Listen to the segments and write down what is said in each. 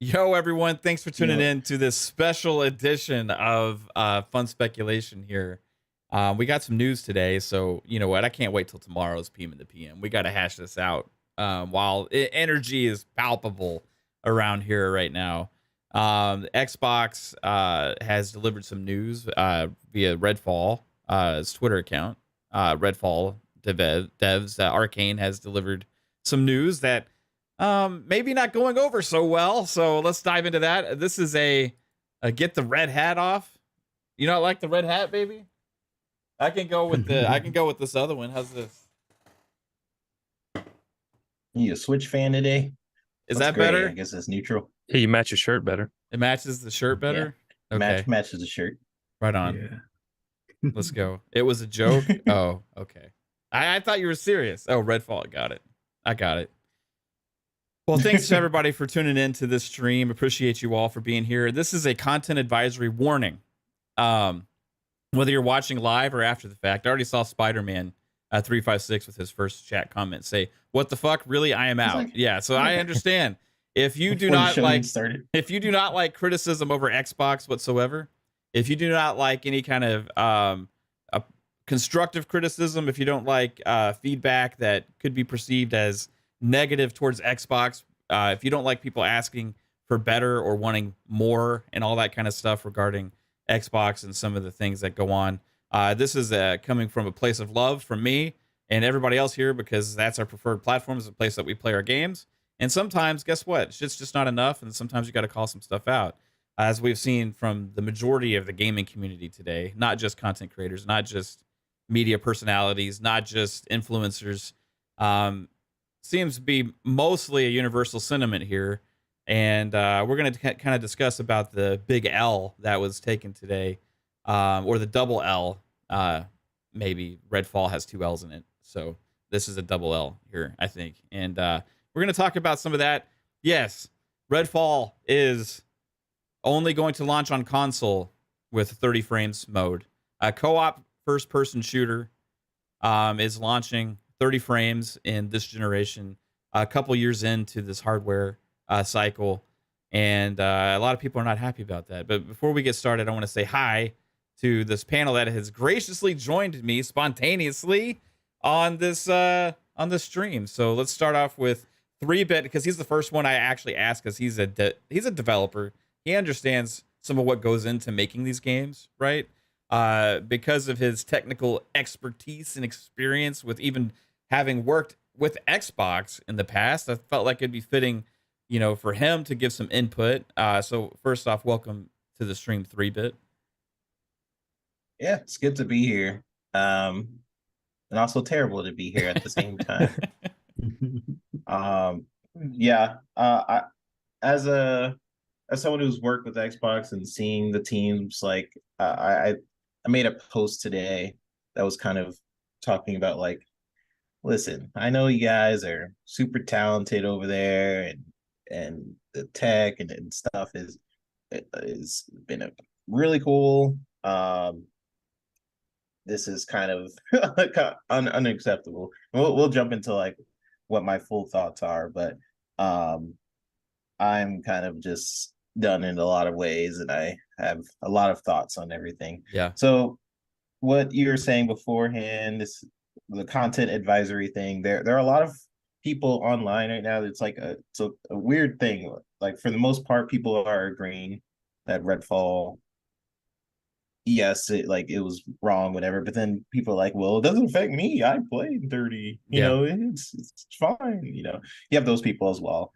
Yo, everyone, thanks for tuning in to this special edition of Fun Speculation here. We got some news today, so you know what? I can't wait till tomorrow's PM in the PM. We got to hash this out while energy is palpable around here right now. Xbox has delivered some news via Redfall, its Twitter account. Redfall devs, Arcane has delivered some news that maybe not going over so well. So let's dive into that. This is a get the red hat off. You not like the red hat, baby? I can go with this other one. How's this? You a Switch fan today? Is that better? I guess it's neutral. Yeah, you match your shirt better. It matches the shirt better? Yeah. Okay. Matches the shirt. Right on. Yeah. Let's go. It was a joke? Oh, okay. I thought you were serious. Oh, Redfall. I got it. Well, thanks to everybody for tuning in to this stream. Appreciate you all for being here. This is a content advisory warning. Whether you're watching live or after the fact, I already saw Spider-Man 356 with his first chat comment say, "What the fuck? Really? I am out." Like, yeah, so I understand. If you do not like criticism over Xbox whatsoever, if you do not like any kind of constructive criticism, if you don't like feedback that could be perceived as negative towards Xbox, if you don't like people asking for better or wanting more and all that kind of stuff regarding Xbox and some of the things that go on, this is coming from a place of love from me and everybody else here, because that's our preferred platform, is a place that we play our games. And sometimes, guess what? It's just not enough, and sometimes you got to call some stuff out, as we've seen from the majority of the gaming community today. Not just content creators, not just media personalities, not just influencers. Seems to be mostly a universal sentiment here, and we're going to kind of discuss about the big L that was taken today, or the double L. Maybe Redfall has 2 L's in it, so this is a double L here, I think. And we're going to talk about some of that. Yes, Redfall is only going to launch on console with 30 frames mode. A co-op first-person shooter is launching 30 frames in this generation, a couple years into this hardware cycle, and a lot of people are not happy about that. But before we get started, I want to say hi to this panel that has graciously joined me spontaneously on this stream. So let's start off with 3-Bit, because he's the first one I actually asked, because he's a developer. He understands some of what goes into making these games, right? Because of his technical expertise and experience with even having worked with Xbox in the past, I felt like it'd be fitting, you know, for him to give some input. So first off, welcome to the stream, 3-Bit. Yeah, it's good to be here. And also terrible to be here at the same time. As someone who's worked with Xbox and seeing the teams, like I made a post today that was kind of talking about, like, listen, I know you guys are super talented over there, and the tech and stuff is been really cool. This is kind of unacceptable. We'll jump into like what my full thoughts are, but I'm kind of just done in a lot of ways, and I have a lot of thoughts on everything. Yeah. So what you were saying beforehand, the content advisory thing, there are a lot of people online right now. It's like a weird thing. Like, for the most part, people are agreeing that Redfall, yes, it was wrong, whatever. But then people are like, well, it doesn't affect me. I played 30. You know, it's fine. You know, you have those people as well.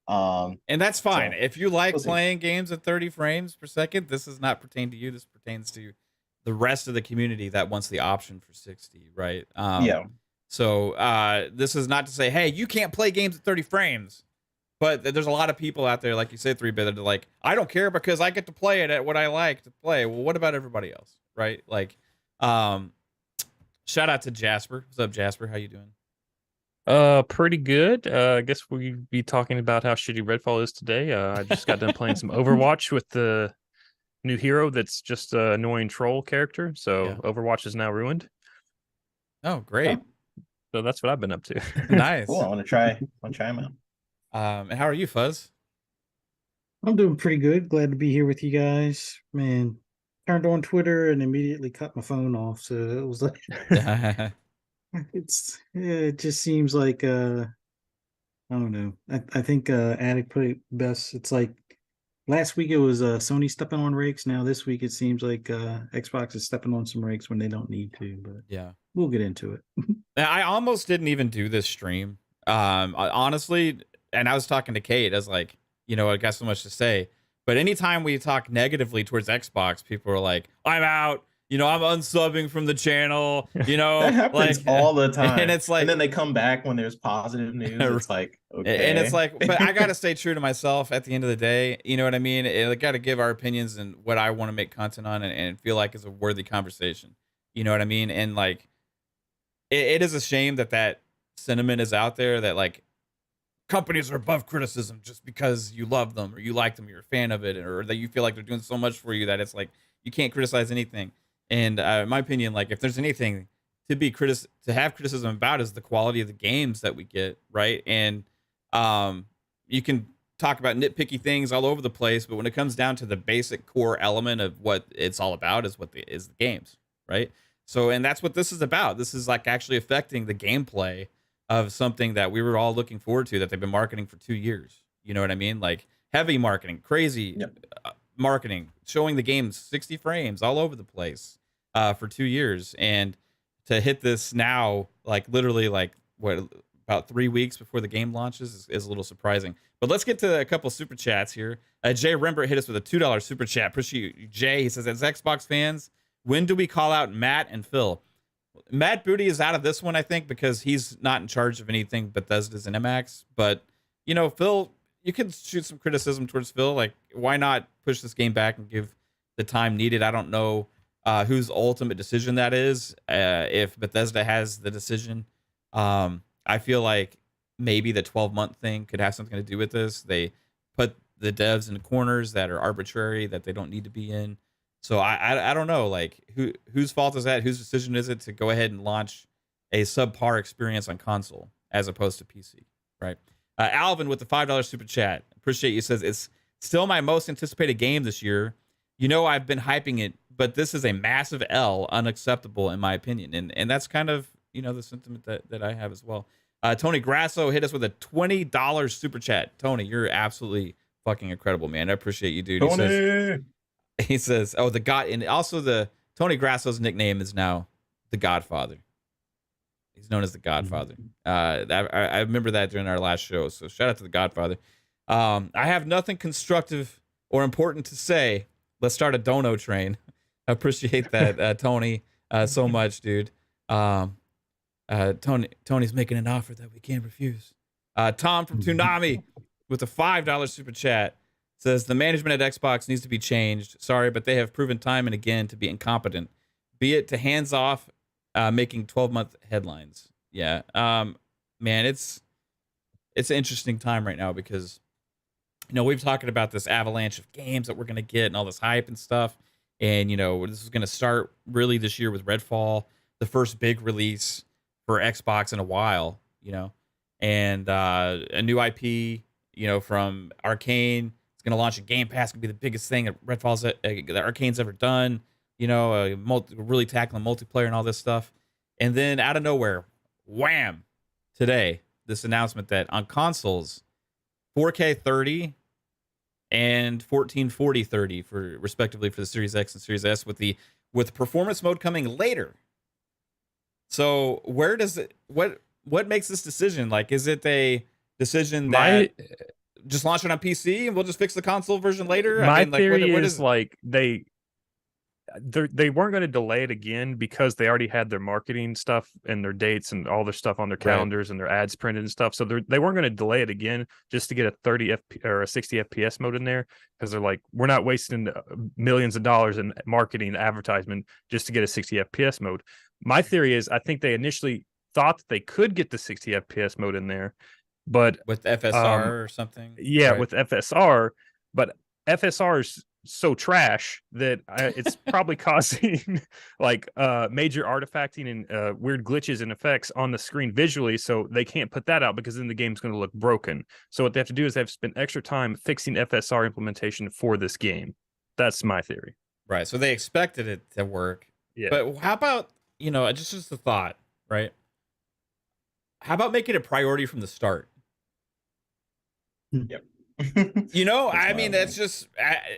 And that's fine. So, if you like playing games at 30 frames per second, this does not pertain to you. This pertains to the rest of the community that wants the option for 60, right? Yeah. So this is not to say, hey, you can't play games at 30 frames. But there's a lot of people out there, like you said, 3-Bit, that are like, I don't care because I get to play it at what I like to play. Well, what about everybody else, right? Like, shout out to Jasper. What's up, Jasper? How you doing? Pretty good. I guess we'd be talking about how shitty Redfall is today. I just got done playing some Overwatch with the new hero that's just an annoying troll character. So yeah. Overwatch is now ruined. Oh, great. So that's what I've been up to. Nice. Cool. I want to try them out. And how are you, Fuzz? I'm doing pretty good. Glad to be here with you guys. Man, turned on Twitter and immediately cut my phone off. So it was like it just seems like I don't know. I think Attic put it best. It's like last week it was Sony stepping on rakes. Now this week it seems like Xbox is stepping on some rakes when they don't need to, but yeah, we'll get into it. I almost didn't even do this stream. Honestly, and I was talking to Kate. I was like, I got so much to say. But anytime we talk negatively towards Xbox, people are like, I'm out. I'm unsubbing from the channel. That happens like all the time. And it's like, and then they come back when there's positive news. It's like, okay. And it's like, but I got to stay true to myself at the end of the day. You know what I mean? I got to give our opinions and what I want to make content on and feel like is a worthy conversation. You know what I mean? And like, it is a shame that sentiment is out there that like companies are above criticism just because you love them or you like them, you're a fan of it, or that you feel like they're doing so much for you that it's like you can't criticize anything. And in my opinion, like if there's anything to have criticism about is the quality of the games that we get, right? And you can talk about nitpicky things all over the place, but when it comes down to the basic core element of what it's all about is the games, right? So, and that's what this is about. This is like actually affecting the gameplay of something that we were all looking forward to that they've been marketing for 2 years. You know what I mean? Like heavy marketing, crazy marketing, showing the game 60 frames all over the place for 2 years. And to hit this now, like literally like about 3 weeks before the game launches is a little surprising. But let's get to a couple super chats here. Jay Rembert hit us with a $2 super chat. Appreciate you, Jay. He says, as Xbox fans, when do we call out Matt and Phil? Matt Booty is out of this one, I think, because he's not in charge of anything Bethesda's and MX. But, Phil, you can shoot some criticism towards Phil. Like, why not push this game back and give the time needed? I don't know whose ultimate decision that is. If Bethesda has the decision, I feel like maybe the 12-month thing could have something to do with this. They put the devs in corners that are arbitrary, that they don't need to be in. So I don't know, like whose fault is that? Whose decision is it to go ahead and launch a subpar experience on console as opposed to PC, right? Alvin with the $5 super chat, appreciate you. Says it's still my most anticipated game this year. I've been hyping it, but this is a massive L, unacceptable in my opinion, and that's kind of the sentiment that I have as well. Tony Grasso hit us with a $20 super chat. Tony, you're absolutely fucking incredible, man. I appreciate you, dude. Tony! He says, oh, the God, and also the Tony Grasso's nickname is now the Godfather. He's known as the Godfather. I remember that during our last show. So shout out to the Godfather. I have nothing constructive or important to say. Let's start a dono train. I appreciate that, Tony, so much, dude. Tony's making an offer that we can't refuse. Tom from Toonami with a $5 super chat says the management at Xbox needs to be changed. Sorry, but they have proven time and again to be incompetent. Be it to hands off, making 12-month headlines. Yeah, man, it's an interesting time right now because we've talking about this avalanche of games that we're gonna get and all this hype and stuff, and this is gonna start really this year with Redfall, the first big release for Xbox in a while, and a new IP, from Arcane. It's going to launch a Game Pass. It's going to be the biggest thing that Redfall's that Arcane's ever done. Really tackling multiplayer and all this stuff. And then out of nowhere, wham! Today, this announcement that on consoles, 4K 30 and 1440 30 for respectively for the Series X and Series S with performance mode coming later. So where does it what makes this decision? Like, is it a decision that just launch it on PC and we'll just fix the console version later? My theory is like they weren't going to delay it again because they already had their marketing stuff and their dates and all their stuff on their calendars and their ads printed and stuff. So they weren't going to delay it again just to get a 30 or a 60 FPS mode in there because they're like, we're not wasting millions of dollars in marketing advertisement just to get a 60 FPS mode. My theory is I think they initially thought that they could get the 60 FPS mode in there, but with FSR or something. Yeah, right. With FSR, but FSR is so trash that it's probably causing like major artifacting and weird glitches and effects on the screen visually, so they can't put that out because then the game's going to look broken. So what they have to do is they have to spend extra time fixing FSR implementation for this game. That's my theory. Right. So they expected it to work. Yeah. But how about, you know, just a thought, right? How about making it a priority from the start? Yep. You know, That's I my mean, own that's thing. just,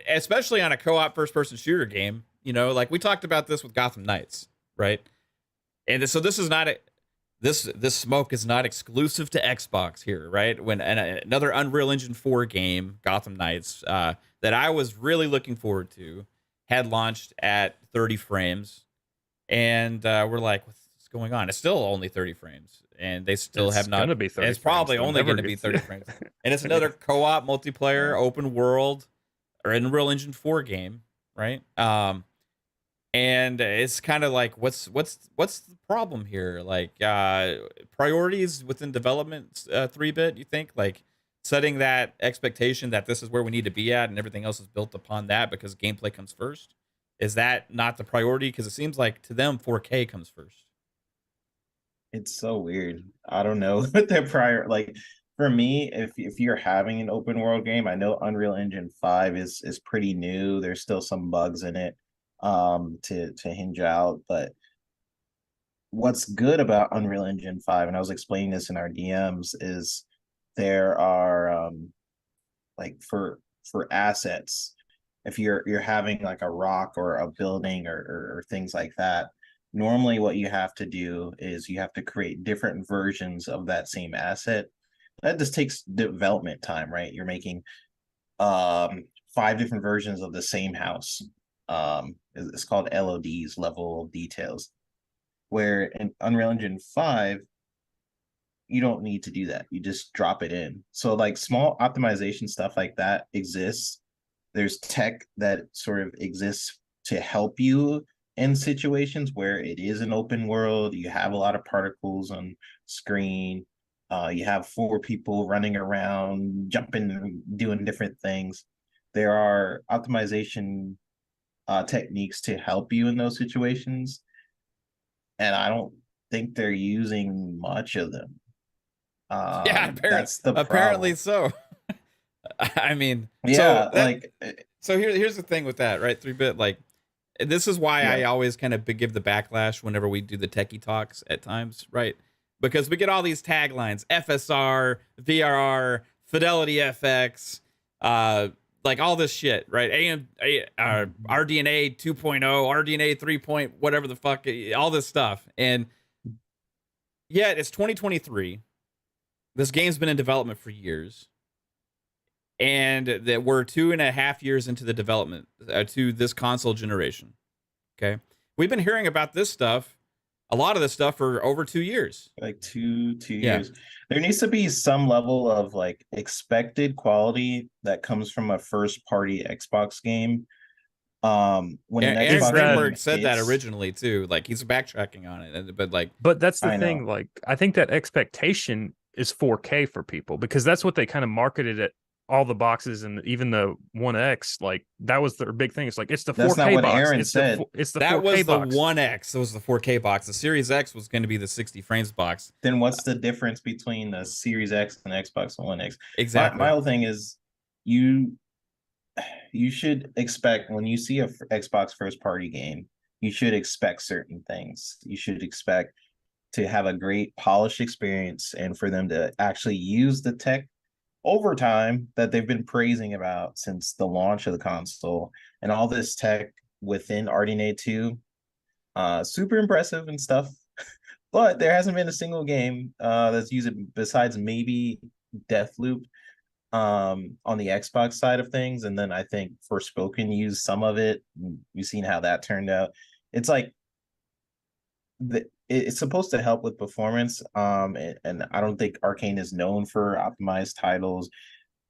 especially on a co-op first-person shooter game, you know, like we talked about this with Gotham Knights, right? And so this is not this smoke is not exclusive to Xbox here, right? When another Unreal Engine 4 game, Gotham Knights, that I was really looking forward to, had launched at 30 frames, and we're like, what's going on? It's still only 30 frames, and they still It's have not. gonna be 30 It's probably frames. only Whenever going to be it's- 30 frames, and it's another co-op multiplayer open world or Unreal Engine 4 game, right? And it's kind of like, what's the problem here? Like priorities within development, 3-bit. You think like setting that expectation that this is where we need to be at, and everything else is built upon that because gameplay comes first. Is that not the priority? Because it seems like to them 4K comes first. It's so weird. I don't know what their prior, like, for me, if you're having an open world game, I know Unreal Engine 5 is pretty new. There's still some bugs in it to hinge out, but what's good about Unreal Engine 5, and I was explaining this in our DMs, is there are like for assets, if you're having like a rock or a building or things like that, normally what you have to do is you have to create different versions of that same asset. That just takes development time, right? You're making 5 different versions of the same house. It's called LODs, level details, where in Unreal Engine 5 you don't need to do that. You just drop it in. So like small optimization stuff like that exists. There's tech that sort of exists to help you in situations where it is an open world. You have a lot of particles on screen. You have 4 people running around, jumping and doing different things. There are optimization techniques to help you in those situations, and I don't think they're using much of them. Yeah, that's the apparently problem. so. I mean, Yeah, so like so here's the thing with that, right? 3-bit, like this is why I always kind of give the backlash whenever we do the techie talks at times, right? Because we get all these taglines: FSR, VRR, Fidelity FX, like all this shit, right? RDNA 2.0, RDNA 3. Whatever the fuck, all this stuff, and yet it's 2023. This game's been in development for years, and that we're 2.5 years into the development to this console generation. Okay, we've been hearing about this stuff, a lot of this stuff, for over 2 years. like two years. There needs to be some level of like expected quality that comes from a first party Xbox game. When an Aaron Xbox Greenberg game said that hits- originally too. Like he's backtracking on it, But that's the I thing. know. Like, I think that expectation is 4K for people because that's what they kind of marketed at all the boxes, and even the 1X. Like that was their big thing. It's like it's the 4K That's not what box. Aaron It's said. it's the that 4K was the box. 1X. That was the 4K box. The Series X was going to be the 60 frames box. Then what's the difference between the Series X and Xbox One X? Exactly. My whole thing is you should expect, when you see a Xbox first party game, you should expect certain things. You should expect to have a great polished experience and for them to actually use the tech over time that they've been praising about since the launch of the console, and all this tech within RDNA 2. Super impressive and stuff. But there hasn't been a single game that's used it besides maybe Deathloop on the Xbox side of things, and then I think Forspoken used some of it. You've seen how that turned out. It's like it's supposed to help with performance, and I don't think Arcane is known for optimized titles,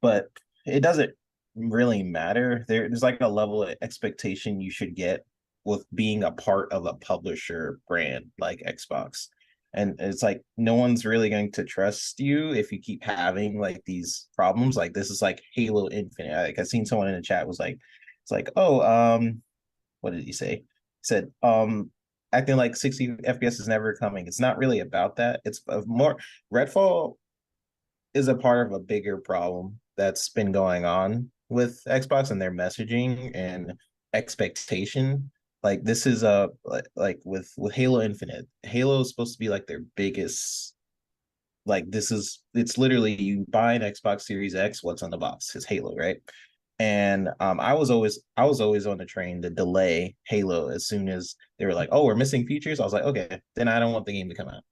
but it doesn't really matter. There's like a level of expectation you should get with being a part of a publisher brand like Xbox. And it's like no one's really going to trust you if you keep having like these problems. Like this is like Halo Infinite. Like I seen someone in the chat was like, It's like, oh, what did he say? He said, acting like 60 FPS is never coming. It's not really about that. It's more Redfall is a part of a bigger problem that's been going on with Xbox and their messaging and expectation. Like this is a like with Halo Infinite. Halo is supposed to be like their biggest. Like it's literally you buy an Xbox Series X. What's on the box? It's Halo, right? And I was always on the train to delay Halo as soon as they were like, oh, we're missing features. I was like, okay, then I don't want the game to come out.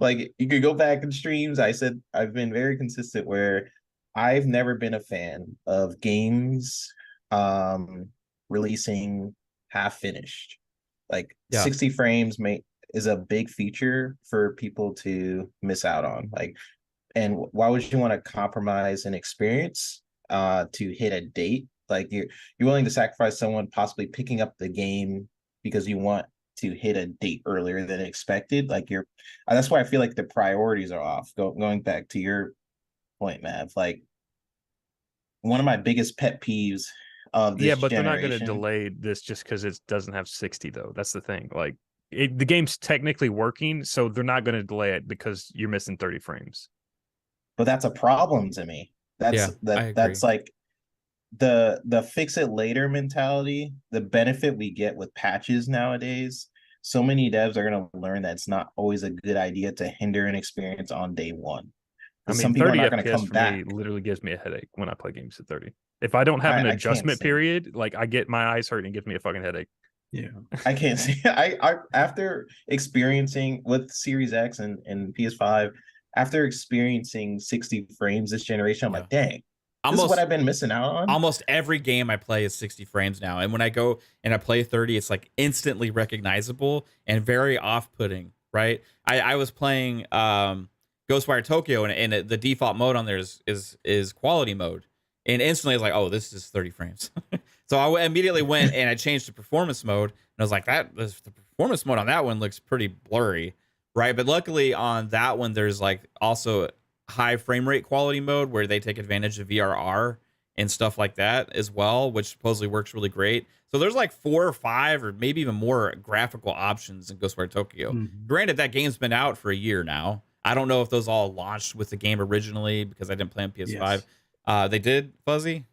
Like you could go back in streams. I said I've been very consistent where I've never been a fan of games releasing half finished. Like 60 frames is a big feature for people to miss out on. Like, and why would you want to compromise an experience to hit a date? Like you're willing to sacrifice someone possibly picking up the game because you want to hit a date earlier than expected. Like that's why I feel like the priorities are off. Going back to your point, Mav, like one of my biggest pet peeves of this but generation, they're not going to delay this just because it doesn't have 60 though. That's the thing. Like the game's technically working, so they're not going to delay it because you're missing 30 frames. But that's a problem to me. That's like the fix it later mentality. The benefit we get with patches nowadays, so many devs are going to learn that it's not always a good idea to hinder an experience on day one. I mean, some people 30 are not going to FPS come for back. me literally gives me a headache when I play games at 30. If I don't have an adjustment period, like I get my eyes hurt and it gives me a fucking headache. Yeah, I can't see. I after experiencing with Series X and PS5, after experiencing 60 frames this generation, I'm like, dang, this is what I've been missing out on. Almost every game I play is 60 frames now, and when I go and I play 30, it's like instantly recognizable and very off-putting. Right? I was playing Ghostwire Tokyo, and the default mode on there is quality mode, and instantly I was like, oh, this is 30 frames. So I immediately went and I changed to performance mode, and I was like, the performance mode on that one looks pretty blurry, right? But luckily on that one, there's like also high frame rate quality mode where they take advantage of VRR and stuff like that as well, which supposedly works really great. So there's like 4 or 5 or maybe even more graphical options in Ghostwire Tokyo. Mm-hmm. Granted, that game's been out for a year now. I don't know if those all launched with the game originally because I didn't play on PS5. Yes. They did, Fuzzy?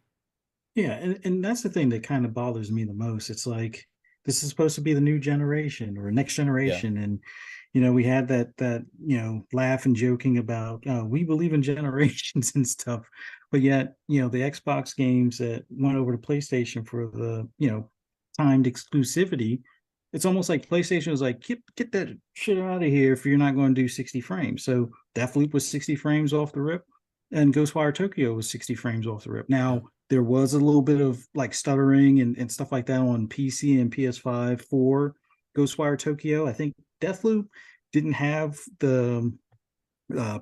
Yeah, and that's the thing that kind of bothers me the most. It's like this is supposed to be the new generation or next generation, and we had that laugh and joking about we believe in generations and stuff, but yet the Xbox games that went over to PlayStation for the timed exclusivity, it's almost like PlayStation was like get that shit out of here if you're not going to do 60 frames. So Deathloop was 60 frames off the rip, and Ghostwire Tokyo was 60 frames off the rip. Now there was a little bit of like stuttering and stuff like that on PC and PS5 for Ghostwire Tokyo. I think Deathloop didn't have the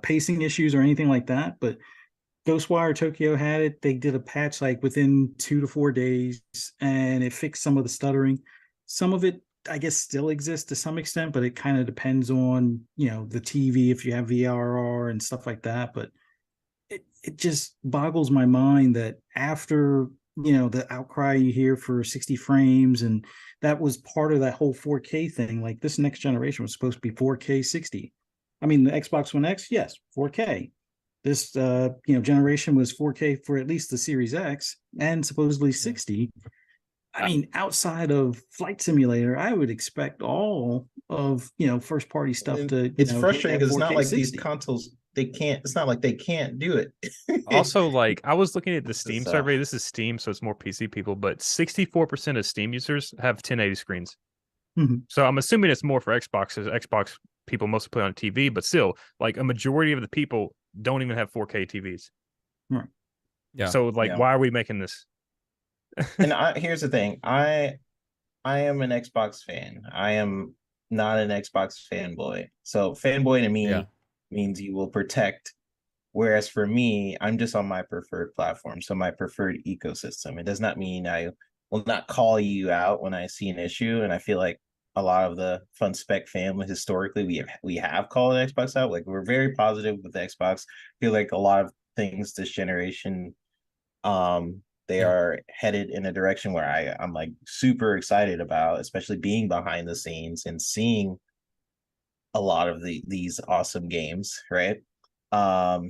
pacing issues or anything like that, but Ghostwire Tokyo had it. They did a patch like within 2 to 4 days, and it fixed some of the stuttering. Some of it, I guess, still exists to some extent, but it kind of depends on the TV if you have VRR and stuff like that. But it just boggles my mind that after the outcry you hear for 60 frames, and that was part of that whole 4K thing. Like this next generation was supposed to be 4K 60. I mean, the Xbox One X, yes, 4K. This generation was 4K for at least the Series X and supposedly 60. I mean, outside of Flight Simulator, I would expect all of first party stuff to. It's frustrating because it's not like 60. These consoles. They can't. It's not like they can't do it. Also, like I was looking at the Steam survey. This is Steam, so it's more PC people. But 64% of Steam users have 1080 screens. Mm-hmm. So I'm assuming it's more for Xbox. As Xbox people mostly play on TV, but still, like a majority of the people don't even have 4K TVs. Right. Yeah. So like, why are we making this? And here's the thing. I am an Xbox fan. I am not an Xbox fanboy. So fanboy to me means you will protect. Whereas for me, I'm just on my preferred platform. So my preferred ecosystem. It does not mean I will not call you out when I see an issue. And I feel like a lot of the Fun Spec fam historically we have called Xbox out. Like we're very positive with Xbox. I feel like a lot of things this generation they are headed in a direction where I'm like super excited about, especially being behind the scenes and seeing a lot of these awesome games, right? But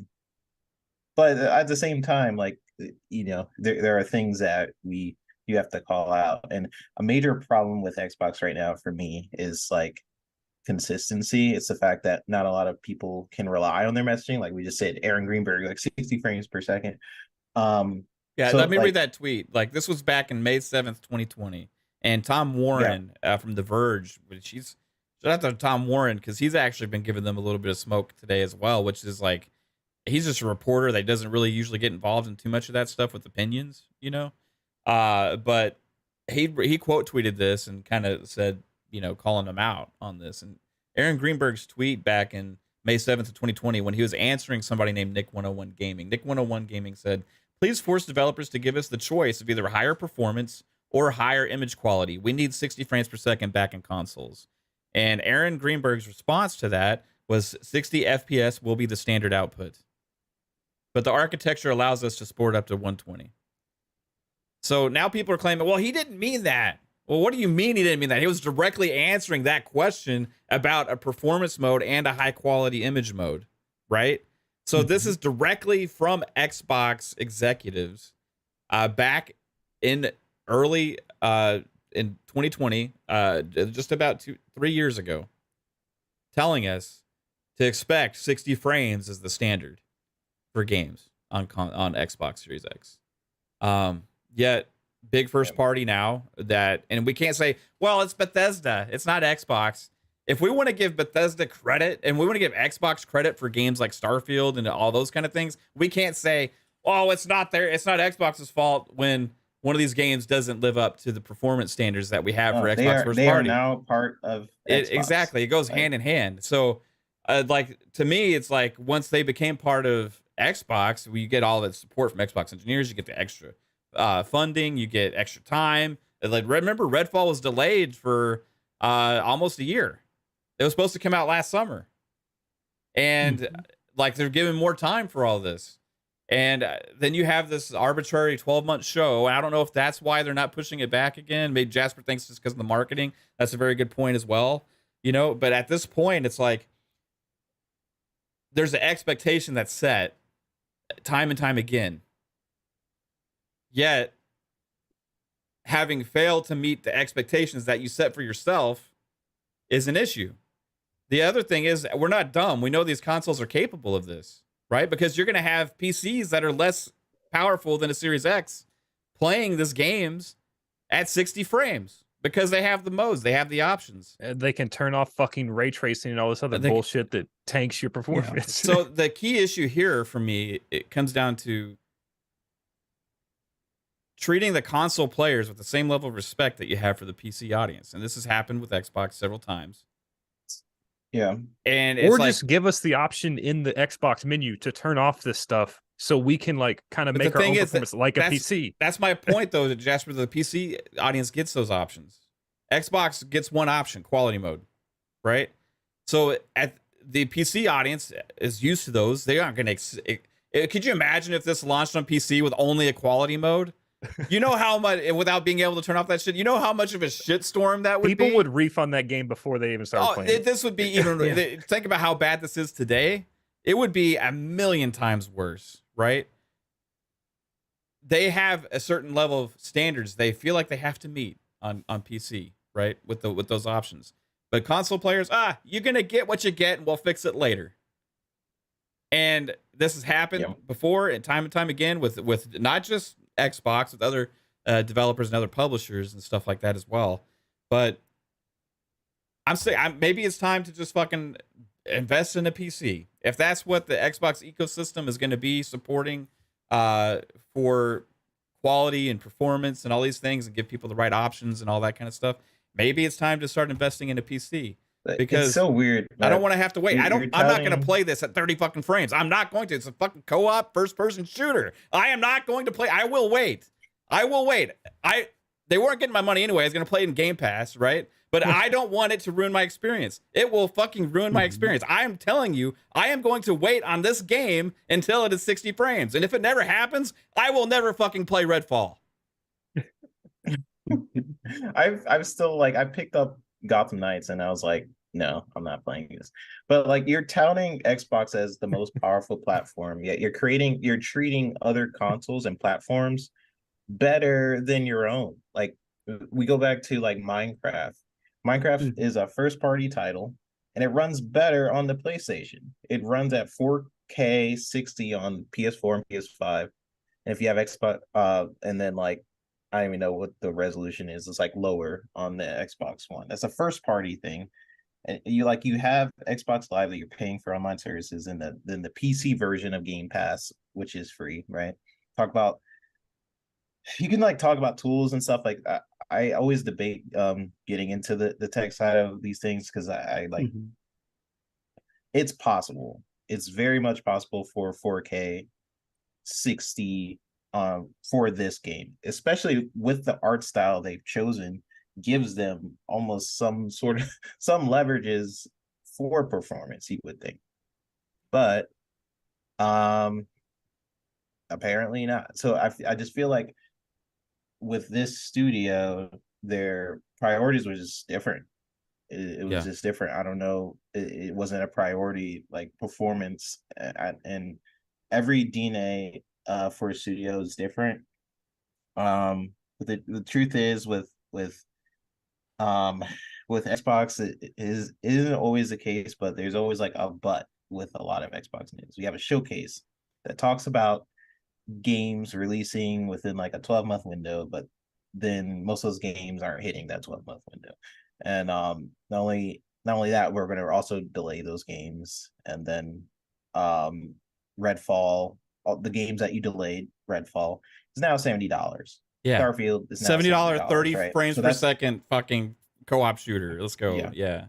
at the same time, like, you know, there are things that you have to call out. And a major problem with Xbox right now for me is like consistency. It's the fact that not a lot of people can rely on their messaging. Like we just said, Aaron Greenberg, like 60 frames per second. Yeah, so, let me like, read that tweet. Like, this was back in May 7th, 2020. And Tom Warren from The Verge, shout out to Tom Warren, because he's actually been giving them a little bit of smoke today as well, which is like, he's just a reporter that doesn't really usually get involved in too much of that stuff with opinions, you know? But he quote tweeted this and kind of said, you know, calling him out on this. And Aaron Greenberg's tweet back in May 7th of 2020, when he was answering somebody named Nick101 Gaming, Nick101 Gaming said, please force developers to give us the choice of either higher performance or higher image quality. We need 60 frames per second back in consoles. And Aaron Greenberg's response to that was 60 FPS will be the standard output, but the architecture allows us to support up to 120. So now people are claiming, well, he didn't mean that. Well, what do you mean he didn't mean that? He was directly answering that question about a performance mode and a high quality image mode, right? So this is directly from Xbox executives back in early in 2020, just about 3 years ago, telling us to expect 60 frames as the standard for games on Xbox Series X. Yet big first party now and we can't say, well, it's Bethesda, it's not Xbox. If we want to give Bethesda credit and we want to give Xbox credit for games like Starfield and all those kind of things, we can't say, oh, it's not Xbox's fault when one of these games doesn't live up to the performance standards that we have for Xbox first party. They are now part of Xbox. Exactly. It goes hand in hand. So like, to me, it's like once they became part of Xbox, we get all the support from Xbox engineers. You get the extra funding, you get extra time. Like, remember, Redfall was delayed for almost a year. It was supposed to come out last summer, and like they're giving more time for all this. And then you have this arbitrary 12-month show. I don't know if that's why they're not pushing it back again. Maybe Jasper thinks it's because of the marketing. That's a very good point as well. You know, but at this point, it's like there's an expectation that's set time and time again. Yet, having failed to meet the expectations that you set for yourself is an issue. The other thing is, we're not dumb. We know these consoles are capable of this, right? Because you're going to have PCs that are less powerful than a Series X playing these games at 60 frames because they have the modes, they have the options. They can turn off fucking ray tracing and all this other bullshit that tanks your performance. Yeah. So the key issue here for me, it comes down to treating the console players with the same level of respect that you have for the PC audience. And this has happened with Xbox several times. Yeah. And or just give us the option in the Xbox menu to turn off this stuff so we can like kind of make our own performance like a PC. That's my point though, that Jasper, the PC audience gets those options. Xbox gets one option, quality mode, right? So at the PC audience is used to those. They aren't going to. Could you imagine if this launched on PC with only a quality mode? You know how much, without being able to turn off that shit, you know how much of a shitstorm that would be? People would refund that game before they even started playing. This would be even, think about how bad this is today. It would be a million times worse, right? They have a certain level of standards they feel like they have to meet on PC, right? With those options. But console players, you're going to get what you get and we'll fix it later. And this has happened before and time again with not just Xbox, with other developers and other publishers and stuff like that as well. But I'm saying maybe it's time to just fucking invest in a PC. If that's what the Xbox ecosystem is going to be supporting for quality and performance and all these things, and give people the right options and all that kind of stuff, maybe it's time to start investing in a PC. Because it's so weird. I don't want to have to wait. I'm not going to play this at 30 fucking frames. I'm not going to. It's a fucking co-op first-person shooter. I am not going to play. I will wait. They weren't getting my money anyway. I was going to play it in Game Pass, right? But I don't want it to ruin my experience. It will fucking ruin my experience. I am telling you, I am going to wait on this game until it is 60 frames. And if it never happens, I will never fucking play Redfall. I'm still like, I picked up Gotham Knights and I was like, no, I'm not playing this. But like, you're touting Xbox as the most powerful platform, yet you're treating other consoles and platforms better than your own. Like, we go back to like Minecraft. Minecraft is a first party title and it runs better on the PlayStation. It runs at 4K 60 on PS4 and PS5. And if you have Xbox, and then like, I don't even know what the resolution is. It's like lower on the Xbox One. That's a first party thing. And you have Xbox Live that you're paying for online services, and then the PC version of Game Pass, which is free, right? You can like talk about tools and stuff like that. I always debate getting into the tech side of these things because I like it's possible. It's very much possible for 4K 60 for this game, especially with the art style they've chosen, gives them almost some leverages for performance, you would think. But apparently not. So I just feel like with this studio, their priorities were just different. It was just different. I don't know. It wasn't a priority like performance, and every DNA for a studio is different. But the truth is with Xbox, it isn't always the case, but there's always like a but with a lot of Xbox news. We have a showcase that talks about games releasing within like a 12-month window, but then most of those games aren't hitting that 12-month window. And not only that, we're going to also delay those games. And then Redfall, the games that you delayed, Redfall is now $70. Yeah, Starfield is now $70, 30 right? frames per second, fucking co-op shooter. Let's go. Yeah.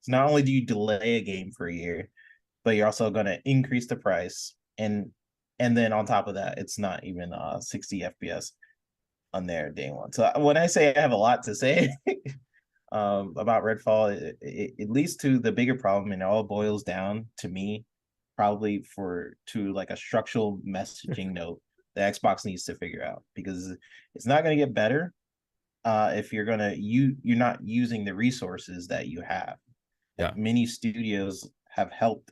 So not only do you delay a game for a year, but you're also going to increase the price, and then on top of that, it's not even 60 FPS on there day one. So when I say I have a lot to say about Redfall, it leads to the bigger problem, and it all boils down to me, probably to like a structural messaging note that Xbox needs to figure out, because it's not going to get better if you're not using the resources that you have. Yeah, like, many studios have helped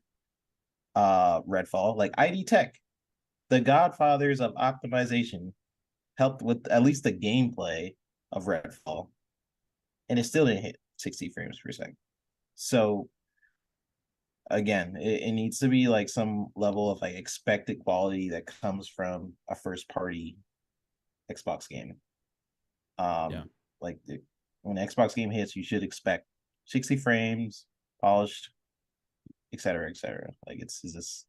Redfall, like ID Tech, the godfathers of optimization, helped with at least the gameplay of Redfall, and it still didn't hit 60 frames per second. So again, it needs to be like some level of like expected quality that comes from a first party Xbox game. Like when an Xbox game hits, you should expect 60 frames, polished, etc. Like it's this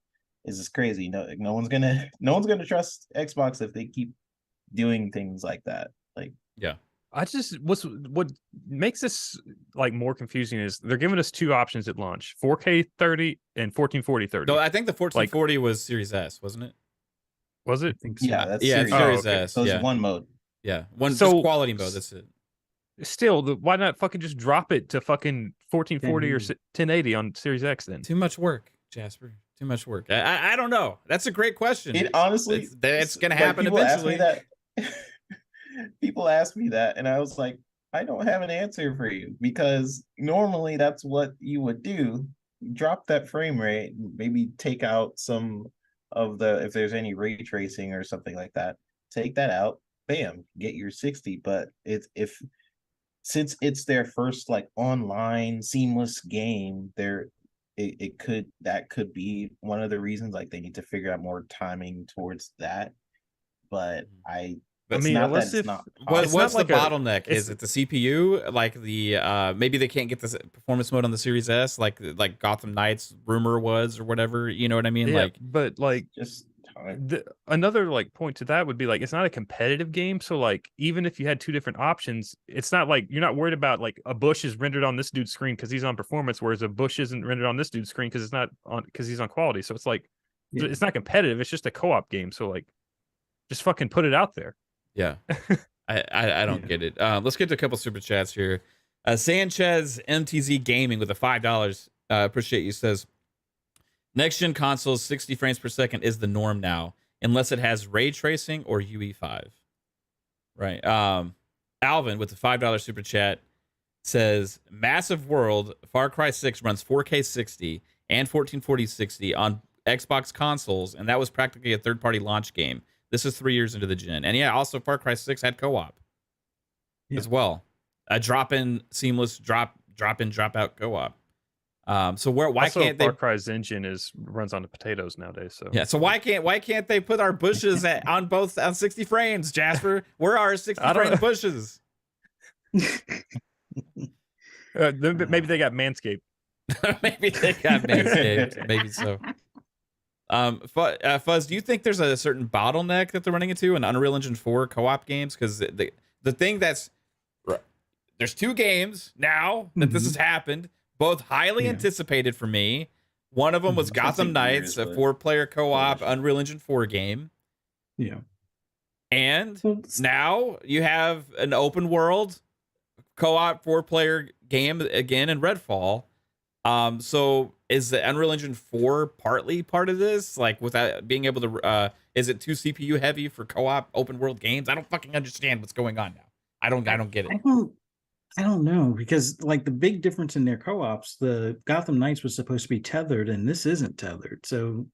crazy. No one's gonna trust Xbox if they keep doing things like that. Like what makes this like more confusing is they're giving us two options at launch: 4K 30 and 1440 30. No, I think the 1440 was Series S, wasn't it? Was it? I think so. Yeah, that's Series S. So it's one mode. Yeah, just quality mode. That's it. Still, why not fucking just drop it to fucking 1440 or 1080 on Series X then? Too much work, Jasper. Too much work. I don't know. That's a great question. It honestly, it's going to happen eventually. People ask me that, and I was like, I don't have an answer for you, because normally that's what you would do. Drop that frame rate, maybe take out some of if there's any ray tracing or something like that, take that out, bam, get your 60. But since it's their first like online seamless game, that could be one of the reasons, like they need to figure out more timing towards that. But what's the bottleneck? Is it the CPU? Like maybe they can't get the performance mode on the Series S, like Gotham Knights rumor was, or whatever. You know what I mean? Yeah, like, but like just another like point to that would be like, it's not a competitive game, so like even if you had two different options, it's not like you're not worried about like a bush is rendered on this dude's screen because he's on performance, whereas a bush isn't rendered on this dude's screen because he's on quality. So it's like it's not competitive, it's just a co-op game. So like just fucking put it out there. Yeah. I don't get it. Let's get to a couple super chats here. Sanchez MTZ Gaming with a $5. Appreciate you, says next gen consoles 60 frames per second is the norm now, unless it has ray tracing or UE5. Right. Alvin with the $5 super chat says massive world Far Cry 6 runs 4K 60 and 1440 60 on Xbox consoles, and that was practically a third-party launch game. This is 3 years into the gen. And yeah, also Far Cry 6 had co-op as well. A drop-in seamless drop-in drop-out co-op. So why also, can't they? Far Cry's engine runs on the potatoes nowadays. So yeah. So why can't they put our bushes on 60 frames, Jasper? Where are our 60 frame bushes? Maybe they got Manscaped. Maybe they got Manscaped. Maybe so. Fuzz, do you think there's a certain bottleneck that they're running into in Unreal Engine 4 co-op games? Because the thing that's there's 2 games now that this has happened, both highly anticipated for me. One of them was Gotham Knights, a 4-player co-op Unreal Engine 4 game. Yeah. And now you have an open world co-op 4-player game again in Redfall. So is the Unreal Engine 4 partly part of this? Like, without being able to, is it too CPU heavy for co-op open world games? I don't fucking understand what's going on now. I don't get it. I don't know, because like the big difference in their co-ops, the Gotham Knights was supposed to be tethered and this isn't tethered. So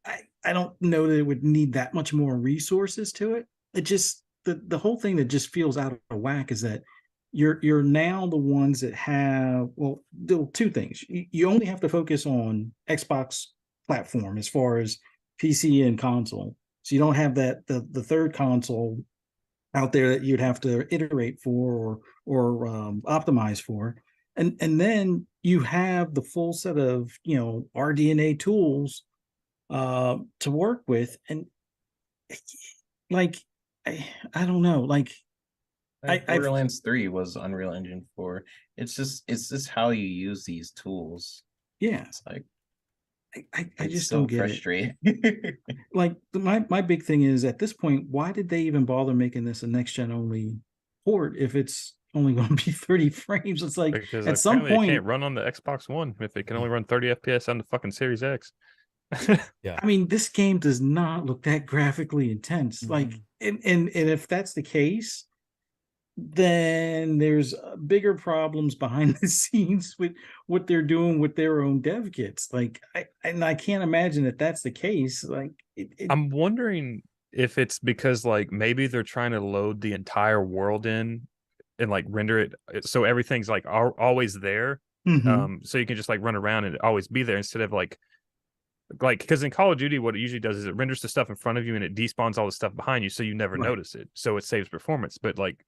I don't know that it would need that much more resources to it. It just, the whole thing that just feels out of whack is that you're now the ones that have, well, there are 2 things. You only have to focus on Xbox platform as far as PC and console. So you don't have that the third console out there that you'd have to iterate for or optimize for. And then you have the full set of, RDNA tools to work with. And like, I don't know, like Borderlands 3 was Unreal Engine 4. It's just how you use these tools. Yeah. It's like I just so don't get frustrating. it. Like my big thing is, at this point, why did they even bother making this a next gen only port if it's only going to be 30 frames? It's like, because at some point it can't run on the Xbox One if it can only run 30 FPS on the fucking Series X. Yeah. I mean, this game does not look that graphically intense. Like, and if that's the case, then there's bigger problems behind the scenes with what they're doing with their own dev kits. Like, I can't imagine that that's the case. Like, I'm wondering if it's because like maybe they're trying to load the entire world in and like render it so everything's like always there. So you can just like run around and always be there, instead of like because in Call of Duty what it usually does is it renders the stuff in front of you and it despawns all the stuff behind you, so you never notice it, so it saves performance. But like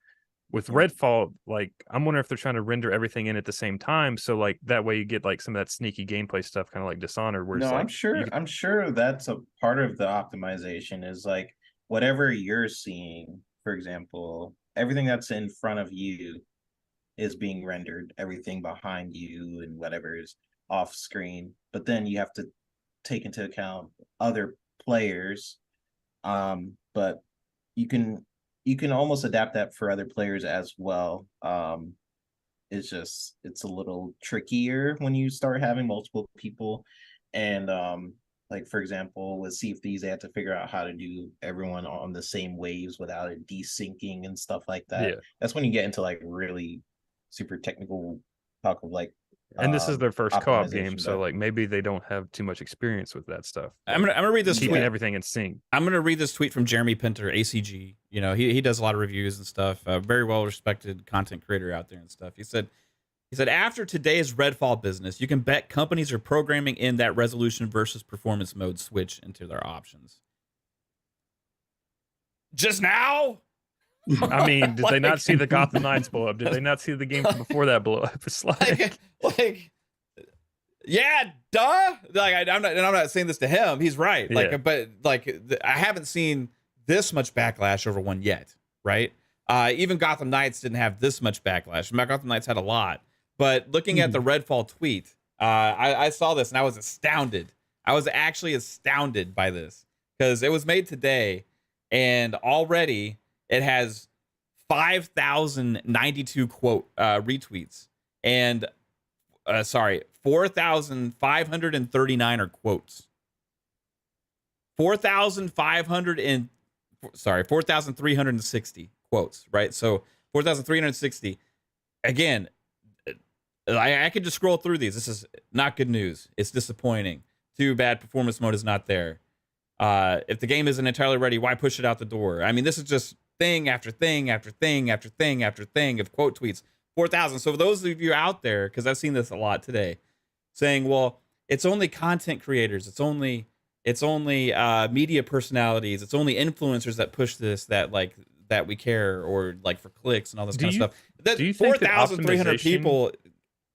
with Redfall, like I'm wondering if they're trying to render everything in at the same time, so like that way you get like some of that sneaky gameplay stuff, kind of like Dishonored, where it's No, like I'm sure that's a part of the optimization, is like whatever you're seeing, for example, everything that's in front of you is being rendered, everything behind you and whatever is off screen. But then you have to take into account other players. But you can almost adapt that for other players as well. It's a little trickier when you start having multiple people. And like, for example, with Sea of Thieves, they had to figure out how to do everyone on the same waves without it desyncing and stuff like that. That's when you get into like really super technical talk of like, and this is their first co-op game, optimization, so but like maybe they don't have too much experience with that stuff. I'm gonna read this keeping tweet. everything in sync. I'm gonna read this tweet from Jeremy Pinter, ACG. He does a lot of reviews and stuff. Very well respected content creator out there and stuff. He said after today's Redfall business, you can bet companies are programming in that resolution versus performance mode switch into their options. Just now? I mean, did they not see the Gotham Knights blow up? Did they not see the game before that blow up? It's like yeah, duh. Like, I'm not saying this to him. He's right. Like, but like, I haven't seen this much backlash over one yet. Right? Even Gotham Knights didn't have this much backlash. Gotham Knights had a lot. But looking at the Redfall tweet, I saw this and I was astounded. I was actually astounded by this because it was made today, and already it has 5,092 quote retweets, and 4,539 are quotes. 4,360 quotes, right? So 4,360. Again, I could just scroll through these. This is not good news. It's disappointing. Too bad performance mode is not there. If the game isn't entirely ready, why push it out the door? I mean, this is just thing after thing after thing after thing after thing of quote tweets. 4,000. So for those of you out there, because I've seen this a lot today, saying, well, it's only content creators. It's only media personalities. It's only influencers that push this, that we care, or like for clicks and all this kind of stuff. Do you think 4,300 people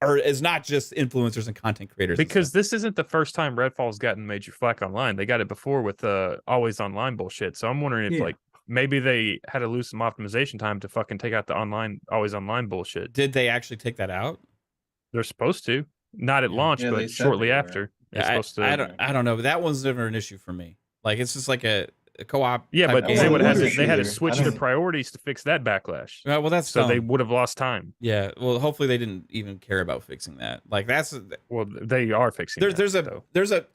is not just influencers and content creators? Because this isn't the first time Redfall's gotten major flack online. They got it before with always online bullshit. So I'm wondering if like maybe they had to lose some optimization time to fucking take out the always online bullshit. Did they actually take that out? They're supposed to. Not at launch, but shortly after. Yeah, I don't know. That one's never an issue for me. Like, it's just like a co-op. Yeah, but game. they had to switch their priorities to fix that backlash. Well, that's so dumb. they would have lost time. Yeah. Well, hopefully they didn't even care about fixing that. Like, that's they are fixing. There's a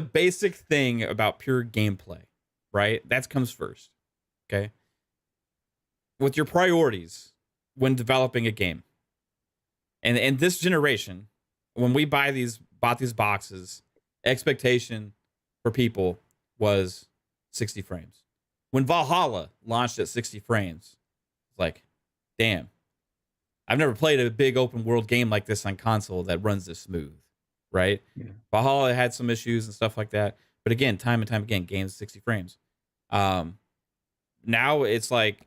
basic thing about pure gameplay, right? That comes first. Okay. With your priorities when developing a game, and in this generation, when we bought these boxes, expectation for people was 60 frames. When Valhalla launched at 60 frames, it's like, damn, I've never played a big open world game like this on console that runs this smooth, right? Yeah. Valhalla had some issues and stuff like that, but again, time and time again, games 60 frames. Now it's like,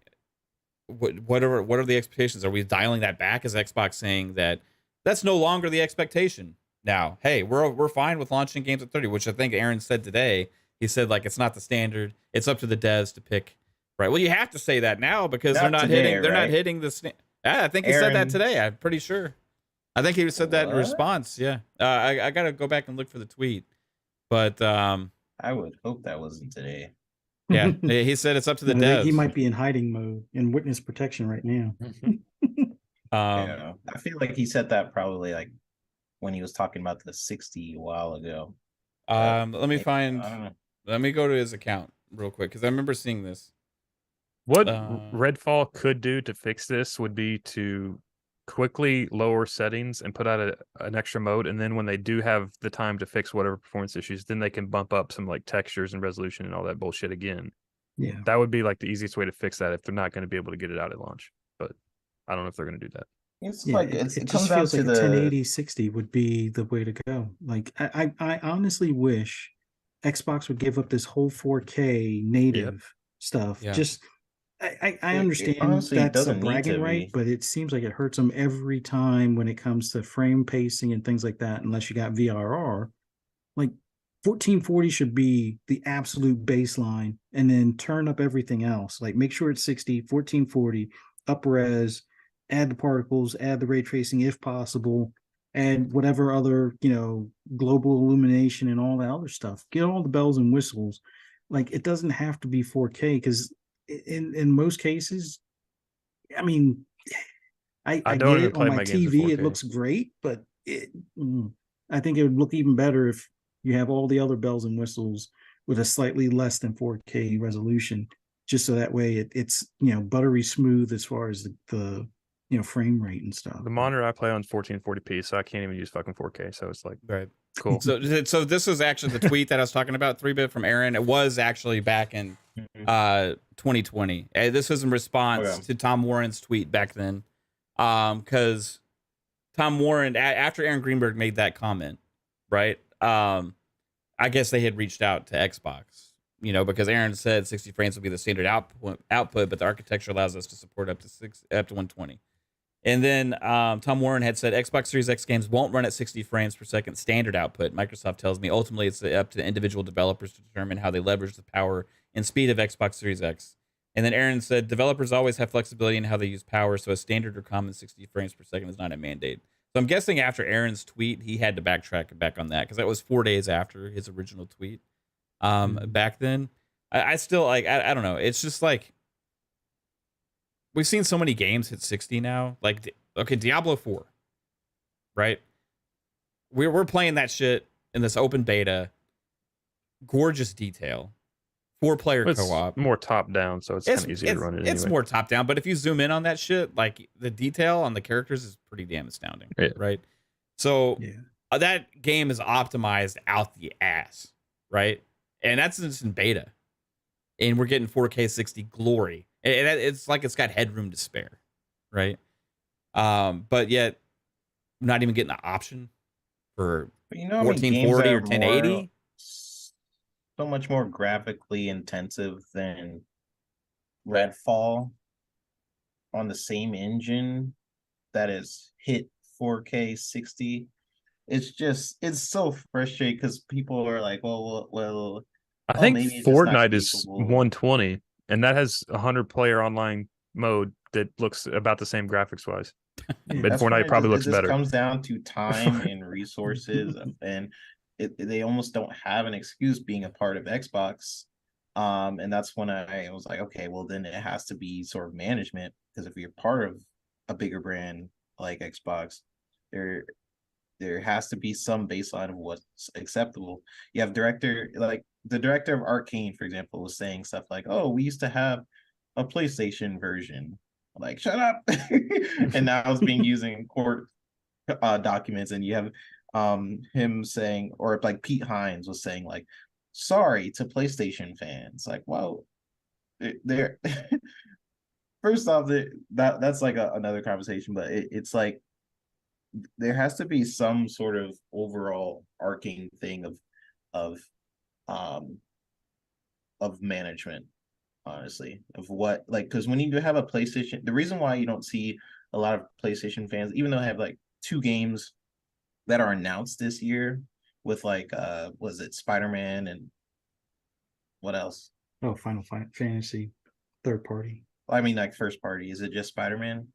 what are the expectations? Are we dialing that back? Is Xbox saying that that's no longer the expectation now? Hey, we're fine with launching games at 30, which I think Aaron said today. He said, like, it's not the standard. It's up to the devs to pick. Right. Well, you have to say that now because they're not hitting the. I think he said that today. I'm pretty sure. I think he said that in response. Yeah. I got to go back and look for the tweet, but I would hope that wasn't today. Yeah, he said it's up to the devs. He might be in hiding mode in witness protection right now. I feel like he said that probably like when he was talking about the 60 a while ago. Let me go to his account real quick because I remember seeing this. What Redfall could do to fix this would be to quickly lower settings and put out an extra mode, and then when they do have the time to fix whatever performance issues, then they can bump up some like textures and resolution and all that bullshit again. Yeah, that would be like the easiest way to fix that if they're not going to be able to get it out at launch. But I don't know if they're going to do that. It's like it just feels like 1080 60 would be the way to go. Like I honestly wish Xbox would give up this whole 4K native stuff. Yeah. Just I understand that's a bragging right, but it seems like it hurts them every time when it comes to frame pacing and things like that, unless you got VRR. Like 1440 should be the absolute baseline, and then turn up everything else. Like make sure it's 60, 1440, up res, add the particles, add the ray tracing if possible, add whatever other, global illumination and all that other stuff. Get all the bells and whistles. Like it doesn't have to be 4K because in most cases, I mean, I don't get even it play on my TV. It looks great, but I think it would look even better if you have all the other bells and whistles with a slightly less than 4K resolution, just so that way it's buttery smooth as far as the frame rate and stuff. The monitor I play on 1440p, so I can't even use fucking 4K. So it's like, right, cool. So this was actually the tweet that I was talking about, 3-bit from Aaron. It was actually back in 2020. This was in response to Tom Warren's tweet back then, because Tom Warren, after Aaron Greenberg made that comment, right? I guess they had reached out to Xbox, because Aaron said 60 frames would be the standard output, but the architecture allows us to support up to 120. And then Tom Warren had said Xbox Series X games won't run at 60 frames per second standard output. Microsoft tells me ultimately it's up to individual developers to determine how they leverage the power and speed of Xbox Series X. And then Aaron said developers always have flexibility in how they use power, so a standard or common 60 frames per second is not a mandate. So I'm guessing after Aaron's tweet, he had to backtrack back on that because that was 4 days after his original tweet. Back then, I still I don't know. It's just like, we've seen so many games hit 60 now. Like, okay, Diablo 4, right? We're playing that shit in this open beta. Gorgeous detail. 4-player It's co-op. more top down, so it's kind of easier to run it It's anyway. more top down, but if you zoom in on that shit, like the detail on the characters is pretty damn astounding, right? So that game is optimized out the ass, right? And that's just in beta, and we're getting 4K 60 glory. And it's like it's got headroom to spare, right? But yet not even getting the option for 1440 or 1080. So much more graphically intensive than Redfall on the same engine that is hit 4K 60. It's so frustrating because people are like, well, I think maybe it's just not Fortnite is capable. 120, and that has 100-player online mode that looks about the same graphics wise. But Fortnite probably looks better. It comes down to time and resources, and they almost don't have an excuse being a part of Xbox. And that's when I was like, okay, well then it has to be sort of management, because if you're part of a bigger brand like Xbox, there has to be some baseline of what's acceptable. You have the director of Arcane, for example, was saying stuff like, oh, we used to have a PlayStation version. I'm like, shut up. And now it's being used in court documents, and you have him saying, or like Pete Hines was saying, like, sorry to PlayStation fans. Like, well, they're first off, that's like another conversation, but it's like there has to be some sort of overall arcing thing of management, honestly, of what, like, because when you have a PlayStation, the reason why you don't see a lot of PlayStation fans, even though I have like 2 games that are announced this year with like was it Spider-Man and what else? Oh, Final Fantasy third party. I mean, like first party. Is it just Spider-Man?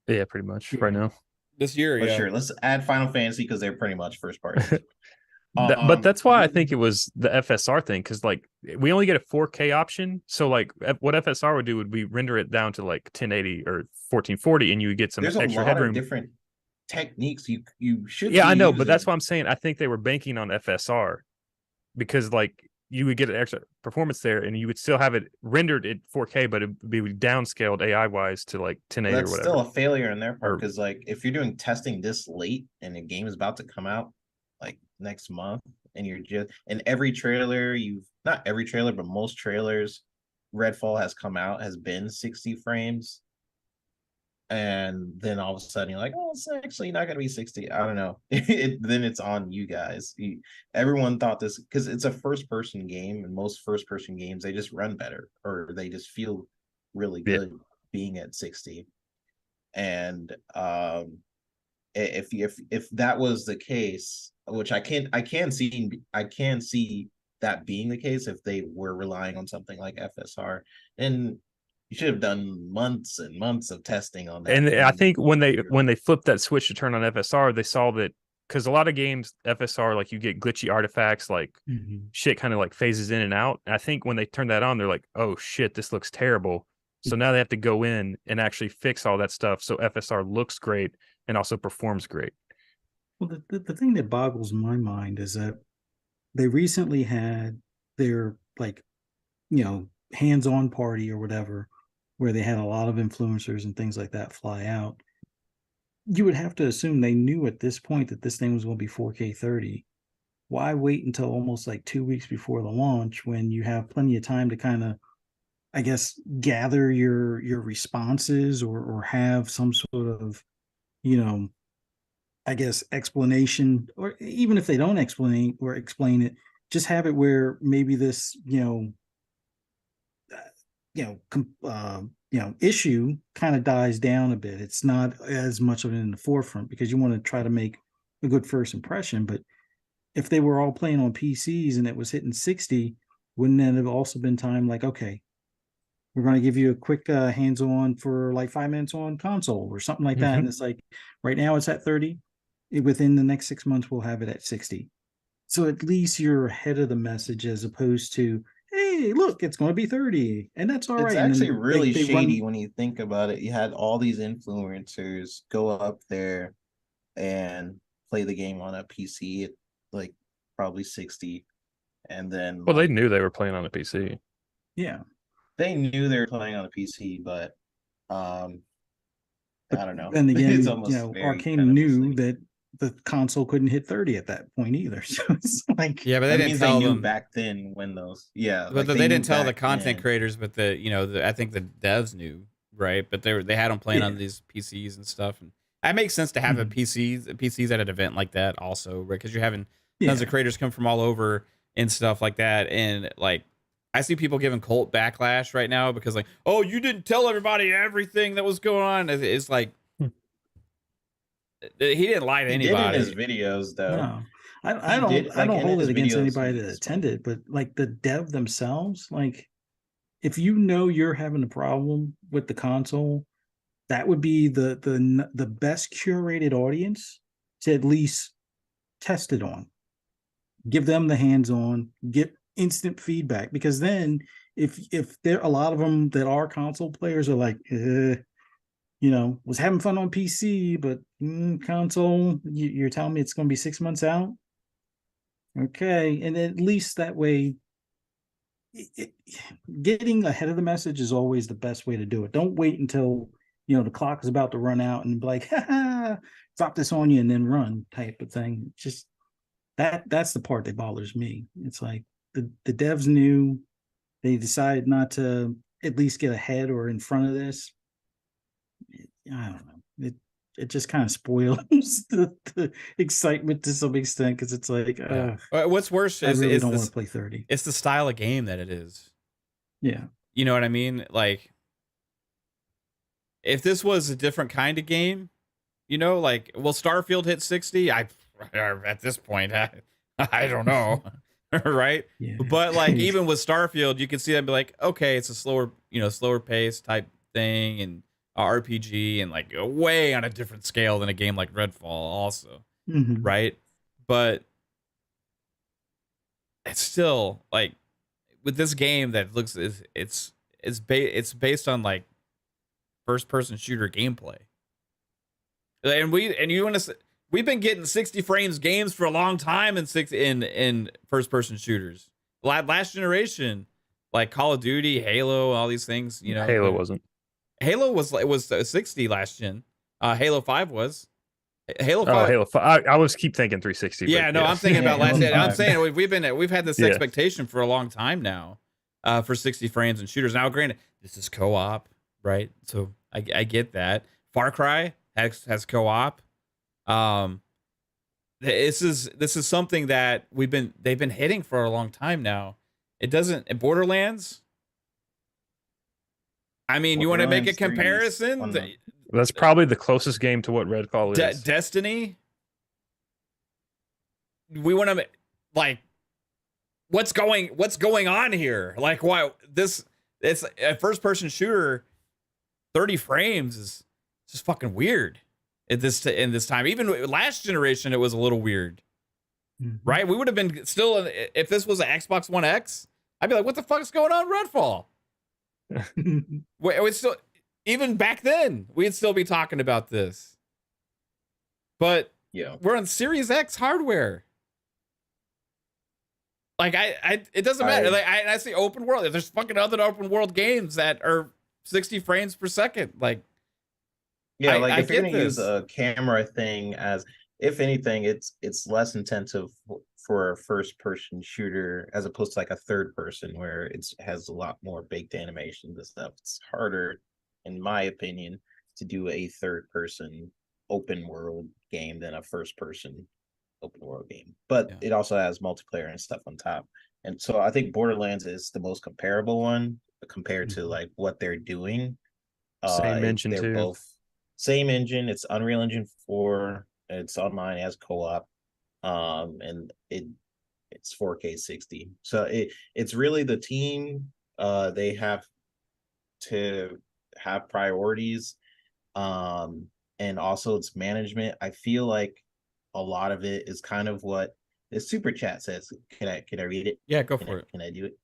Yeah, pretty much right now. This year, But sure, let's add Final Fantasy because they're pretty much first party. But that's why I think it was the FSR thing, because like we only get a 4K option. So like what FSR would do would be render it down to like 1080 or 1440, and you would get some There's extra a lot headroom. of different techniques you should. Yeah, I know, but that's what I'm saying. I think they were banking on FSR because like you would get an extra performance there, and you would still have it rendered at 4K, but it would be downscaled AI wise to like 1080 that's or whatever. Still a failure on their part, because like if you're doing testing this late and the game is about to come out like next month, and you're just in every trailer, not every trailer, but most trailers, Redfall has come out has been 60 frames. And then all of a sudden you're like, oh, it's actually not going to be 60. I don't know. Then it's on you guys. Everyone thought this, because it's a first-person game, and most first-person games, they just run better, or they just feel really good being at 60. And if that was the case, which I can see that being the case if they were relying on something like FSR, and you should have done months and months of testing on that. And I think when they flipped that switch to turn on FSR, they saw that, because a lot of games FSR, like you get glitchy artifacts, like shit kind of like phases in and out. And I think when they turned that on, they're like, oh shit, this looks terrible. So now they have to go in and actually fix all that stuff so FSR looks great and also performs great. Well, the thing that boggles my mind is that they recently had their like, hands-on party or whatever, where they had a lot of influencers and things like that fly out. You would have to assume they knew at this point that this thing was going to be 4K 30. Why wait until almost like 2 weeks before the launch when you have plenty of time to kind of, I guess, gather your responses or have some sort of, I guess, explanation, or even if they don't explain it, just have it where maybe this, issue kind of dies down a bit. It's not as much of it in the forefront because you want to try to make a good first impression. But if they were all playing on PCs and it was hitting 60, wouldn't that have also been time like, okay, we're going to give you a quick hands-on for like 5 minutes on console or something like that. And it's like, right now it's at 30. Within the next 6 months, we'll have it at 60. So at least you're ahead of the message, as opposed to, hey, hey, look, it's going to be 30, and that's all right. It's And actually then really they shady run, when you think about it. You had all these influencers go up there and play the game on a PC at like probably 60, and then Well, they like knew they were playing on a PC. yeah. they knew they were playing on a PC, but I don't know. Then again, It's you almost know, very Arcane kind of knew misleading. that the console couldn't hit 30 at that point either. So it's like, Yeah, but they That didn't means they tell knew them. back then when those, yeah, But like they they knew didn't tell the back content then. creators, but I think the devs knew, right? But they had them playing on Yeah. these PCs and stuff, and that makes sense to have Mhm. PCs at an event like that also, right? Because you're having tons yeah. of creators come from all over and stuff like that, and like I see people giving Colt backlash right now because like, oh, you didn't tell everybody everything that was going on. It's like he didn't lie to He did in anybody. his videos though. No, He did, I like, don't in hold his it against videos, anybody he that explained. attended, but like the dev themselves, like if you know you're having a problem with the console, that would be the best curated audience to at least test it on. Give them the hands-on, get instant feedback, because then if there a lot of them that are console players are like, you know, was having fun on PC, but console, you're telling me it's going to be 6 months out. Okay, and at least that way, getting ahead of the message is always the best way to do it. Don't wait until the clock is about to run out and be like, ha, drop this on you and then run type of thing. Just that's the part that bothers me. It's like the devs knew, they decided not to at least get ahead or in front of this. I don't know. It just kind of spoils the excitement to some extent, because it's like, Yeah. What's worse I is really is don't want this to play 30. it's the style of game that it is. Yeah. You know what I mean? Like, if this was a different kind of game, like, will Starfield hit 60? At this point, I don't know, right? Yeah. But like, even with Starfield, you can see that be like, okay, it's a slower pace type thing, and RPG, and like way on a different scale than a game like Redfall, also, Mhm. right? But it's still like, with this game that looks it's based on like first person shooter gameplay, and we've been getting 60 frames games for a long time in first person shooters. Last generation, like Call of Duty, Halo, all these things. Halo wasn't. Halo was 60 last gen. Halo 5 was. Halo 5. Oh, Halo 5. I was keep thinking 360. Yeah, but no, I'm thinking about last. Halo I'm 5. saying we've had this Yeah. expectation for a long time now, for 60 frames and shooters. Now, granted, this is co-op, right? So I get that. Far Cry has co-op. This is something that they've been hitting for a long time now. It doesn't Borderlands. I mean, you want to make a Borderlands 3 is comparison? fun, That's probably the closest game to what Redfall is. Destiny. We want to, like, what's going on here? Like, why it's a first person shooter, 30 frames is just fucking weird in this time. Even last generation, it was a little weird, right? We would have been still, if this was an Xbox One X, I'd be like, what the fuck is going on in Redfall? We'd still, even back then, we'd still be talking about this, but yeah. we're on Series X hardware. Like, it doesn't matter. Like, I see open world. There's fucking other open world games that are 60 frames per second. Like, yeah, like if you're get gonna use this. a camera thing as, if anything, it's less intensive for a first person shooter as opposed to like a third person where it has a lot more baked animations and stuff. It's harder, in my opinion, to do a third person open world game than a first person open world game. But Yeah. it also has multiplayer and stuff on top. And so I think Borderlands is the most comparable one compared to like what they're doing. Same engine they're too. both same engine. It's Unreal Engine 4. It's online as co-op. And it's 4K 60. So it's really the team. They have to have priorities. And also it's management. I feel like a lot of it is kind of what the super chat says. Can I read it? Yeah, go for it. Can I do it?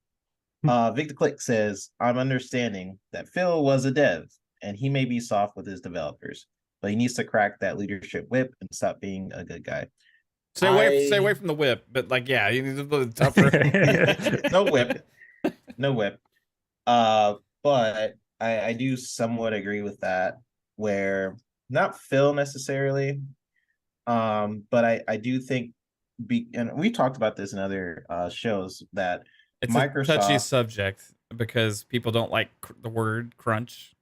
Vik The CLiCK says, I'm understanding that Phil was a dev and he may be soft with his developers, but he needs to crack that leadership whip and stop being a good guy. Stay away from the whip, but like, yeah, you need a little tougher. No whip. No whip. But I do somewhat agree with that, where not Phil necessarily, but I do think and we talked about this in other shows that it's Microsoft, a touchy subject because people don't like the word crunch,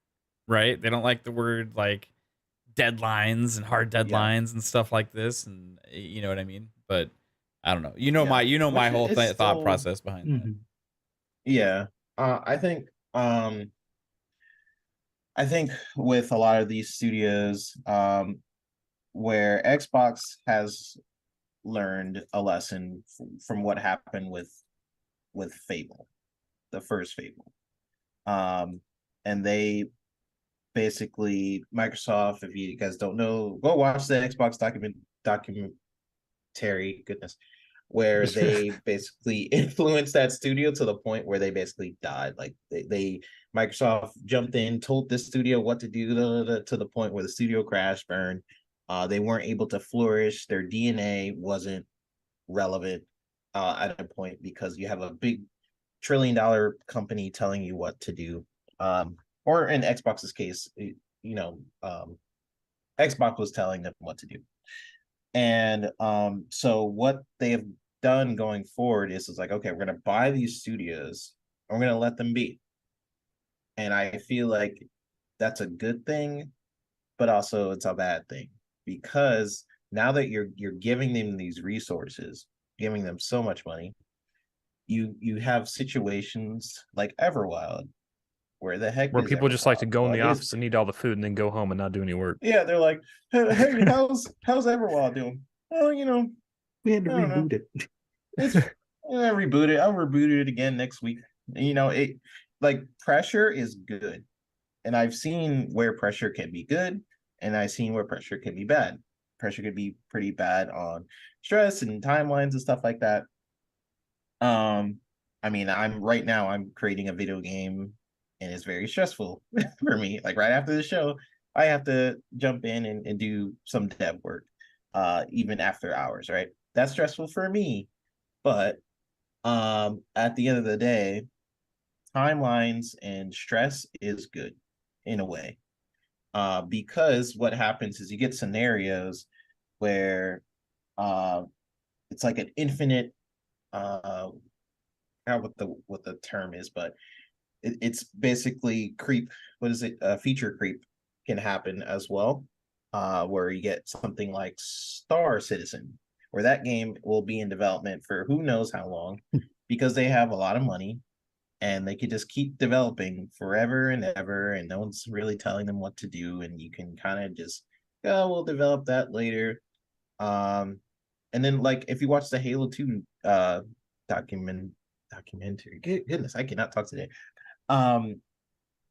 right? They don't like the word like deadlines and hard deadlines and stuff like this, and you know what I mean. But I don't know. My whole thought process behind that. Yeah, I think with a lot of these studios, where Xbox has learned a lesson from what happened with Fable, the first Fable, and they basically, Microsoft, if you guys don't know, go watch the Xbox documentary, goodness, where they basically influenced that studio to the point where they basically died. Like they Microsoft jumped in, told the studio what to do, to the point where the studio crashed, burned. They weren't able to flourish. Their DNA wasn't relevant at a point because you have a big $1 trillion company telling you what to do. Or in Xbox's case, Xbox was telling them what to do. And so what they have done going forward is like, okay, we're going to buy these studios and we're going to let them be. And I feel like that's a good thing, but also it's a bad thing, because now that you're giving them these resources, giving them so much money, you have situations like Everwild. Where the heck where is people just like to go in the Everwild? office and eat all the food and then go home and not do any work. Yeah, they're like, hey, how's Everwild doing? Oh, we had to I don't reboot know. it. It's reboot it. I'll reboot it again next week. It like pressure is good, and I've seen where pressure can be good, and I've seen where pressure can be bad. Pressure could be pretty bad on stress and timelines and stuff like that. I mean, I'm creating a video game, and it's very stressful for me. Like right after the show, I have to jump in and do some dev work, even after hours, right? That's stressful for me. But at the end of the day, timelines and stress is good in a way. Because what happens is you get scenarios where it's like an infinite, I don't know what the term is, but it's basically creep. What is it? Feature creep can happen as well, where you get something like Star Citizen, where that game will be in development for who knows how long, because they have a lot of money and they could just keep developing forever and ever, and no one's really telling them what to do, and you can kind of just, oh, we'll develop that later. And then like if you watch the Halo 2 documentary, goodness, I cannot talk today.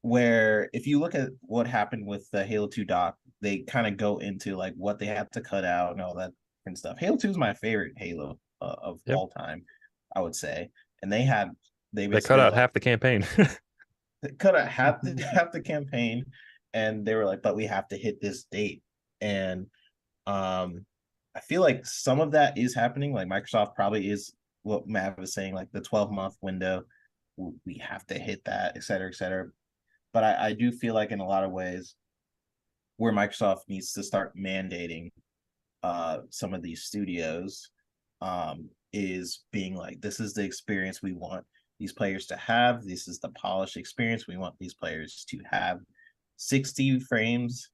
Where if you look at what happened with the Halo 2 doc, they kind of go into like what they have to cut out and all that and stuff. Halo 2 is my favorite Halo of all time, I would say. And they cut out half the campaign. They cut out half the campaign, and they were like, but we have to hit this date. And I feel like some of that is happening. Like Microsoft probably is what Matt was saying, like the 12-month window, we have to hit that, et cetera, et cetera. But I do feel like in a lot of ways where Microsoft needs to start mandating some of these studios is being like, this is the experience we want these players to have. This is the polished experience we want these players to have. 60 frames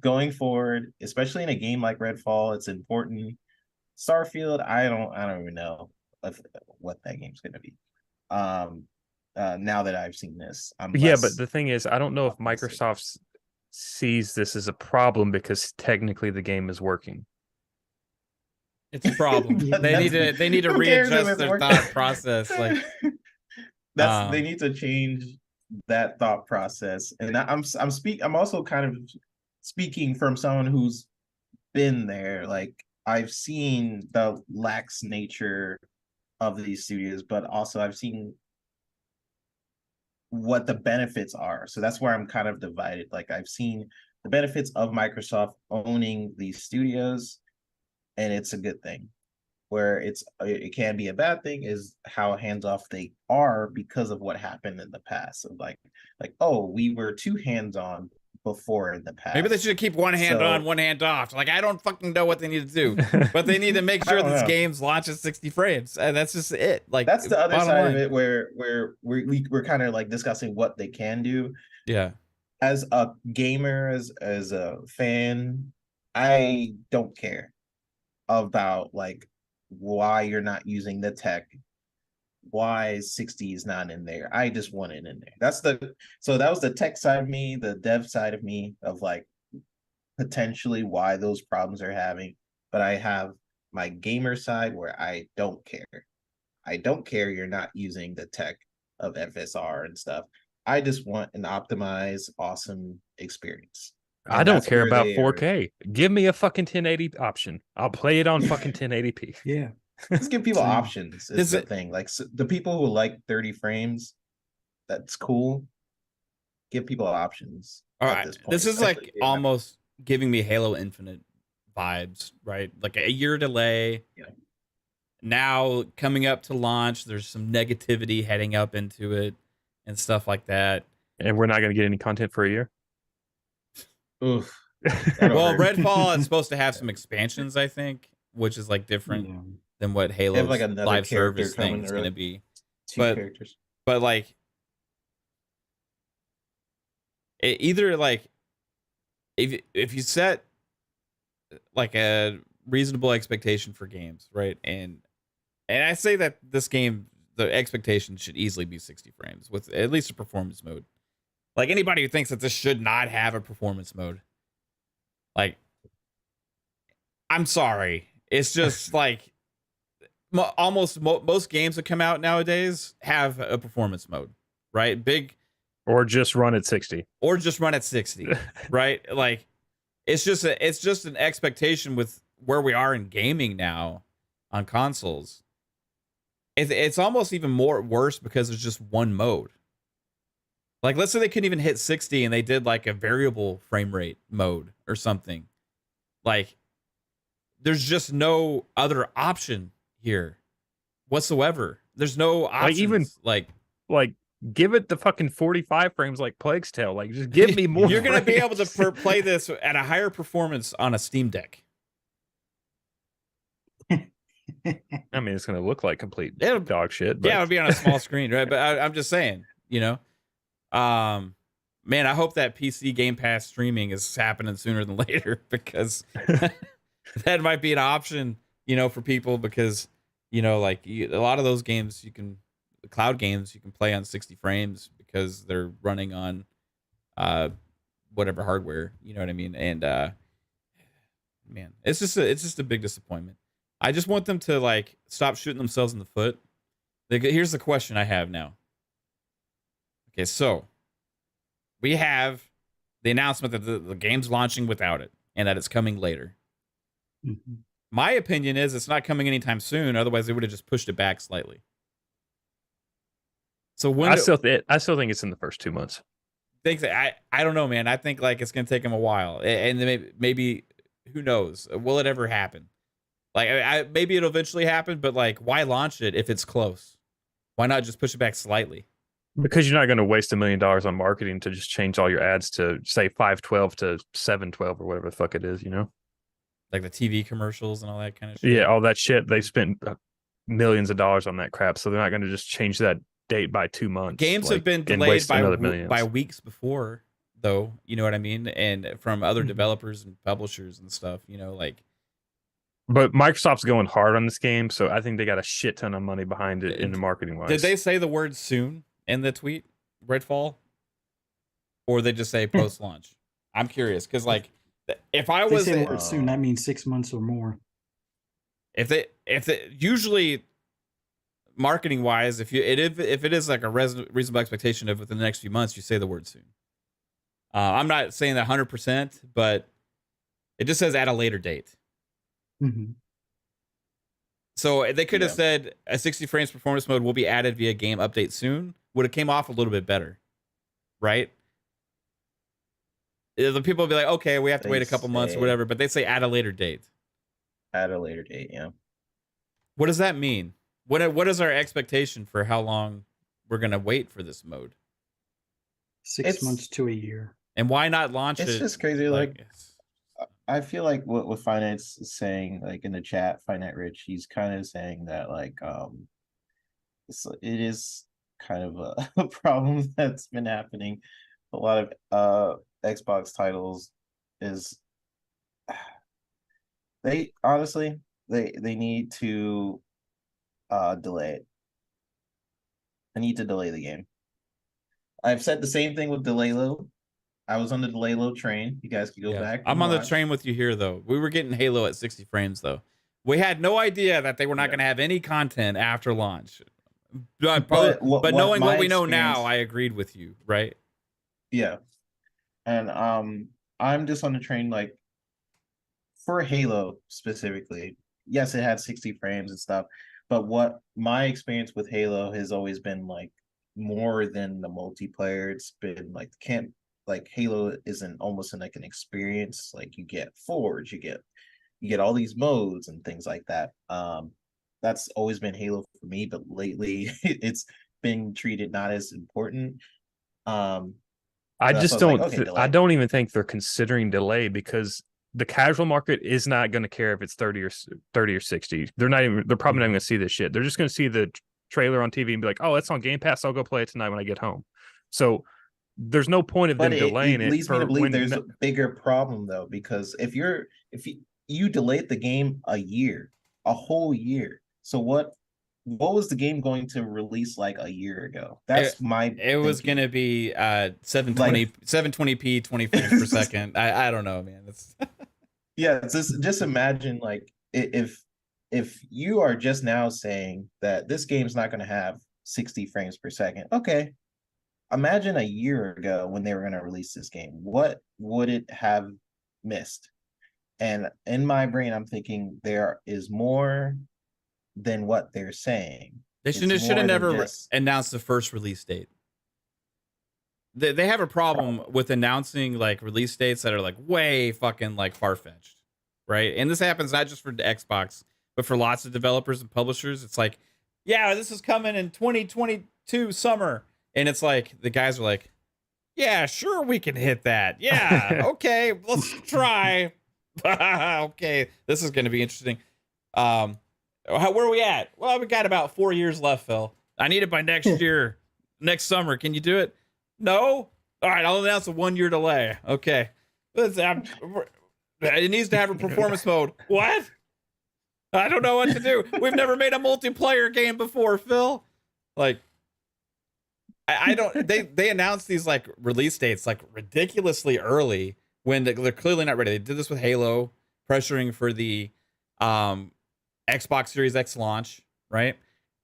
going forward, especially in a game like Redfall, it's important. Starfield, I don't even know what that game's going to be. Now that I've seen this, yeah, but the thing is, I don't know if Microsoft sees this as a problem, because technically the game is working. It's a problem. They need to readjust their thought process. Like they need to change that thought process. And I'm also kind of speaking from someone who's been there. Like I've seen the lax nature of these studios, but also I've seen what the benefits are. So that's where I'm kind of divided. Like I've seen the benefits of Microsoft owning these studios, and it's a good thing. Where it can be a bad thing is how hands-off they are because of what happened in the past. Of like, oh, we were too hands-on before in the past. Maybe they should keep one hand on, one hand off. Like, I don't fucking know what they need to do, but they need to make sure this game's launch at 60 frames. And that's just it. Like, that's the other side of it where we're kind of like discussing what they can do. Yeah. As a gamer, as a fan, I don't care about like why you're not using the tech, why 60 is not in there. I just want it in there. So that was the tech side of me, the dev side of me, of like potentially why those problems are having. But I have my gamer side where I don't care. I don't care you're not using the tech of FSR and stuff. I just want an optimized, awesome experience. I don't care about 4K. Give me a fucking 1080 option. I'll play it on fucking 1080p. Yeah. Let's give people options. Is the thing. Like the people who like 30 frames, that's cool. Give people options. All right. This is like almost giving me Halo Infinite vibes, right? Like a year delay. Yeah. Now coming up to launch, there's some negativity heading up into it and stuff like that. And we're not going to get any content for a year? Oof. Well, Redfall is supposed to have some expansions, I think, which is like different than what Halo's like live service thing is going to be. Two characters. But like, either like, if you set like a reasonable expectation for games, right, and I say that this game, the expectation should easily be 60 frames with at least a performance mode. Like anybody who thinks that this should not have a performance mode, like, I'm sorry. It's just like most games that come out nowadays have a performance mode, right? Or just run at 60. Or just run at 60, right? Like, it's just an expectation with where we are in gaming now on consoles. It's almost even worse because there's just one mode. Like, let's say they couldn't even hit 60 and they did like a variable frame rate mode or something. Like, there's just no other option here whatsoever. There's no options. Like give it the fucking 45 frames like Plague's Tale. Like, just give me more. You're going to be able to play this at a higher performance on a Steam Deck. I mean, it's going to look like complete dog shit. But... Yeah, it'll be on a small screen, right? But I'm just saying, you know. Man, I hope that PC Game Pass streaming is happening sooner than later, because that might be an option, you know, for people, because, you know, like a lot of those games cloud games you can play on 60 frames because they're running on whatever hardware, you know what I mean? And man, it's just a big disappointment. I just want them to like stop shooting themselves in the foot. Here's the question I have now. Okay, so we have the announcement that the game's launching without it and that it's coming later. Mm-hmm. My opinion is it's not coming anytime soon. Otherwise, they would have just pushed it back slightly. So when I still think it's in the first 2 months. I don't know, man. I think like it's gonna take them a while, and maybe who knows? Will it ever happen? Like, maybe it'll eventually happen, but like, why launch it if it's close? Why not just push it back slightly? Because you're not going to waste $1 million on marketing to just change all your ads to say 512 to 712 or whatever the fuck it is, you know? Like the TV commercials and all that kind of shit. Yeah, all that shit. They spent millions of dollars on that crap, so they're not going to just change that date by 2 months. Games have been delayed by weeks before, though. You know what I mean? And from other developers and publishers and stuff, you know, like. But Microsoft's going hard on this game, so I think they got a shit ton of money behind it in the marketing wise. Did they say the word soon in the tweet, Redfall? Or they just say post launch? I'm curious, because like, if I was they say word soon, that means 6 months or more. If they usually marketing wise, if it is like a reasonable expectation of within the next few months, you say the word soon. I'm not saying that 100%, but it just says at a later date. Mm-hmm. So they could have Yeah. said a 60 frames performance mode will be added via game update soon. Would have came off a little bit better, right? The people would be like, okay, we have to They wait a couple months or say whatever, but they say at a later date. at a later date. Yeah. What does that mean? What is our expectation for how long we're gonna wait for this mode? 6 months to a year. And why not launch it? It's just crazy. Like it's- I feel like what Finance is saying, like in the chat, Finite Rich, he's kind of saying that like it is kind of a problem that's been happening. A lot of Xbox titles is they honestly they need to delay it. I need to delay the game. I've said the same thing with Delaylo. I was on the Delaylo train. You guys can go back. I'm and on the watch. train with you here, though. We were getting Halo at 60 frames, though. We had no idea that they were not going to have any content after launch. But knowing what we know now, I agreed with you, right? Yeah. And I'm just on the train, like, for Halo specifically. Yes, it had 60 frames and stuff, but what my experience with Halo has always been like more than the multiplayer. It's been like Halo isn't almost like an experience. Like you get Forge, you get all these modes and things like that. That's always been Halo for me, but lately it's been treated not as important. I just don't. I don't even think they're considering delay because the casual market is not going to care if it's 30 or 60. They're probably not even going to see this shit. They're just going to see the trailer on TV and be like, "Oh, it's on Game Pass. I'll go play it tonight when I get home." So there's no point of them delaying it. It leads me to believe there's a bigger problem though, because if you delayed the game a whole year. So what was the game going to release like a year ago? It was going to be 720p 20 frames per second. I don't know, man. Yeah, just imagine like if you are just now saying that this game's not going to have 60 frames per second. Okay. Imagine a year ago when they were going to release this game. What would it have missed? And in my brain, I'm thinking there is more than what they're saying. They should have never announced the first release date. They have a problem with announcing like release dates that are like way fucking like far-fetched, right? And this happens not just for the Xbox, but for lots of developers and publishers. It's like, yeah, this is coming in 2022 summer. And it's like, the guys are like, yeah, sure, we can hit that. Yeah, okay, let's try. Okay, this is going to be interesting. Where are we at? Well, we got about 4 years left, Phil. I need it by next year, next summer. Can you do it? No? All right, I'll announce a 1 year delay. Okay. It needs to have a performance mode. What? I don't know what to do. We've never made a multiplayer game before, Phil. Like, I don't. They announced these like release dates like ridiculously early when they're clearly not ready. They did this with Halo, pressuring for the Xbox Series X launch. Right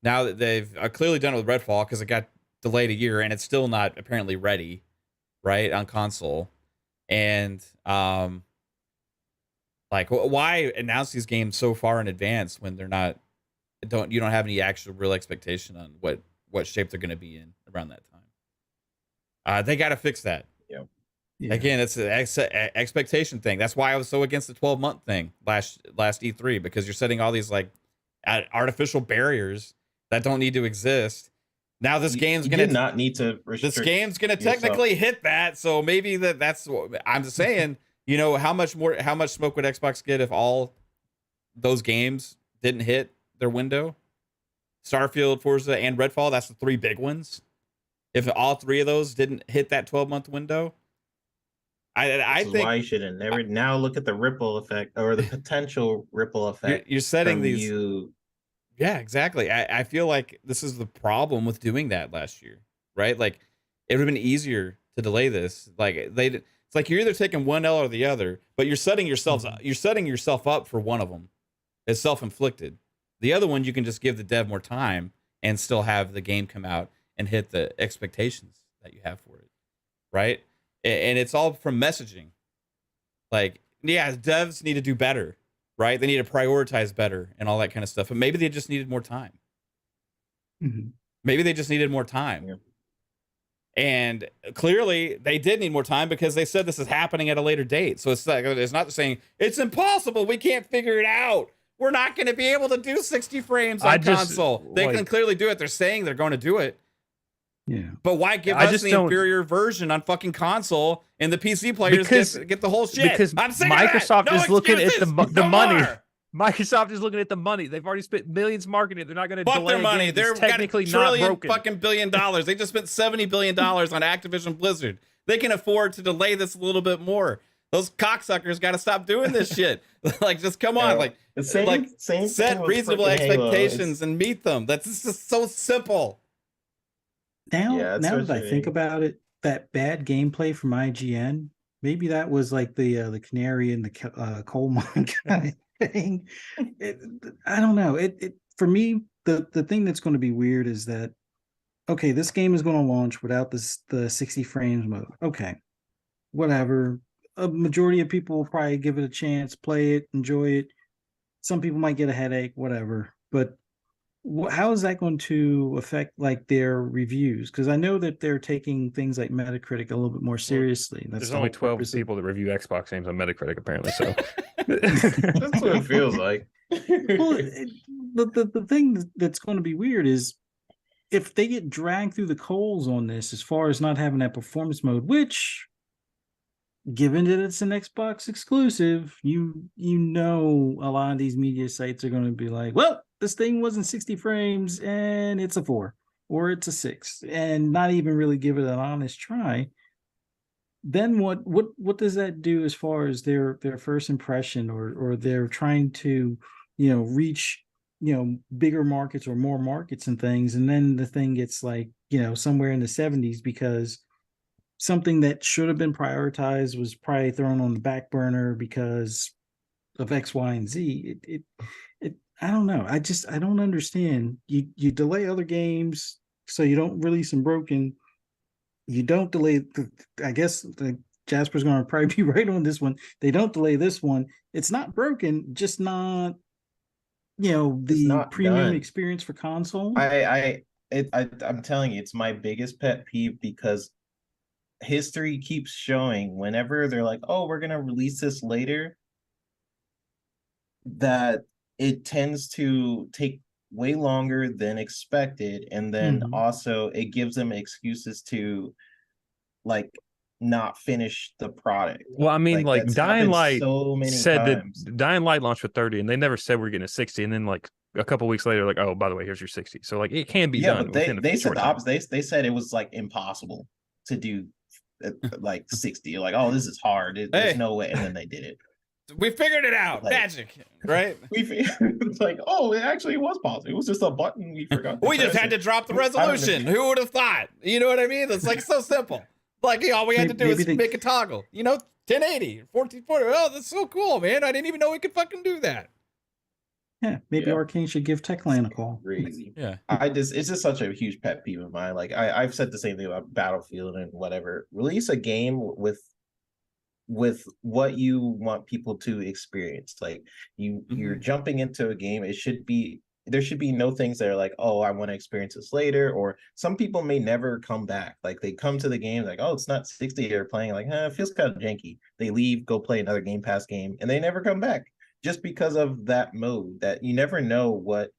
now that they've clearly done it with Redfall because it got delayed a year and it's still not apparently ready, right, on console. And like, why announce these games so far in advance when they're not? You don't have any actual real expectation on what shape they're going to be in around that time. They got to fix that. Yeah. Again, it's an expectation thing. That's why I was so against the 12-month thing last E3, because you're setting all these like artificial barriers that don't need to exist. Now this game's going to not need to. This game's going to technically hit that, so maybe that's what I'm just saying. You know, how much smoke would Xbox get if all those games didn't hit their window? Starfield, Forza, and Redfall, that's the three big ones. If all three of those didn't hit that 12-month window, I think why you should have never. Now look at the ripple effect or the potential ripple effect. You're setting these. Yeah, exactly. I feel like this is the problem with doing that last year, right? Like, it would have been easier to delay this. Like it's like you're either taking one L or the other, but you're setting yourself up for one of them. It's self-inflicted. The other one, you can just give the dev more time and still have the game come out and hit the expectations that you have for it, right? And it's all from messaging. Like, yeah, devs need to do better. right? They need to prioritize better and all that kind of stuff. But maybe they just needed more time. Maybe they just needed more time. Yeah. And clearly they did need more time because they said this is happening at a later date. So it's like, it's not saying it's impossible, we can't figure it out, we're not going to be able to do 60 frames on console. They can clearly do it. They're saying they're going to do it. Yeah. But why give us the inferior version on fucking console and the PC players get the whole shit? Because I'm saying Microsoft is looking at the money. More. Microsoft is looking at the money. They've already spent millions marketing it. They're not going to delay their money. They're technically got $1 trillion not fucking billion dollars. They just spent $70 billion on Activision Blizzard. They can afford to delay this a little bit more. Those cocksuckers got to stop doing this shit. Like, just come on. Like, same set reasonable expectations and meet them. That's just so simple. Now that I think about it, that bad gameplay from IGN, maybe that was like the canary in the coal mine kind of thing. I don't know. It for me, the thing that's going to be weird is that, okay, this game is going to launch without the 60 frames mode. Okay, whatever. A majority of people will probably give it a chance, play it, enjoy it. Some people might get a headache, whatever. But how is that going to affect like their reviews? Because I know that they're taking things like Metacritic a little bit more seriously. There's only 12 people that review Xbox games on Metacritic, apparently. So that's what it feels like. Well, the thing that's going to be weird is if they get dragged through the coals on this, as far as not having that performance mode, which, given that it's an Xbox exclusive, you know a lot of these media sites are going to be like, well, this thing wasn't 60 frames and it's a 4 or it's a 6, and not even really give it an honest try. Then what does that do as far as their first impression, or they're trying to, reach, bigger markets or more markets and things, and then the thing gets like, somewhere in the 70s because something that should have been prioritized was probably thrown on the back burner because of X, Y, and Z. It I don't know. I don't understand. You delay other games so you don't release them broken. You don't delay. I guess Jasper's going to probably be right on this one. They don't delay this one. It's not broken, just not, the premium experience for console. I'm telling you, it's my biggest pet peeve because history keeps showing whenever they're like, oh, we're going to release this later, that it tends to take way longer than expected, and then also it gives them excuses to like not finish the product. Well, I mean, like Dying Light said times. that Dying Light launched with 30, and they never said we're getting a 60, and then like a couple weeks later, like, oh, by the way, here's your 60. So like it can be done. But they said the opposite. They said it was like impossible to do like 60. Like, oh, this is hard. There's no way, and then they did it. We figured it out. Like, magic, right? It's like, oh, it actually was possible. It was just a button we forgot. We just had to drop the resolution. Who would have thought? You know what I mean? It's like so simple. Like, all we had to do is make a toggle. 1080, 1440. Oh, that's so cool, man. I didn't even know we could fucking do that. Yeah, maybe Arcane should give Techland a call. Crazy. Yeah. It's just such a huge pet peeve of mine. Like I've said the same thing about Battlefield and whatever. Release a game with what you want people to experience. Like you're jumping into a game. There should be no things that are like, oh, I want to experience this later. Or some people may never come back. Like they come to the game like, oh, it's not 60. They're playing like, it feels kind of janky. They leave, go play another Game Pass game, and they never come back just because of that mode. That you never know what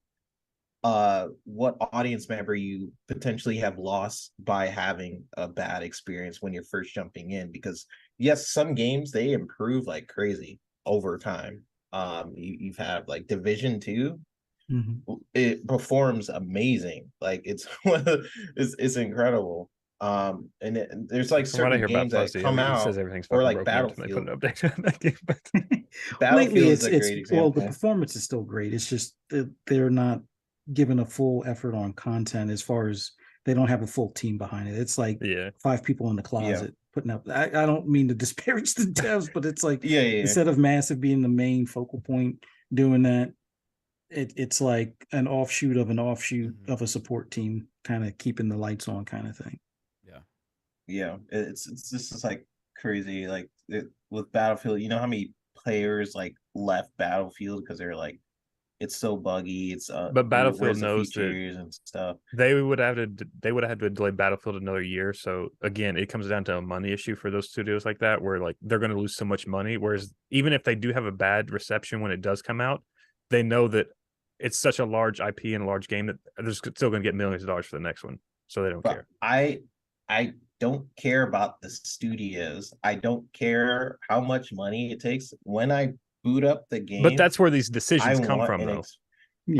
audience member you potentially have lost by having a bad experience when you're first jumping in. Because yes, some games they improve like crazy over time. You've had like Division 2. It performs amazing. Like it's incredible. And there's like certain games that come out, says everything's or like Battlefield. Battlefield. They put an update on that game, but Battlefield is a great example. Well, the performance is still great. It's just that they're not given a full effort on content, as far as they don't have a full team behind it. It's like 5 people in the closet putting up. I don't mean to disparage the devs, but it's like instead of Massive being the main focal point doing that, it's like an offshoot of of a support team, kind of keeping the lights on, kind of thing. It's just like crazy. Like with Battlefield, you know how many players like left Battlefield because they're like, it's so buggy. It's But Battlefield where's the knows that features and stuff. they would have had to delay Battlefield another year. So again, it comes down to a money issue for those studios like that, where like they're going to lose so much money. Whereas even if they do have a bad reception when it does come out, they know that it's such a large IP and a large game that they're still going to get millions of dollars for the next one. So they don't But care. I don't care about the studios. I don't care how much money it takes. When I boot up the game, But that's where these decisions I come want from, an though.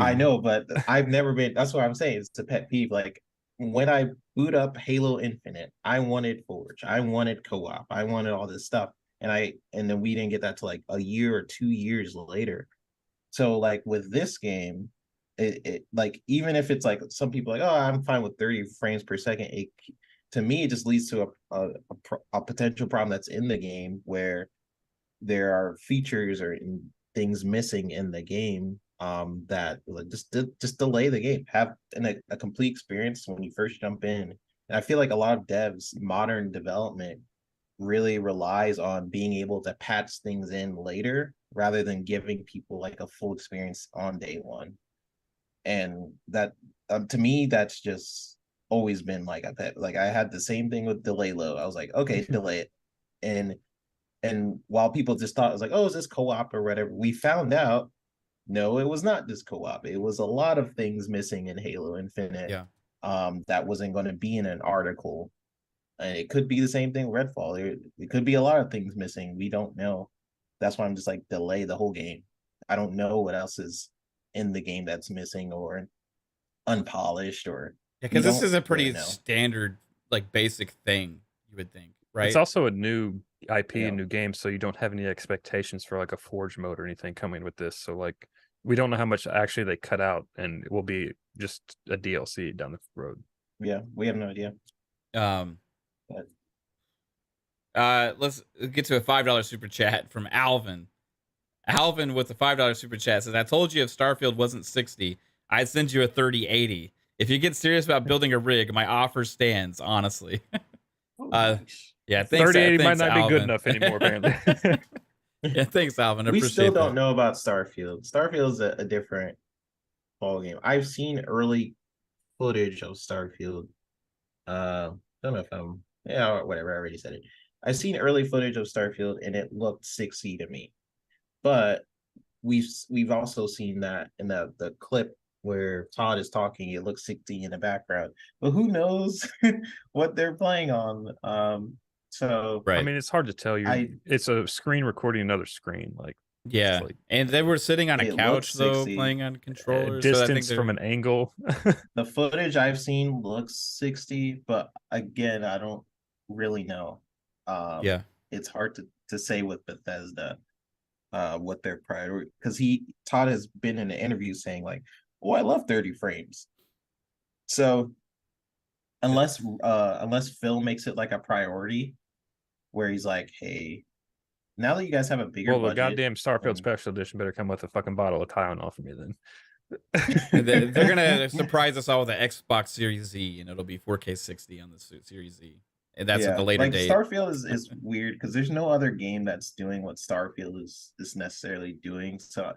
I know, but I've never been. That's what I'm saying. It's a pet peeve. Like when I boot up Halo Infinite, I wanted Forge, I wanted co-op, I wanted all this stuff, and then we didn't get that till like a year or 2 years later. So like with this game, it like even if it's like some people are like, oh, I'm fine with 30 frames per second. To me, it just leads to a potential problem that's in the game where there are features or things missing in the game that like just delay the game, have a complete experience when you first jump in. And I feel like a lot of devs, modern development, really relies on being able to patch things in later rather than giving people like a full experience on day one. And that to me, that's just always been like a pet. Like I had the same thing with delay low. I was like, okay, delay it. And while people just thought it was like, oh, is this co-op or whatever, we found out no, it was not just co-op. It was a lot of things missing in Halo Infinite. Yeah. That wasn't going to be in an article. And it could be the same thing with Redfall. It could be a lot of things missing. We don't know. That's why I'm just like, delay the whole game. I don't know what else is in the game that's missing or unpolished or because this is a pretty really know. standard, like basic thing, you would think, right? It's also a new IP, Yeah. a new game, so you don't have any expectations for like a Forge mode or anything coming with this. So like we don't know how much actually they cut out, and it will be just a DLC down the road. Yeah, we have no idea. Let's get to a $5 super chat from Alvin. Alvin with the $5 super chat says, I told you if Starfield wasn't 60, I'd send you a 3080. If you get serious about building a rig, my offer stands, honestly. Nice. Yeah, thanks, 3080 might thanks, not Alvin. be good enough anymore, apparently. Yeah, thanks, Alvin. I We appreciate still don't that. know about Starfield. Starfield's a different ball game. I've seen early footage of Starfield. Don't know if whatever, I already said it. I've seen early footage of Starfield and it looked 6C to me. But we've also seen that in the clip where Todd is talking, it looks 6C in the background. But who knows what they're playing on? So Right. I mean, it's hard to tell. It's a screen recording another screen. Like yeah, like, and they were sitting on a it couch looks though, 6C. playing on controllers. Distance so from an angle. The footage I've seen looks 60, but again, I don't really know. Yeah, it's hard to say with Bethesda what their priority, because Todd has been in an interview saying like, oh, I love 30 frames. So unless Phil makes it like a priority where he's like, hey, now that you guys have a bigger Well, the budget, goddamn Starfield Special Edition better come with a fucking bottle of Tylenol for me then. they're gonna surprise us all with the Xbox Series Z, and it'll be 4K 60 on the Series Z, and that's at the later like date. Starfield is weird because there's no other game that's doing what Starfield is necessarily doing. So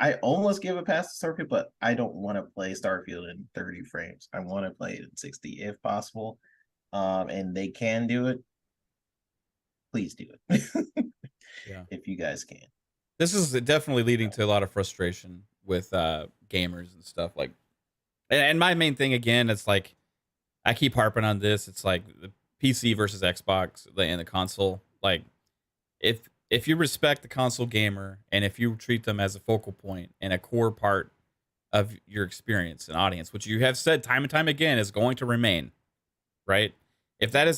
I almost give a pass to Starfield, but I don't want to play Starfield in 30 frames. I want to play it in 60 if possible. And they can do it. Please do it. Yeah, if you guys can. This is definitely leading to a lot of frustration with gamers and stuff. Like, and my main thing again, it's like I keep harping on this. It's like the PC versus Xbox and the console. Like, if you respect the console gamer and if you treat them as a focal point and a core part of your experience and audience, which you have said time and time again is going to remain, right? If that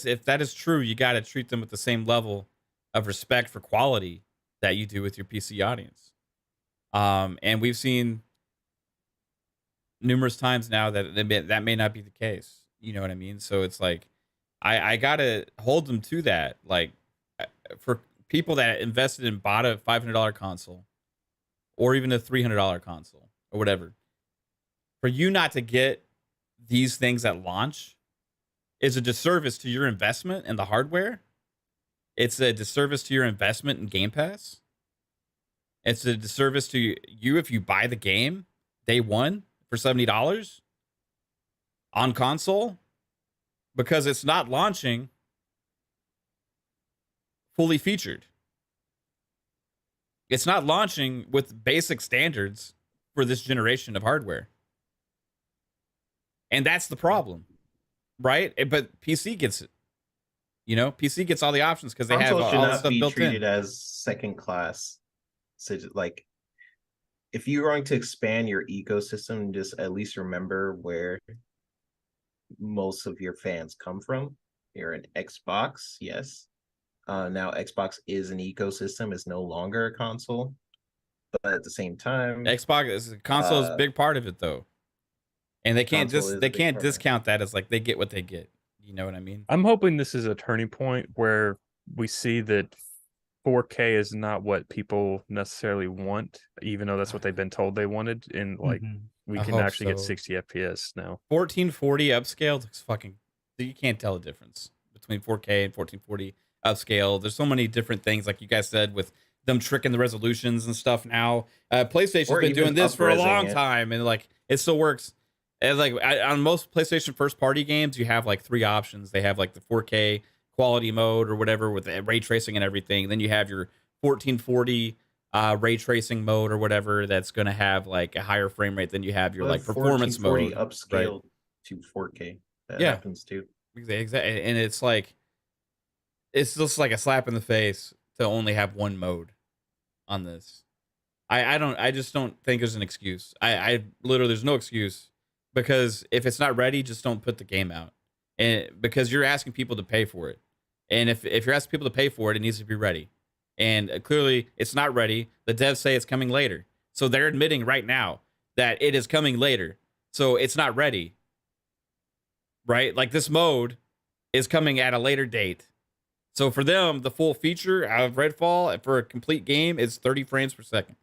is true, you got to treat them with the same level of respect for quality that you do with your PC audience. And we've seen numerous times now that may not be the case. You know what I mean? So it's like, I gotta hold them to that. Like, for people that invested and bought a $500 console or even a $300 console or whatever, for you not to get these things at launch is a disservice to your investment in the hardware. It's a disservice to your investment in Game Pass. It's a disservice to you if you buy the game day one for $70 on console, because it's not launching fully featured. It's not launching with basic standards for this generation of hardware. And that's the problem, right? But PC gets it. You know, PC gets all the options because they have Console all should the not stuff be built treated in. as second class. So like, if you're going to expand your ecosystem, just at least remember where most of your fans come from. You're an Xbox, yes. Now Xbox is an ecosystem; it's no longer a console. But at the same time, Xbox console is a big part of it, though, and they can't discount that as like they get what they get. You know what I mean? I'm hoping this is a turning point where we see that 4K is not what people necessarily want, even though that's what they've been told they wanted. And like, we can actually get 60 FPS now. 1440 upscaled looks fucking. You can't tell the difference between 4K and 1440 upscale. There's so many different things, like you guys said, with them tricking the resolutions and stuff. Now, PlayStation's been doing this for a long time, and like it still works. And like on most PlayStation first party games, you have like 3 options. They have like the 4K quality mode or whatever with ray tracing and everything. Then you have your 1440 ray tracing mode or whatever that's going to have like a higher frame rate. Then you have your like performance mode upscaled to 4K. That happens too. Exactly, and it's like it's just like a slap in the face to only have one mode on this. I just don't think there's an excuse. I literally, there's no excuse, because if it's not ready, just don't put the game out. And because you're asking people to pay for it. And if you're asking people to pay for it, it needs to be ready. And clearly it's not ready. The devs say it's coming later. So they're admitting right now that it is coming later. So it's not ready. Right? Like this mode is coming at a later date. So for them, the full feature of Redfall for a complete game is 30 frames per second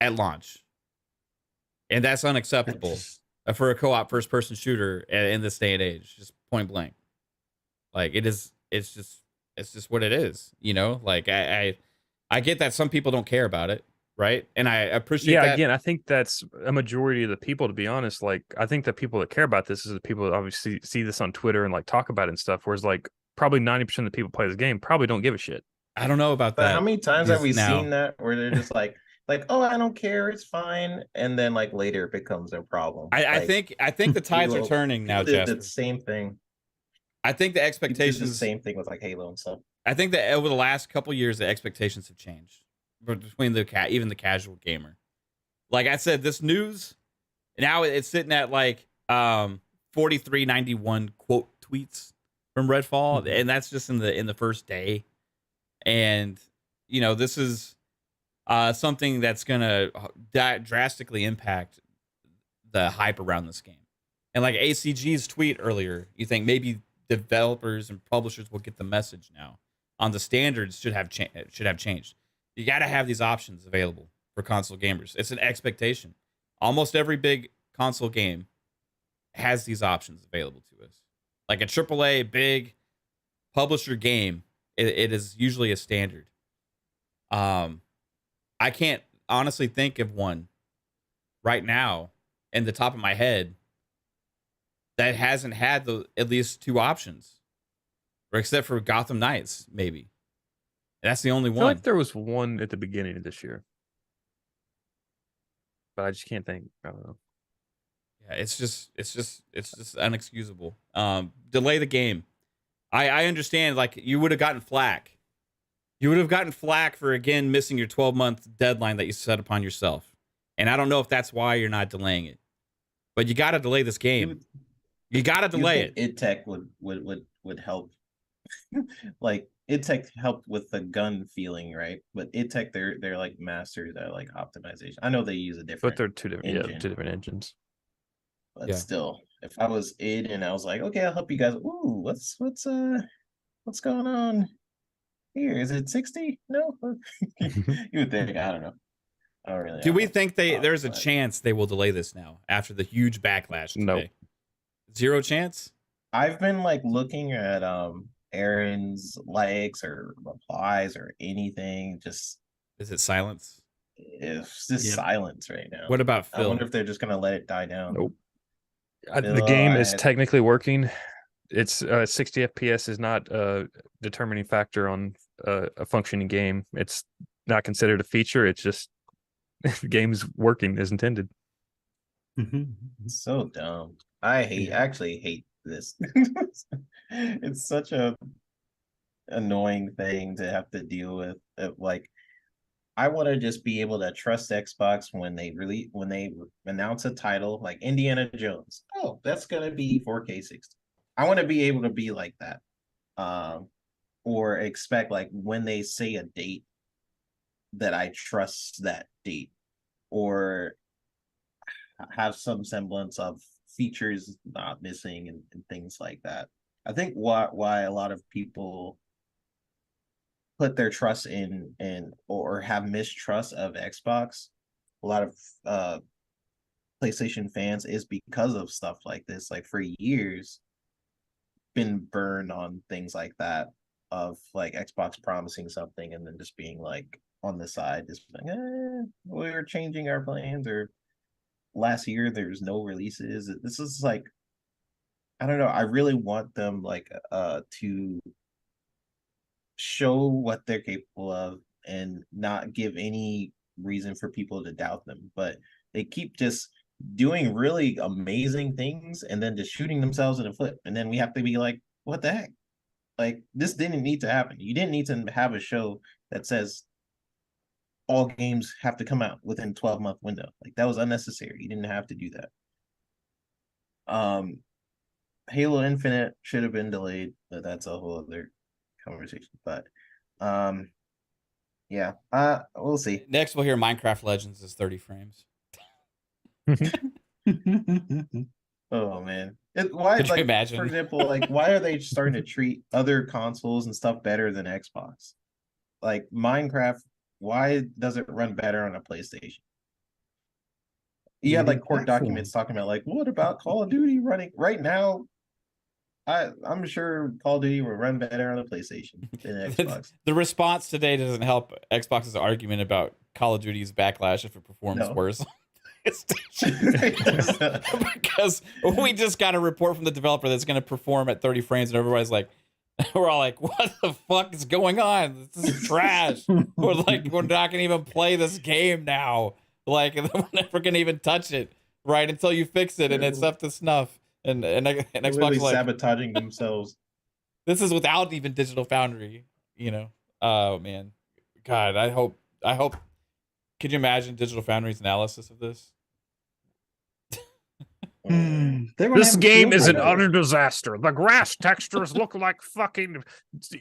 at launch. And that's unacceptable for a co-op first-person shooter in this day and age, just point blank. Like it's just what it is, you know? Like I get that some people don't care about it, right? And I appreciate that. Yeah, again, I think that's a majority of the people, to be honest. Like, I think the people that care about this is the people that obviously see this on Twitter and like talk about it and stuff, whereas like probably 90% of the people play this game probably don't give a shit. I don't know about but that. How many times have we seen that where they're just like, oh, I don't care, it's fine, and then like later it becomes a problem. I think the tides are turning now, Jasper. The same thing. I think the expectations. The same thing with like Halo and stuff. I think that over the last couple years, the expectations have changed between even the casual gamer. Like I said, this news now it's sitting at like 4391 quote tweets from Redfall, and that's just in the first day. And you know, this is something that's gonna drastically impact the hype around this game. And like ACG's tweet earlier, you think maybe developers and publishers will get the message now on the standards should have changed. You got to have these options available for console gamers. It's an expectation. Almost every big console game has these options available to us. Like a AAA big publisher game, it is usually a standard. I can't honestly think of one right now in the top of my head that hasn't had at least 2 options, or except for Gotham Knights, maybe. That's the only one. I feel like there was one at the beginning of this year, but I just can't think. I don't know. Yeah, it's just unexcusable. Delay the game. I understand. Like you would have gotten flack. You would have gotten flack for again missing your 12-month deadline that you set upon yourself. And I don't know if that's why you're not delaying it, but you got to delay this game. You got to delay it. id would help. Like id helped with the gun feeling, right? But id they're like masters at like optimization. I know they use a different, but they're two different engines. But still, if I was id and I was like, okay, I'll help you guys. Ooh, what's going on here? Is it 60? No, you would think. I don't know. I don't really. Do we think there's a chance they will delay this now after the huge backlash today? No. Zero chance? I've been like looking at Aaron's likes or replies or anything, just Is it silence? It's just Yep. silence right now. What about I Phil? wonder if they're just gonna let it die down. Nope. The Phil, game is technically working. It's 60 FPS is not a determining factor on a functioning game. It's not considered a feature. It's just the game's working as intended. It's so dumb. I actually hate this. It's such a annoying thing to have to deal with. Like, I want to just be able to trust Xbox when they announce a title like Indiana Jones. Oh, that's gonna be 4K 60. I want to be able to be like that. Or expect like when they say a date that I trust that date, or have some semblance of features not missing and things like that. I think why a lot of people put their trust in or have mistrust of Xbox, a lot of PlayStation fans, is because of stuff like this. Like, for years, been burned on things like that, of like Xbox promising something and then just being like on the side, just like, we're changing our plans, or last year there's no releases. This is like, I don't know. I really want them like to show what they're capable of and not give any reason for people to doubt them. But they keep just doing really amazing things and then just shooting themselves in the foot. And then we have to be like, what the heck? Like, this didn't need to happen. You didn't need to have a show that says all games have to come out within 12-month window. Like, that was unnecessary. You didn't have to do that. Halo Infinite should have been delayed, but that's a whole other conversation. But yeah, we'll see. Next, we'll hear Minecraft Legends is 30 frames. Oh man, why? Could you like, imagine? For example, like, why are they starting to treat other consoles and stuff better than Xbox? Like Minecraft, why does it run better on a PlayStation? You had like court documents talking about like, what about Call of Duty running right now? I'm sure Call of Duty will run better on a PlayStation than Xbox. The response today doesn't help Xbox's argument about Call of Duty's backlash if it performs worse. Because we just got a report from the developer that's going to perform at 30 frames, and everybody's like, we're all like, what the fuck is going on? This is trash. We're like, we're not going to even play this game now. Like, we're never going to even touch it, right, until you fix it and it's up to snuff. And Xbox is like sabotaging themselves. This is without even Digital Foundry, you know. Oh man, God, I hope. Could you imagine Digital Foundry's analysis of this? This game is an utter disaster. The grass textures look like fucking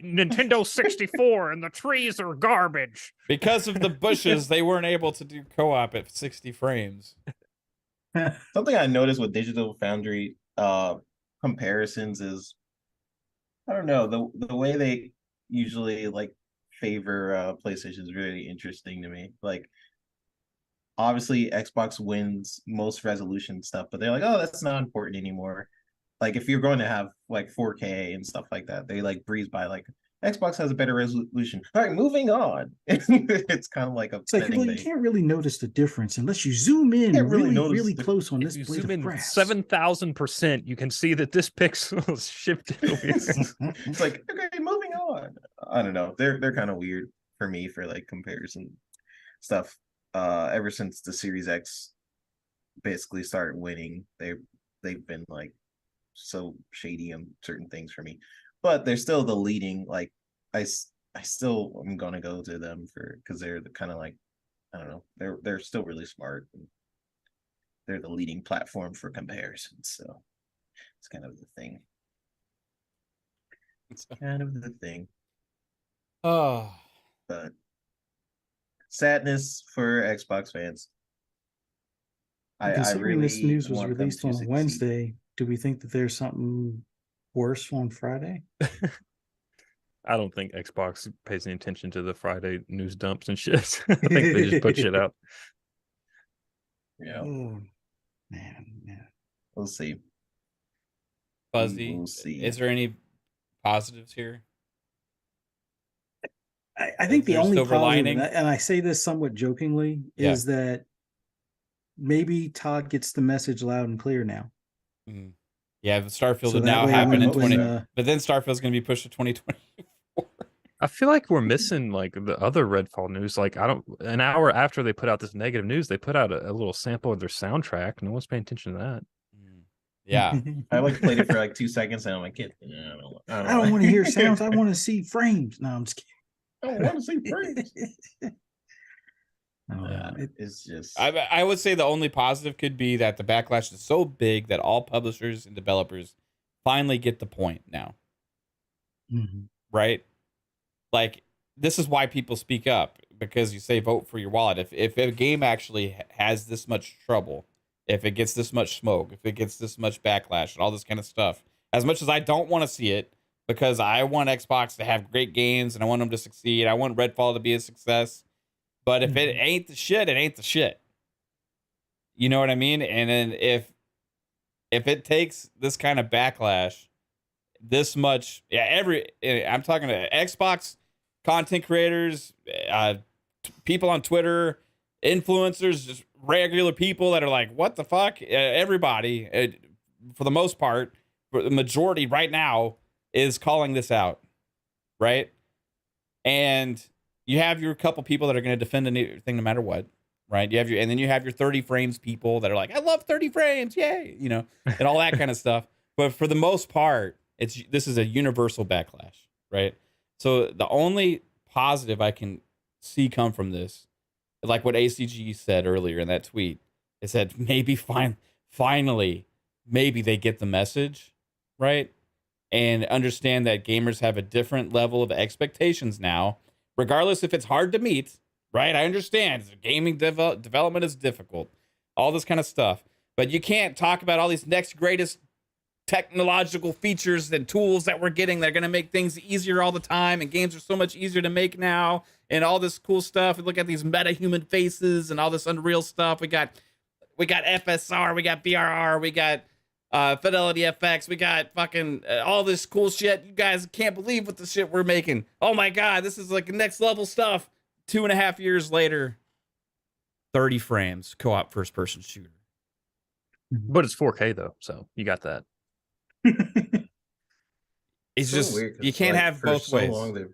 Nintendo 64, and the trees are garbage. Because of the bushes, they weren't able to do co-op at 60 frames. Something I noticed with Digital Foundry comparisons is, I don't know, the way they usually like favor PlayStation is really interesting to me. Like, obviously Xbox wins most resolution stuff, but they're like, oh, that's not important anymore. Like, if you're going to have like 4K and stuff like that, they like breeze by, like, Xbox has a better resolution. All right, moving on. It's kind of like upsetting. It's like, well, you can't really notice the difference unless you zoom in really close on this blade of grass. 7,000%, you can see that this pixel is shifted. It's like, okay, moving on. I don't know. They're kind of weird for me for like comparison stuff. Ever since the Series X basically started winning, they've been like so shady on certain things for me. But they're still the leading, like, I still am gonna go to them because they're the kind of like, I don't know, they're still really smart. And they're the leading platform for comparison, so it's kind of the thing. It's kind of the thing. Oh, but sadness for Xbox fans. Considering this news was want them released to on succeed. Wednesday, do we think that there's something worse on Friday? I don't think Xbox pays any attention to the Friday news dumps and shit. I think they just put shit out. Yeah. Oh, man. We'll see. Fuzzy. We'll see. Is there any positives here? I think the there a only silver positive, lining? and I say this somewhat jokingly, Yeah. is that maybe Todd gets the message loud and clear now. Mm. Yeah, but Starfield So would that now way happen in when, 20. uh, But then Starfield's going to be pushed to 2024. I feel like we're missing like the other Redfall news. Like an hour after they put out this negative news, they put out a little sample of their soundtrack. No one's paying attention to that. Yeah. I like played it for like 2 seconds and I'm like, I don't want to hear sounds. I want to see frames. No, I'm just kidding. I don't want to see frames. It's just I would say the only positive could be that the backlash is so big that all publishers and developers finally get the point now. Right? Like, this is why people speak up, because you say vote for your wallet. If a game actually has this much trouble, if it gets this much smoke, if it gets this much backlash and all this kind of stuff, as much as I don't want to see it, because I want Xbox to have great games and I want them to succeed, I want Redfall to be a success, but if it ain't the shit, it ain't the shit. You know what I mean? And then if it takes this kind of backlash, this much, I'm talking to Xbox content creators, people on Twitter, influencers, just regular people that are like, what the fuck? Everybody, for the most part, for the majority right now, is calling this out, right? And you have your couple people that are going to defend anything no matter what, right? And then you have your 30 frames people that are like, I love 30 frames, yay, and all that kind of stuff. But for the most part, this is a universal backlash, right? So the only positive I can see come from this, like what ACG said earlier in that tweet, is that maybe finally, maybe they get the message, right? And understand that gamers have a different level of expectations now, regardless if it's hard to meet, right? I understand gaming development is difficult, all this kind of stuff, but you can't talk about all these next greatest technological features and tools that we're getting that are going to make things easier all the time, and games are so much easier to make now, and all this cool stuff. And look at these meta-human faces and all this Unreal stuff. We got FSR, we got BRR, we got Fidelity FX, we got fucking all this cool shit. You guys can't believe what the shit we're making. Oh my god, this is like next level stuff. 2.5 years later, 30 frames, co-op first-person shooter. But it's 4K though, so you got that. It's so just weird, you can't like, have for both so ways. long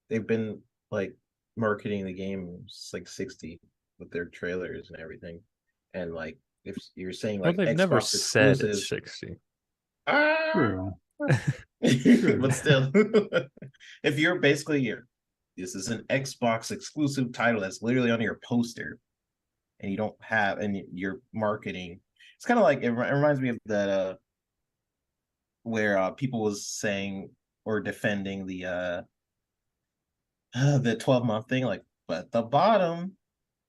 they've been like marketing the game like 60 with their trailers and everything, and like if you're saying like they've Xbox never said exclusive, it's 60. True. But still, if you're basically this is an Xbox exclusive title that's literally on your poster, and you don't have, and you're marketing, it's kind of like it reminds me of that where people was saying or defending the 12-month thing, like, but at the bottom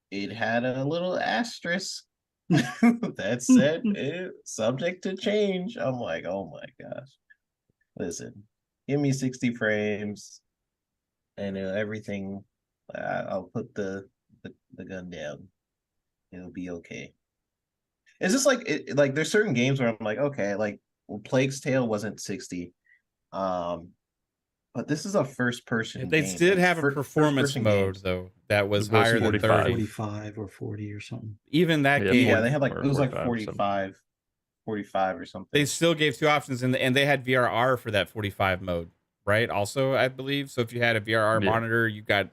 it had a little asterisk that said it's subject to change. I'm like, oh my gosh, listen, give me 60 frames and everything, I'll put the gun down, it'll be okay. It's just like like there's certain games where I'm like, okay, like, well, Plague's Tale wasn't 60, but this is a first-person They game. did Like, have a performance mode games, though that was It was higher than 45. 30. 45 or 40 or something. Even that Yeah, game, yeah, they had like, or it was like 45 45 or something. they still gave two options, and they had VRR for that 45 mode, right? Also, I believe. So if you had a VRR monitor, you got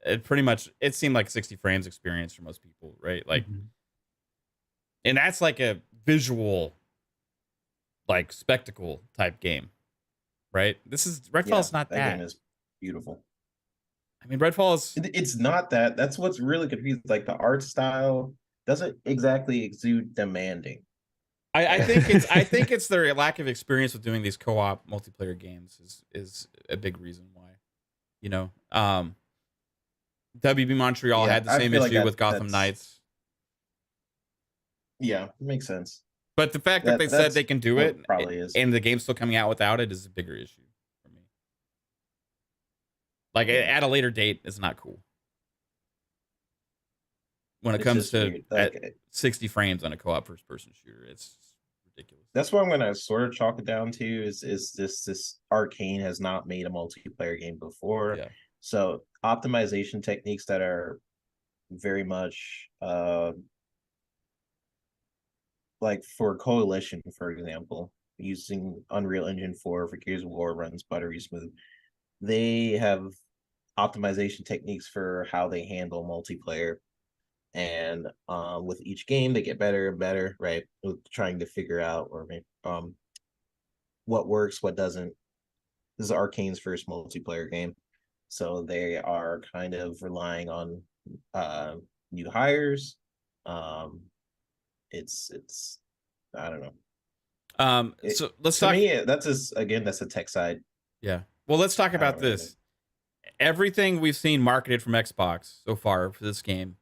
it pretty much. It seemed like 60 frames experience for most people, right? Like, and that's like a visual, like, spectacle type game, right? This is Redfall's not that. Game is beautiful. I mean, Redfall is. It's not that. That's what's really confusing. Like, the art style doesn't exactly exude demanding. I think it's their lack of experience with doing these co-op multiplayer games is a big reason why. WB Montreal had the same issue with Gotham Knights. Yeah, makes sense. But the fact that they said they can do it, probably is, and the game's still coming out without it, is a bigger issue for me. Like, at a later date is not cool. When it comes to 60 frames on a co-op first-person shooter, it's ridiculous. That's what I'm gonna sort of chalk it down to is this Arcane has not made a multiplayer game before. Yeah. So optimization techniques that are very much like for Coalition, for example, using Unreal Engine 4 for Gears of War runs buttery smooth. They have optimization techniques for how they handle multiplayer. And with each game, they get better and better, right? With trying to figure out or what works, what doesn't. This is Arcane's first multiplayer game, so they are kind of relying on new hires. It's I don't know. So let's to talk. me, that's a tech side. Yeah. Well, let's talk about this. Everything we've seen marketed from Xbox so far for this game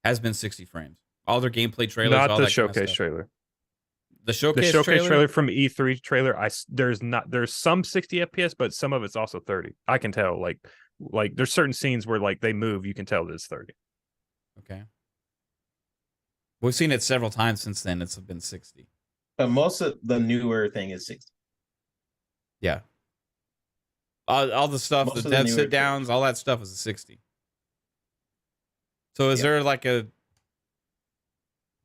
has been 60 frames. All their gameplay trailers, not all the that kind of showcase stuff. trailer. The showcase trailer from E3 trailer. There's some 60 FPS, but some of it's also 30. I can tell. Like there's certain scenes where like they move, you can tell that it's 30. Okay. We've seen it several times since then. It's been 60. But most of the newer thing is 60. Yeah. All the stuff, Most the of the dev newer sit downs, trailers. all that stuff is a 60. So is there like a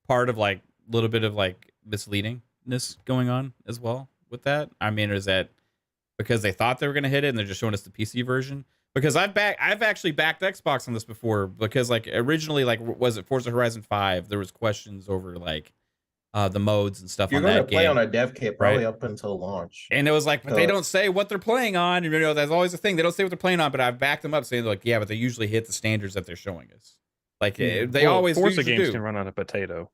part of like a little bit of like misleadingness going on as well with that? I mean, is that because they thought they were going to hit it and they're just showing us the PC version? Because I've actually backed Xbox on this before, because like originally, like, was it Forza Horizon 5? There was questions over like the modes and stuff. You're on going to that play game, on a dev kit probably right? up until launch. And it was like, but So they don't say what they're playing on. And, you know, that's always the thing. They don't say what they're playing on, but I've backed them up saying like, yeah, but they usually hit the standards that they're showing us. Like they always Forza usually games do. can run on a potato.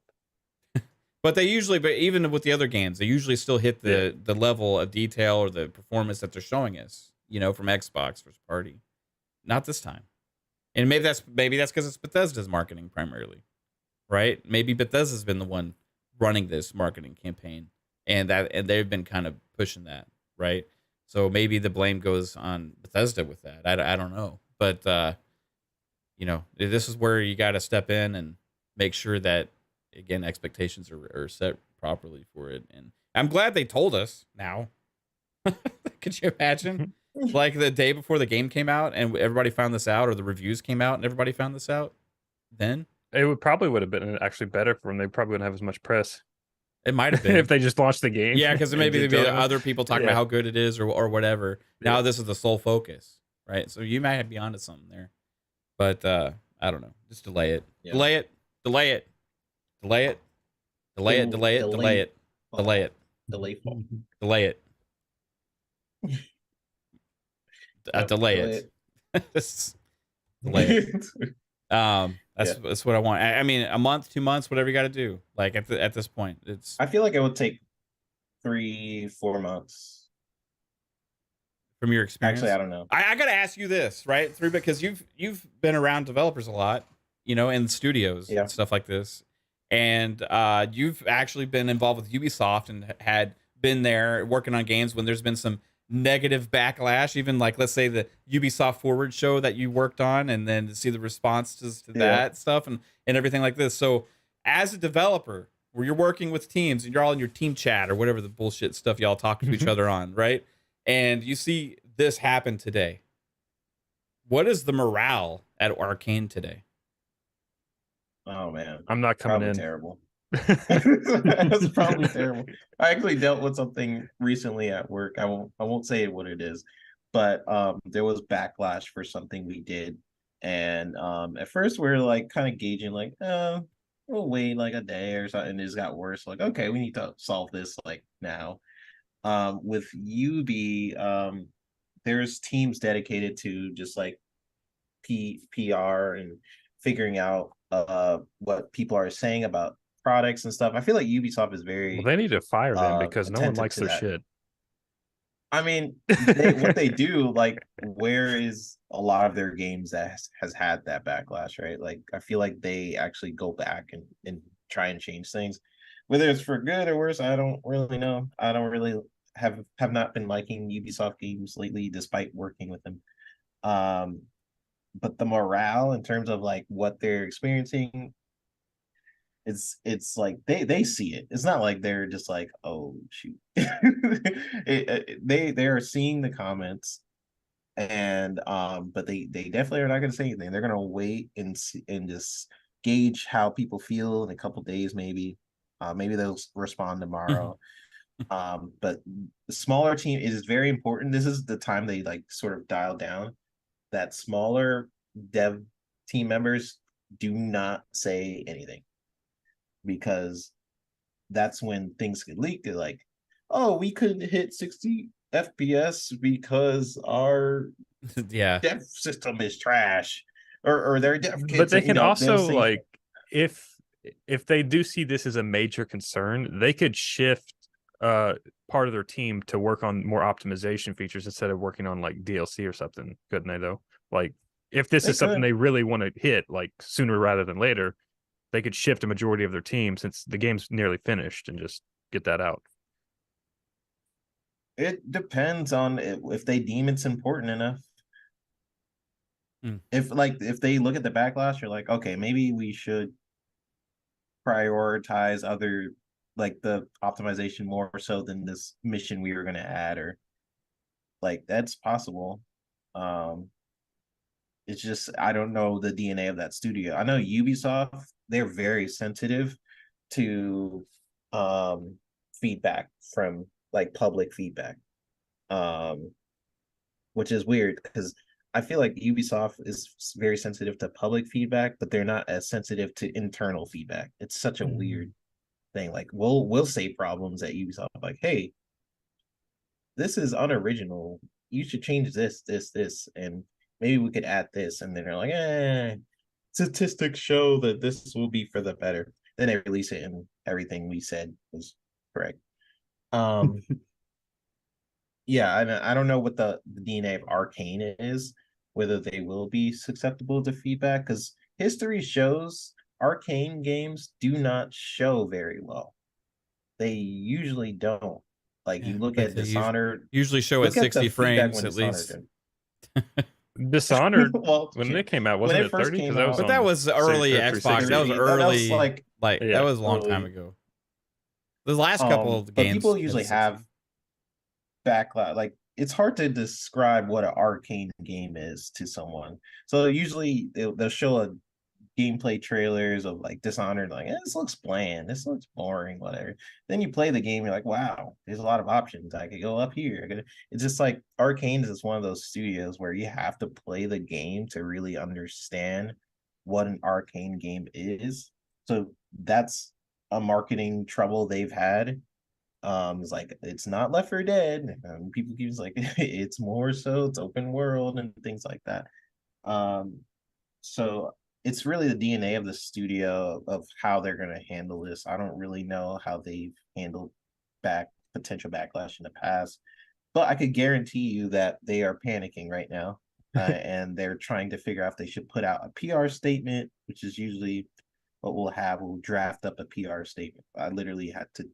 But they usually, but even with the other games, they usually still hit the level of detail or the performance that they're showing us, you know, from Xbox first party. Not this time. And maybe that's because it's Bethesda's marketing primarily, right? Maybe Bethesda's been the one running this marketing campaign, and they've been kind of pushing that, right? So maybe the blame goes on Bethesda with that. I don't know, but you know, this is where you got to step in and make sure that, again, expectations are set properly for it. And I'm glad they told us now. Could you imagine? Like the day before the game came out and everybody found this out, or the reviews came out and everybody found this out, then It would have been actually better for them. They probably wouldn't have as much press. it might have been if they just launched the game. Yeah, because maybe there'd be other people talking about how good it is or whatever. Now this is the sole focus, right? So you might be onto something there, but I don't know. Just delay it. Yeah. Delay it. Delay it. Delay it. Delay it. Delay it. Delay it. Delay it. Delay fall. Delay it. Delay it. Delay it. That's what I want. I mean, a month, 2 months, whatever you got to do. Like at this point, it's. I feel like it would take 3-4 months. From your experience, Actually, I don't know. I got to ask you this, right? Because you've been around developers a lot, you know, in studios and stuff like this, and you've actually been involved with Ubisoft and had been there working on games when there's been some negative backlash, even like, let's say, the Ubisoft Forward show that you worked on, and then to see the responses to that stuff and everything like this. So as a developer, where you're working with teams and you're all in your team chat or whatever the bullshit stuff y'all talk to each other on, right? And you see this happen today. What is the morale at Arcane today? Oh man, I'm not coming probably in. Terrible. That's probably terrible. I actually dealt with something recently at work. I won't say what it is, but there was backlash for something we did, and at first we were like kind of gauging like, we'll wait like a day or something. And it just got worse. Like, okay, we need to solve this like now. With UB, there's teams dedicated to just like PR and figuring out what people are saying about products and stuff. I feel like Ubisoft is very Well, they need to fire them because no one attentive likes to their that. shit. I mean, what they do, like, where is a lot of their games that has had that backlash, right? Like, I feel like they actually go back and try and change things. Whether it's for good or worse, I don't really know. I don't really have not been liking Ubisoft games lately, despite working with them. But the morale in terms of like what they're experiencing, it's like they see it. It's not like they're just like, oh shoot. They are seeing the comments, and but they definitely are not going to say anything. They're going to wait and see, and just gauge how people feel in a couple days, maybe. Maybe they'll respond tomorrow. But the smaller team is very important. This is the time they like sort of dial down that smaller dev team members do not say anything, because that's when things get leaked. They're like, oh, we couldn't hit 60 FPS because our dev system is trash, or their dev kits. But they can also say, like, if they do see this as a major concern, they could shift part of their team to work on more optimization features instead of working on like DLC or something, couldn't they though? Like, if this is something they really want to hit like sooner rather than later, they could shift a majority of their team, since the game's nearly finished, and just get that out. It depends on if they deem it's important enough. If they look at the backlash, you're like, okay, maybe we should prioritize other, like the optimization more so than this mission we were going to add, or like that's possible. It's just, I don't know the DNA of that studio. I know Ubisoft, they're very sensitive to feedback from like public feedback, which is weird because I feel like Ubisoft is very sensitive to public feedback, but they're not as sensitive to internal feedback. It's such a weird thing. Like we'll say problems at Ubisoft, like, hey, this is unoriginal, you should change this, and maybe we could add this, and then they're like, statistics show that this will be for the better. Then they release it and everything we said was correct. Yeah, I don't know what the DNA of Arcane is, whether they will be susceptible to feedback, because history shows Arcane games do not show very well. They usually don't. Like, you look at Dishonored, usually show at 60 frames at least. Dishonored, when it came out, wasn't it 30? But that was early Xbox. That was early, that was a long time ago. The last couple of games, people usually have backlash. Like, it's hard to describe what an Arcane game is to someone. So usually they'll show a gameplay trailers of like Dishonored, like, this looks bland, this looks boring, whatever. Then you play the game, you're like, wow, there's a lot of options. I could go up here. It's just like Arcane is one of those studios where you have to play the game to really understand what an Arcane game is. So that's a marketing trouble they've had. It's like, it's not Left 4 Dead. People keep like, it's more so, it's open world and things like that. So it's really the DNA of the studio of how they're going to handle this. I don't really know how they've handled potential backlash in the past, but I could guarantee you that they are panicking right now, and they're trying to figure out if they should put out a PR statement, which is usually what we'll have. We'll draft up a PR statement. I literally had to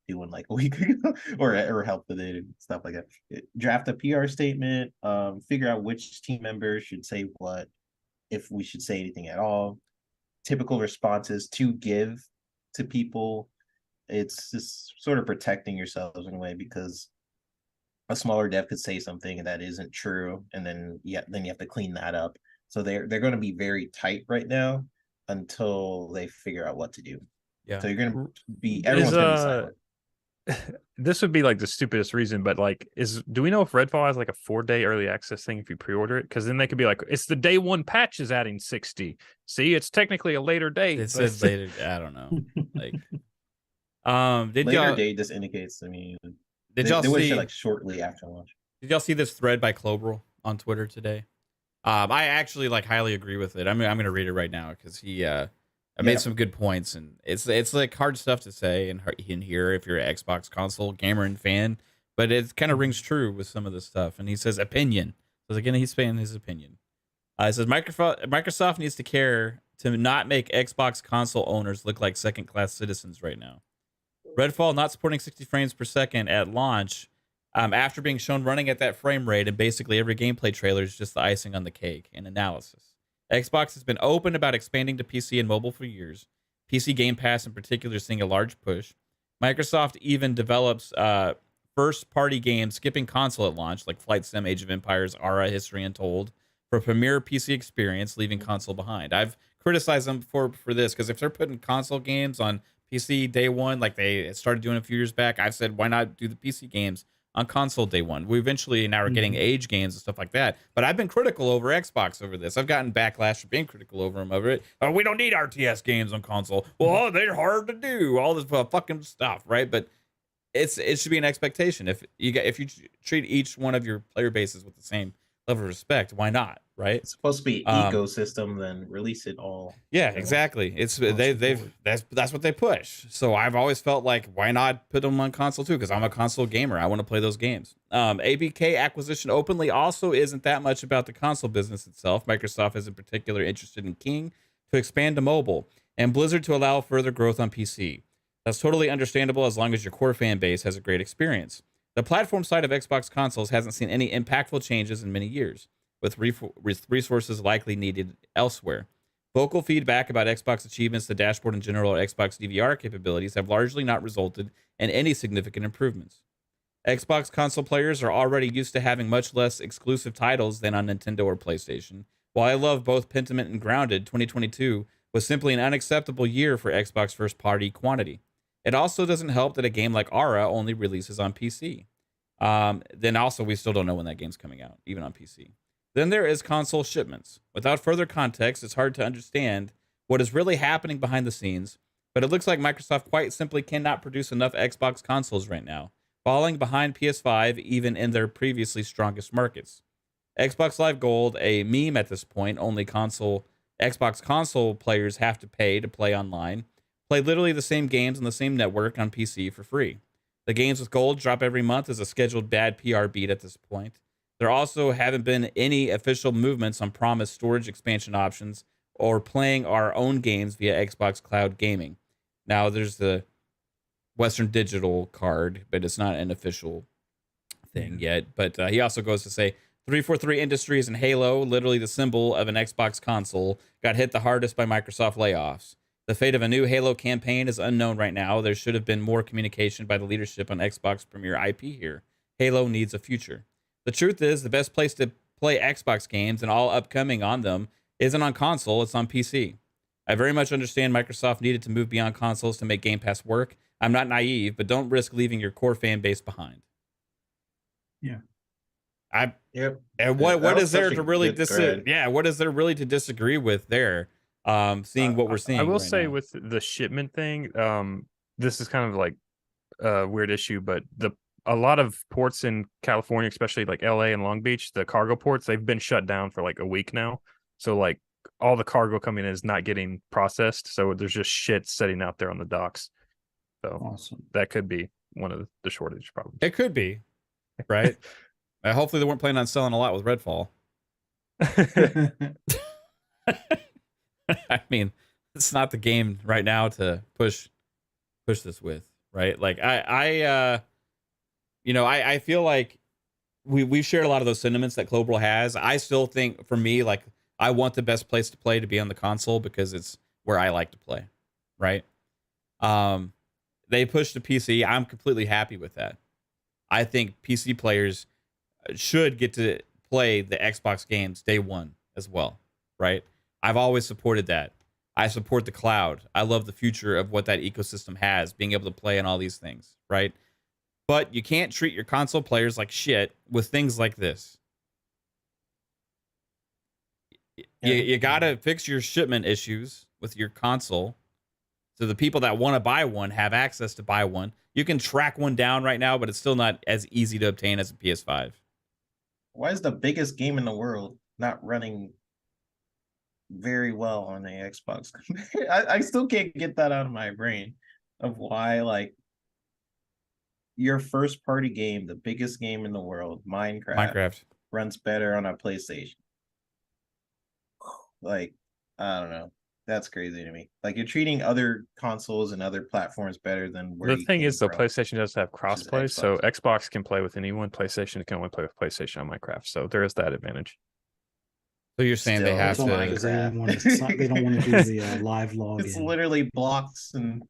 do one like a week ago, or help with it and stuff like that. Draft a PR statement, figure out which team members should say what, if we should say anything at all, typical responses to give to people. It's just sort of protecting yourselves in a way, because a smaller dev could say something that isn't true, and then you have to clean that up. So they're going to be very tight right now until they figure out what to do. Yeah. So you're going to be, everyone's going to be silent. This would be like the stupidest reason, but like, do we know if Redfall has like a 4-day early access thing if you pre-order it? Because then they could be like, it's the day one patch is adding 60. See, it's technically a later date. It says later. I don't know. Like, later date just indicates to me. Did y'all see like shortly after launch? Did y'all see this thread by Clobrel on Twitter today? I actually like highly agree with it. I'm going to read it right now because he made some good points, and it's like hard stuff to say and hear if you're an Xbox console gamer and fan, but it kind of rings true with some of this stuff. And he says opinion. So again, he's saying his opinion. It says Microsoft needs to care to not make Xbox console owners look like second-class citizens right now. Redfall not supporting 60 frames per second at launch, after being shown running at that frame rate, and basically every gameplay trailer is just the icing on the cake and analysis. Xbox has been open about expanding to PC and mobile for years. PC Game Pass in particular is seeing a large push. Microsoft even develops first-party games skipping console at launch, like Flight Sim, Age of Empires, Ara, History Untold, for premier PC experience, leaving console behind. I've criticized them for this, because if they're putting console games on PC day one, like they started doing a few years back, I've said, why not do the PC games on console day one? We eventually now are getting age games and stuff like that. But I've been critical over Xbox over this. I've gotten backlash for being critical over them over it. Oh, we don't need RTS games on console. Well, they're hard to do. All this fucking stuff, right? But it should be an expectation. If you treat each one of your player bases with the same level of respect, why not? Right? It's supposed to be ecosystem, then release it all. Yeah, exactly. It's that's what they push. So I've always felt like, why not put them on console too? Because I'm a console gamer. I want to play those games. ABK acquisition openly also isn't that much about the console business itself. Microsoft is in particular interested in King to expand to mobile, and Blizzard to allow further growth on PC. That's totally understandable as long as your core fan base has a great experience. The platform side of Xbox consoles hasn't seen any impactful changes in many years, with resources likely needed elsewhere. Vocal feedback about Xbox achievements, the dashboard in general, or Xbox DVR capabilities have largely not resulted in any significant improvements. Xbox console players are already used to having much less exclusive titles than on Nintendo or PlayStation. While I love both Pentiment and Grounded, 2022 was simply an unacceptable year for Xbox first-party quantity. It also doesn't help that a game like Ara only releases on PC. Then also, we still don't know when that game's coming out, even on PC. Then there is console shipments. Without further context, it's hard to understand what is really happening behind the scenes, but it looks like Microsoft quite simply cannot produce enough Xbox consoles right now, falling behind PS5 even in their previously strongest markets. Xbox Live Gold, a meme at this point, only Xbox console players have to pay to play online, play literally the same games on the same network on PC for free. The games with Gold drop every month as a scheduled bad PR beat at this point. There also haven't been any official movements on promised storage expansion options or playing our own games via Xbox Cloud Gaming. Now, there's the Western Digital card, but it's not an official thing yet. But he also goes to say, 343 Industries and Halo, literally the symbol of an Xbox console, got hit the hardest by Microsoft layoffs. The fate of a new Halo campaign is unknown right now. There should have been more communication by the leadership on Xbox Premier IP here. Halo needs a future. The truth is, the best place to play Xbox games and all upcoming on them isn't on console, it's on PC. I very much understand Microsoft needed to move beyond consoles to make Game Pass work. I'm not naive, but don't risk leaving your core fan base behind. Yeah. Yep. And what is there to really what is there really to disagree with there? Seeing what we're seeing. I will right say now. with the shipment thing, this is kind of like a weird issue, but a lot of ports in California, especially like LA and Long Beach, the cargo ports, they've been shut down for like a week now. So like all the cargo coming in is not getting processed. So there's just shit sitting out there on the docks. So Awesome. that could be one of the shortage problems. It could be, right? Hopefully they weren't planning on selling a lot with Redfall. I mean, it's not the game right now to push this with, right? Like I feel like we've shared a lot of those sentiments that Global has. I still think, for me, like, I want the best place to play to be on the console because it's where I like to play, right? They pushed to PC. I'm completely happy with that. I think PC players should get to play the Xbox games day one as well, right? I've always supported that. I support the cloud. I love the future of what that ecosystem has, being able to play on all these things, right? But you can't treat your console players like shit with things like this. You got to fix your shipment issues with your console so the people that want to buy one have access to buy one. You can track one down right now, but it's still not as easy to obtain as a PS5. Why is the biggest game in the world not running very well on the Xbox? I still can't get that out of my brain of why, like, your first party game, the biggest game in the world, Minecraft runs better on a PlayStation. Like, I don't know. That's crazy to me. Like, you're treating other consoles and other platforms better than where the thing is, though, PlayStation does have crossplay, so Xbox can play with anyone. PlayStation can only play with PlayStation on Minecraft, so there is that advantage. So you're saying they Still, have it's to? because they don't want to. They don't want to do the live login. It's literally blocks, and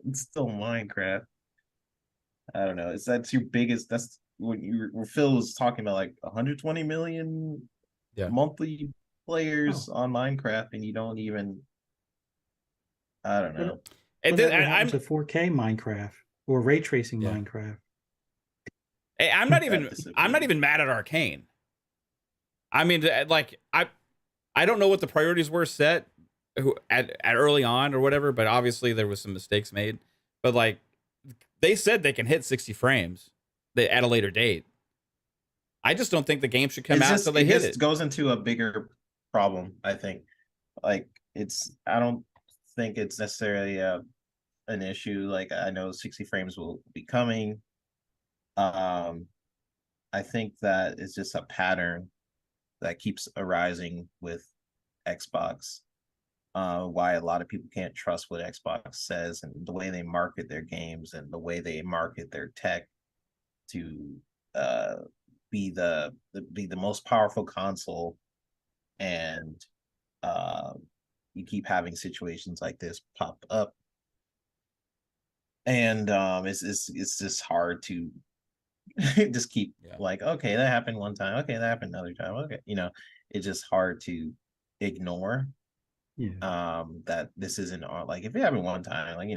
it's still Minecraft. I don't know. That's your biggest. That's what Phil was talking about, like 120 million monthly players on Minecraft, and you don't even. I don't know. And Whatever happened to 4K Minecraft or ray tracing Yeah. Minecraft? Hey, I'm not even mad at Arcane. I mean, like I don't know what the priorities were set at early on or whatever, but obviously there was some mistakes made. But like they said they can hit 60 frames at a later date. I just don't think the game should come out until they hit it. It goes into a bigger problem, I think. Like I don't think it's necessarily an issue. Like I know 60 frames will be coming. I think that it's just a pattern that keeps arising with Xbox. Why a lot of people can't trust what Xbox says and the way they market their games and the way they market their tech to be the most powerful console, and you keep having situations like this pop up, and it's just hard to just keep like, okay, that happened one time, okay, that happened another time, okay, it's just hard to ignore that this isn't like, if it happened one time, like,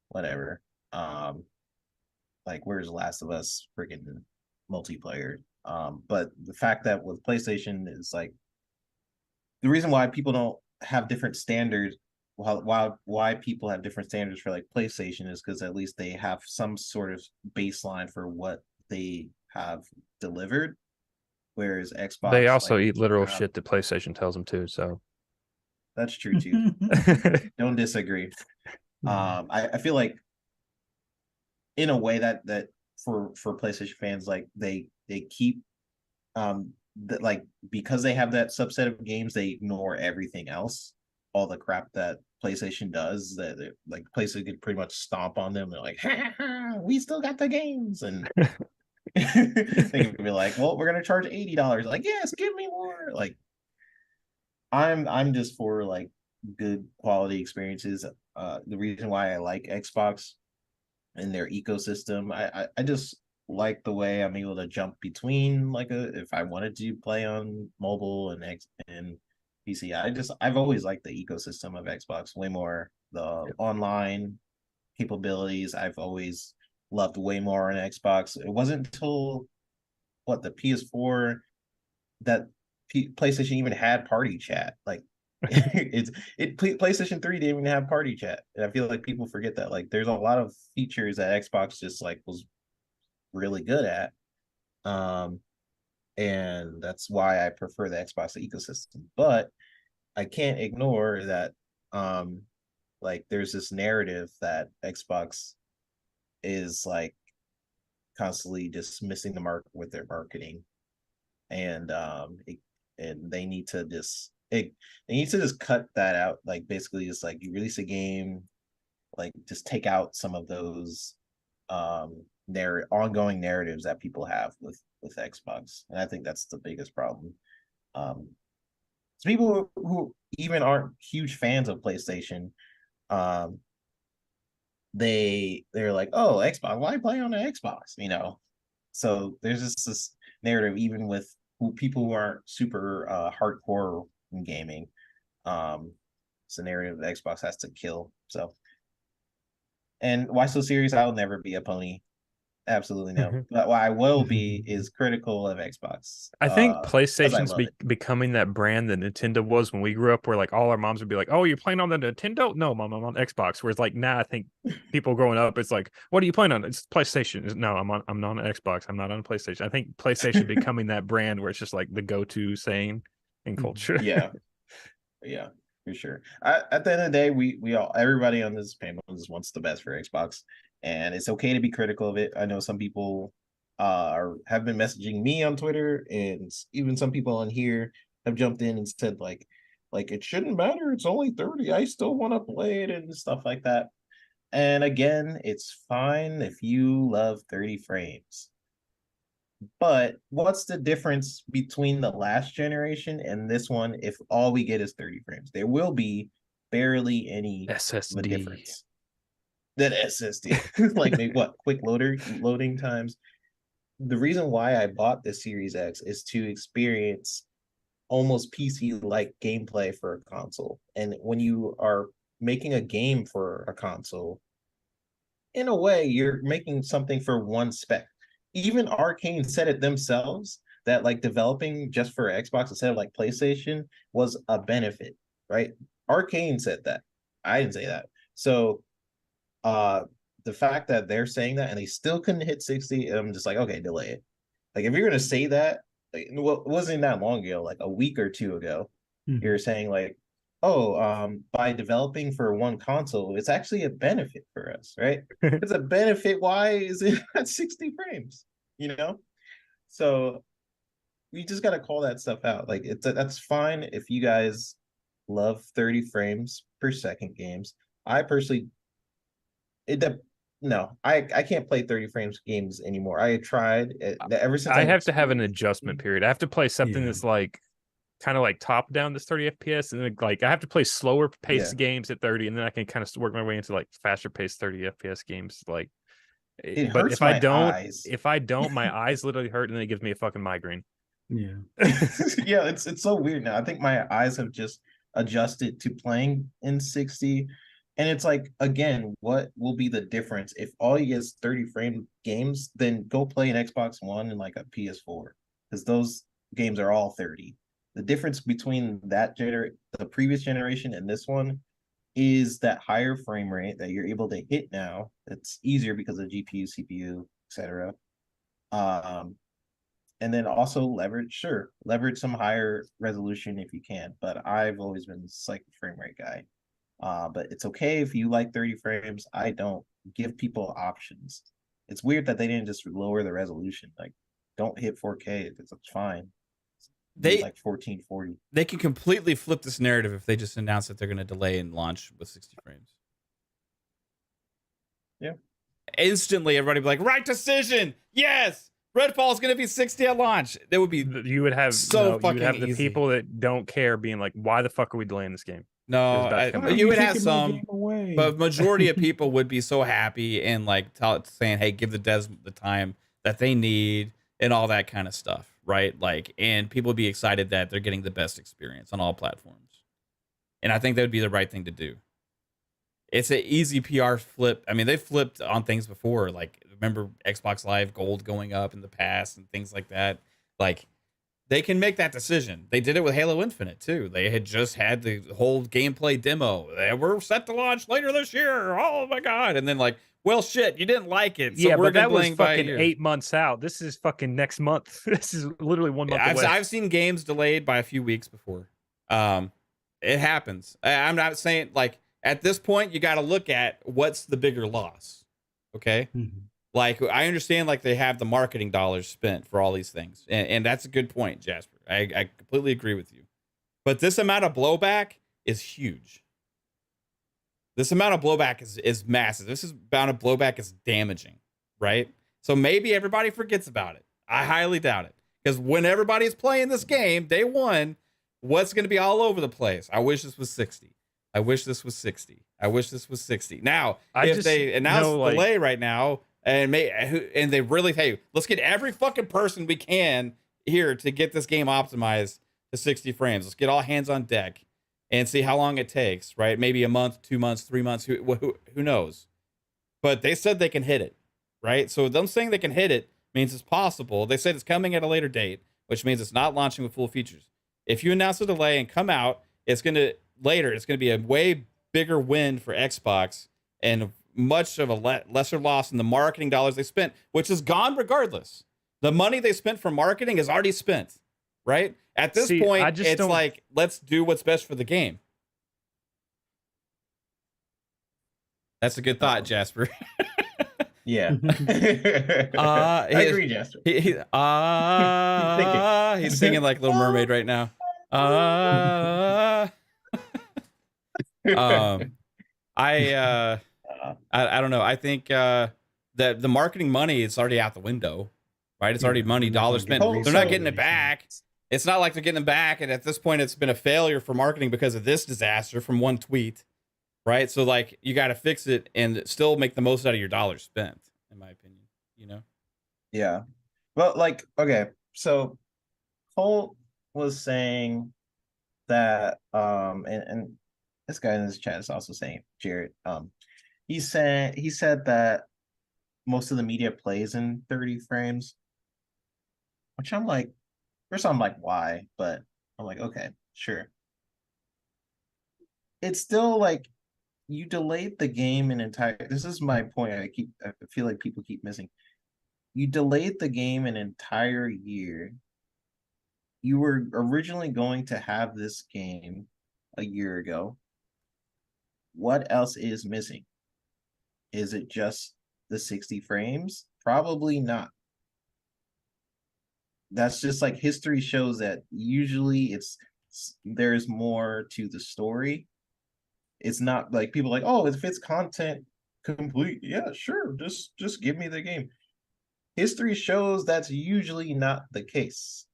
whatever, like where's Last of Us freaking multiplayer? But the fact that with PlayStation is like, the reason why people don't have different standards, why people have different standards for like PlayStation is because at least they have some sort of baseline for what they have delivered, whereas Xbox, they also eat literal shit that PlayStation tells them to. So that's true too. Don't disagree. I feel like in a way that for PlayStation fans, like they keep like, because they have that subset of games, they ignore everything else, all the crap that PlayStation does, that like PlayStation could pretty much stomp on them. They're like, we still got the games, and they can be like, well, we're gonna charge $80. Like, yes, give me more. Like, I'm just for like good quality experiences. The reason why I like Xbox and their ecosystem, I just like the way I'm able to jump between, like, if I wanted to play on mobile and PC. I've always liked the ecosystem of Xbox way more. The online capabilities, I've always loved way more on Xbox. It wasn't until the PS4 that PlayStation even had party chat. Like PlayStation 3 didn't even have party chat. And I feel like people forget that. Like, there's a lot of features that Xbox just like was really good at. And that's why I prefer the Xbox ecosystem. But I can't ignore that like there's this narrative that Xbox is like constantly just missing the mark with their marketing, and they need to just cut that out. Like, basically, it's like you release a game, like just take out some of those ongoing narratives that people have with Xbox, and I think that's the biggest problem. So people who even aren't huge fans of PlayStation, they're like, oh, Xbox, why play on the Xbox? So there's just this narrative, even with people who aren't super hardcore in gaming. It's a narrative that Xbox has to kill. So, and WhySoSerious, I'll never be a pony. Absolutely no. But what I will be is critical of Xbox. I think PlayStation's becoming that brand that Nintendo was when we grew up, where like all our moms would be like, "Oh, you're playing on the Nintendo?" "No, mom, I'm on Xbox." Whereas like now, I think people growing up, it's like, "What are you playing on?" "It's PlayStation." "No, I'm not on Xbox. I'm not on PlayStation." I think PlayStation becoming that brand where it's just like the go-to saying in culture. Yeah, for sure. At the end of the day, we all, everybody on this panel just wants the best for Xbox. And it's okay to be critical of it. I know some people have been messaging me on Twitter, and even some people on here have jumped in and said like it shouldn't matter. It's only 30. I still want to play it and stuff like that. And again, it's fine if you love 30 frames. But what's the difference between the last generation and this one if all we get is 30 frames? There will be barely any of a SSD. difference. That SSD, like maybe what quick loading times. The reason why I bought the Series X is to experience almost PC like gameplay for a console. And when you are making a game for a console, in a way, you're making something for one spec. Even Arcane said it themselves that like developing just for Xbox instead of like PlayStation was a benefit, right? Arcane said that. I didn't say that. So the fact that they're saying that and they still couldn't hit 60, I'm just like, okay, delay it. Like if you're gonna say that, like, well, it wasn't that long ago, like a week or two ago, you're saying like, oh, by developing for one console, it's actually a benefit for us, right? It's a benefit. Why is it at 60 frames? You know? So we just gotta call that stuff out. Like that's fine if you guys love 30 frames per second games. I personally no, I can't play 30 frames games anymore. I tried ever since I have to have an adjustment period. I have to play something Yeah. that's like kind of like top down this 30 FPS, and then like I have to play slower paced games at 30, and then I can kind of work my way into like faster paced 30 FPS games. Like, it but hurts if I my don't, eyes. my eyes literally hurt, and then it gives me a fucking migraine. Yeah. Yeah, it's so weird now. I think my eyes have just adjusted to playing in 60. And it's like, again, what will be the difference? If all you get is 30 frame games, then go play an Xbox One and like a PS4. Because those games are all 30. The difference between the previous generation and this one is that higher frame rate that you're able to hit now. It's easier because of GPU, CPU, etc. And then also leverage some higher resolution if you can. But I've always been the cycle frame rate guy. But it's okay if you like 30 frames. I don't. Give people options. It's weird that they didn't just lower the resolution. Like, don't hit 4K. It's fine. They like 1440. They can completely flip this narrative if they just announce that they're going to delay and launch with 60 frames. Yeah. Instantly, everybody be like, right decision. Yes. Redfall is going to be 60 at launch. That would be You would have so you would have fucking the easy. people that don't care being like, why the fuck are we delaying this game? No, you would have some, but majority of people would be so happy and like saying, "Hey, give the devs the time that they need and all that kind of stuff," right? Like, and people would be excited that they're getting the best experience on all platforms, and I think that would be the right thing to do. It's an easy PR flip. I mean, they flipped on things before, like remember Xbox Live Gold going up in the past and things like that. Like, they can make that decision. They did it with Halo Infinite, too. They had just had the whole gameplay demo. They were set to launch later this year. Oh, my God. And then, like, well, shit, you didn't like it. So yeah, we're but that was by fucking 8 months out. This is fucking next month. This is literally 1 month away. I've seen games delayed by a few weeks before. It happens. I'm not saying, like, at this point, you got to look at what's the bigger loss. Okay? Mm-hmm. Like, I understand, like, they have the marketing dollars spent for all these things. And that's a good point, Jasper. I completely agree with you. But this amount of blowback is huge. This amount of blowback is massive. This amount of blowback is damaging, right? So maybe everybody forgets about it. I highly doubt it. Because when everybody's playing this game, day one, what's going to be all over the place? I wish this was 60. I wish this was 60. I wish this was 60. Now, if they announce delay right now, and they really, hey, let's get every fucking person we can here to get this game optimized to 60 frames. Let's get all hands on deck and see how long it takes, right? Maybe a month, 2 months, 3 months, who knows? But they said they can hit it, right? So them saying they can hit it means it's possible. They said it's coming at a later date, which means it's not launching with full features. If you announce a delay and come out, it's going to be a way bigger win for Xbox and much of a lesser loss in the marketing dollars they spent, which is gone regardless. The money they spent for marketing is already spent, right? At this point, it's like, let's do what's best for the game. That's a good thought, Jasper. Yeah. I agree, Jasper. He's singing like Little Mermaid right now. I don't know. I think that the marketing money is already out the window. right? It's already money, dollars spent. They're not getting it back. It's not like they're getting them back, and at this point, it's been a failure for marketing because of this disaster from one tweet, right? So, like, you got to fix it and still make the most out of your dollars spent, in my opinion, you know? Yeah. Well, like, okay, so Cole was saying that, and this guy in this chat is also saying, Jared, he said that most of the media plays in 30 frames, which I'm like, first I'm like, why? But I'm like, okay, sure. It's still like you delayed the game an entire. This is my point. I feel like people keep missing. You delayed the game an entire year. You were originally going to have this game a year ago. What else is missing? Is it just the 60 frames? Probably not. That's just like history shows that usually there's more to the story. It's not like people like, oh, if it's content complete, yeah, sure, just give me the game. History shows that's usually not the case.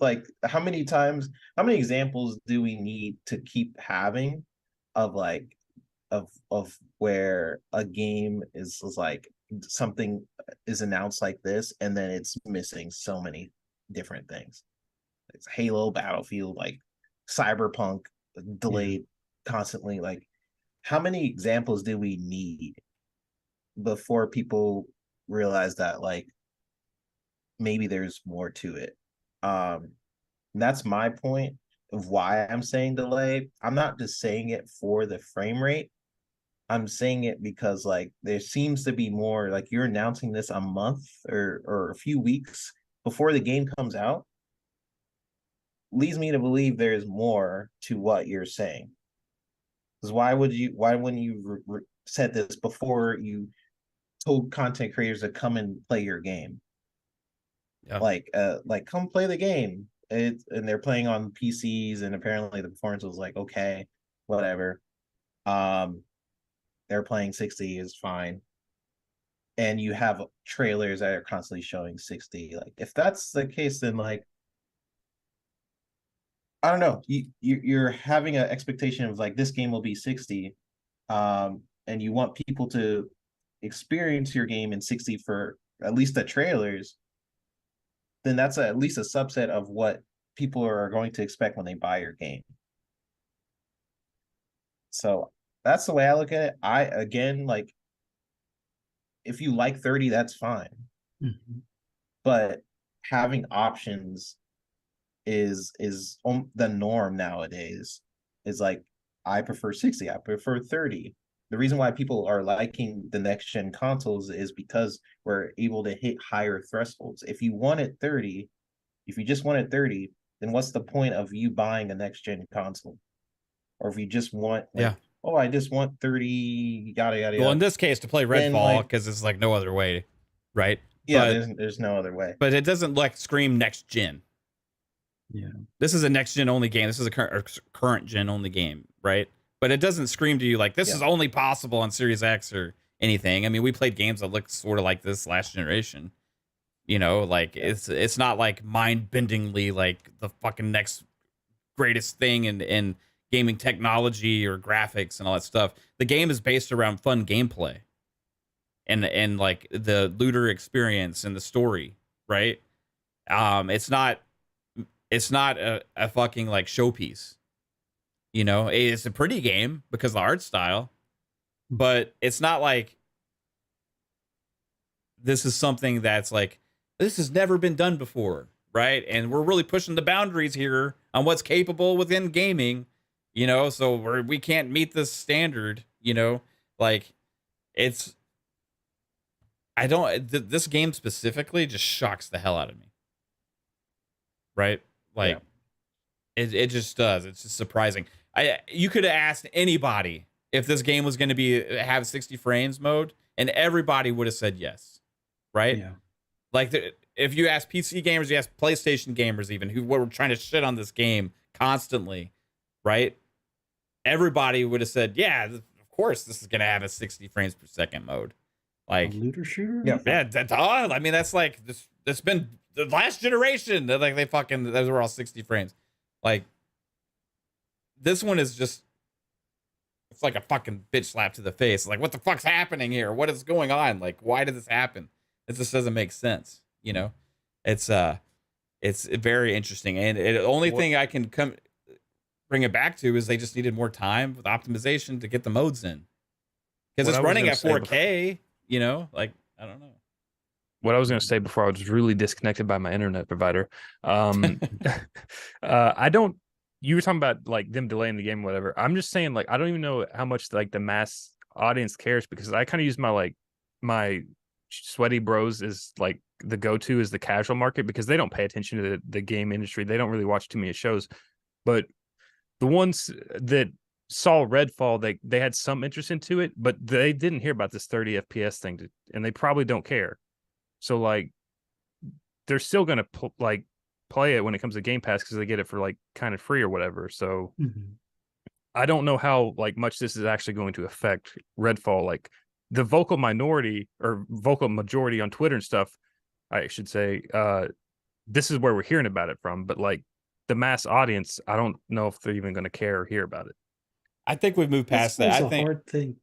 Like, how many examples do we need to keep having of like of where a game is like something is announced like this and then it's missing so many different things? It's Halo, Battlefield, like Cyberpunk delayed constantly. Like, how many examples do we need before people realize that like maybe there's more to it? That's my point of why I'm saying delay. I'm not just saying it for the frame rate. I'm saying it because like there seems to be more, like you're announcing this a month or a few weeks before the game comes out. Leads me to believe there's more to what you're saying. Because why wouldn't you said this before you told content creators to come and play your game? Yeah. Like come play the game. And they're playing on PCs, and apparently the performance was like, okay, whatever. They're playing 60 is fine. And you have trailers that are constantly showing 60. Like, if that's the case, then like, I don't know. You're having an expectation of like this game will be 60, and you want people to experience your game in 60 for at least the trailers. Then that's at least a subset of what people are going to expect when they buy your game. So that's the way I look at it. Again, like, if you like 30, that's fine. Mm-hmm. But having options is the norm nowadays. Is like, I prefer 60, I prefer 30. The reason why people are liking the next gen consoles is because we're able to hit higher thresholds. If you wanted 30, if you just wanted 30, then what's the point of you buying a next gen console? Or if you just want, like, oh, I just want 30, yada yada yada. Well, in this case, to play Redfall, because it's like no other way, right? Yeah, but there's no other way. But it doesn't like scream next gen. Yeah, this is a next gen only game. This is a current gen only game, right? But it doesn't scream to you like this is only possible on Series X or anything. I mean, we played games that looked sort of like this last generation. You know, like it's not like mind-bendingly like the fucking next greatest thing in gaming technology or graphics and all that stuff. The game is based around fun gameplay and like the looter experience and the story, right? It's not a fucking like showpiece. You know, it's a pretty game because of the art style, but it's not like this is something that's like, this has never been done before, right? And we're really pushing the boundaries here on what's capable within gaming, you know, so we can't meet this standard, you know, like this game specifically just shocks the hell out of me, right? Like, it just does. It's just surprising. You could have asked anybody if this game was going to have 60 frames mode, and everybody would have said yes, right? Yeah. Like, if you ask PC gamers, you ask PlayStation gamers, even who were trying to shit on this game constantly, right? Everybody would have said, yeah, of course this is going to have a 60 frames per second mode. Like looter shooter. Yeah. I mean, that's like this. It's been the last generation. Like they fucking those were all 60 frames. Like this one is just. It's like a fucking bitch slap to the face. Like, what the fuck's happening here? What is going on? Like, why did this happen? It just doesn't make sense. You know, it's very interesting. And the only thing I can bring it back to is they just needed more time with optimization to get the modes in. Because it's running at 4K, you know, like, I don't know. What I was going to say before I was really disconnected by my internet provider. I don't, you were talking about like them delaying the game or whatever. I'm just saying, like, I don't even know how much like the mass audience cares, because I kind of use my sweaty bros is like the go-to is the casual market, because they don't pay attention to the game industry. They don't really watch too many shows, but the ones that saw Redfall, they had some interest into it, but they didn't hear about this 30 FPS thing, and they probably don't care. So like, they're still gonna play it when it comes to Game Pass because they get it for like kind of free or whatever. So I don't know how like much this is actually going to affect Redfall. Like the vocal minority or vocal majority on Twitter and stuff, I should say, this is where we're hearing about it from. But like the mass audience, I don't know if they're even going to care or hear about it. I think we've moved past that. I think hard thing.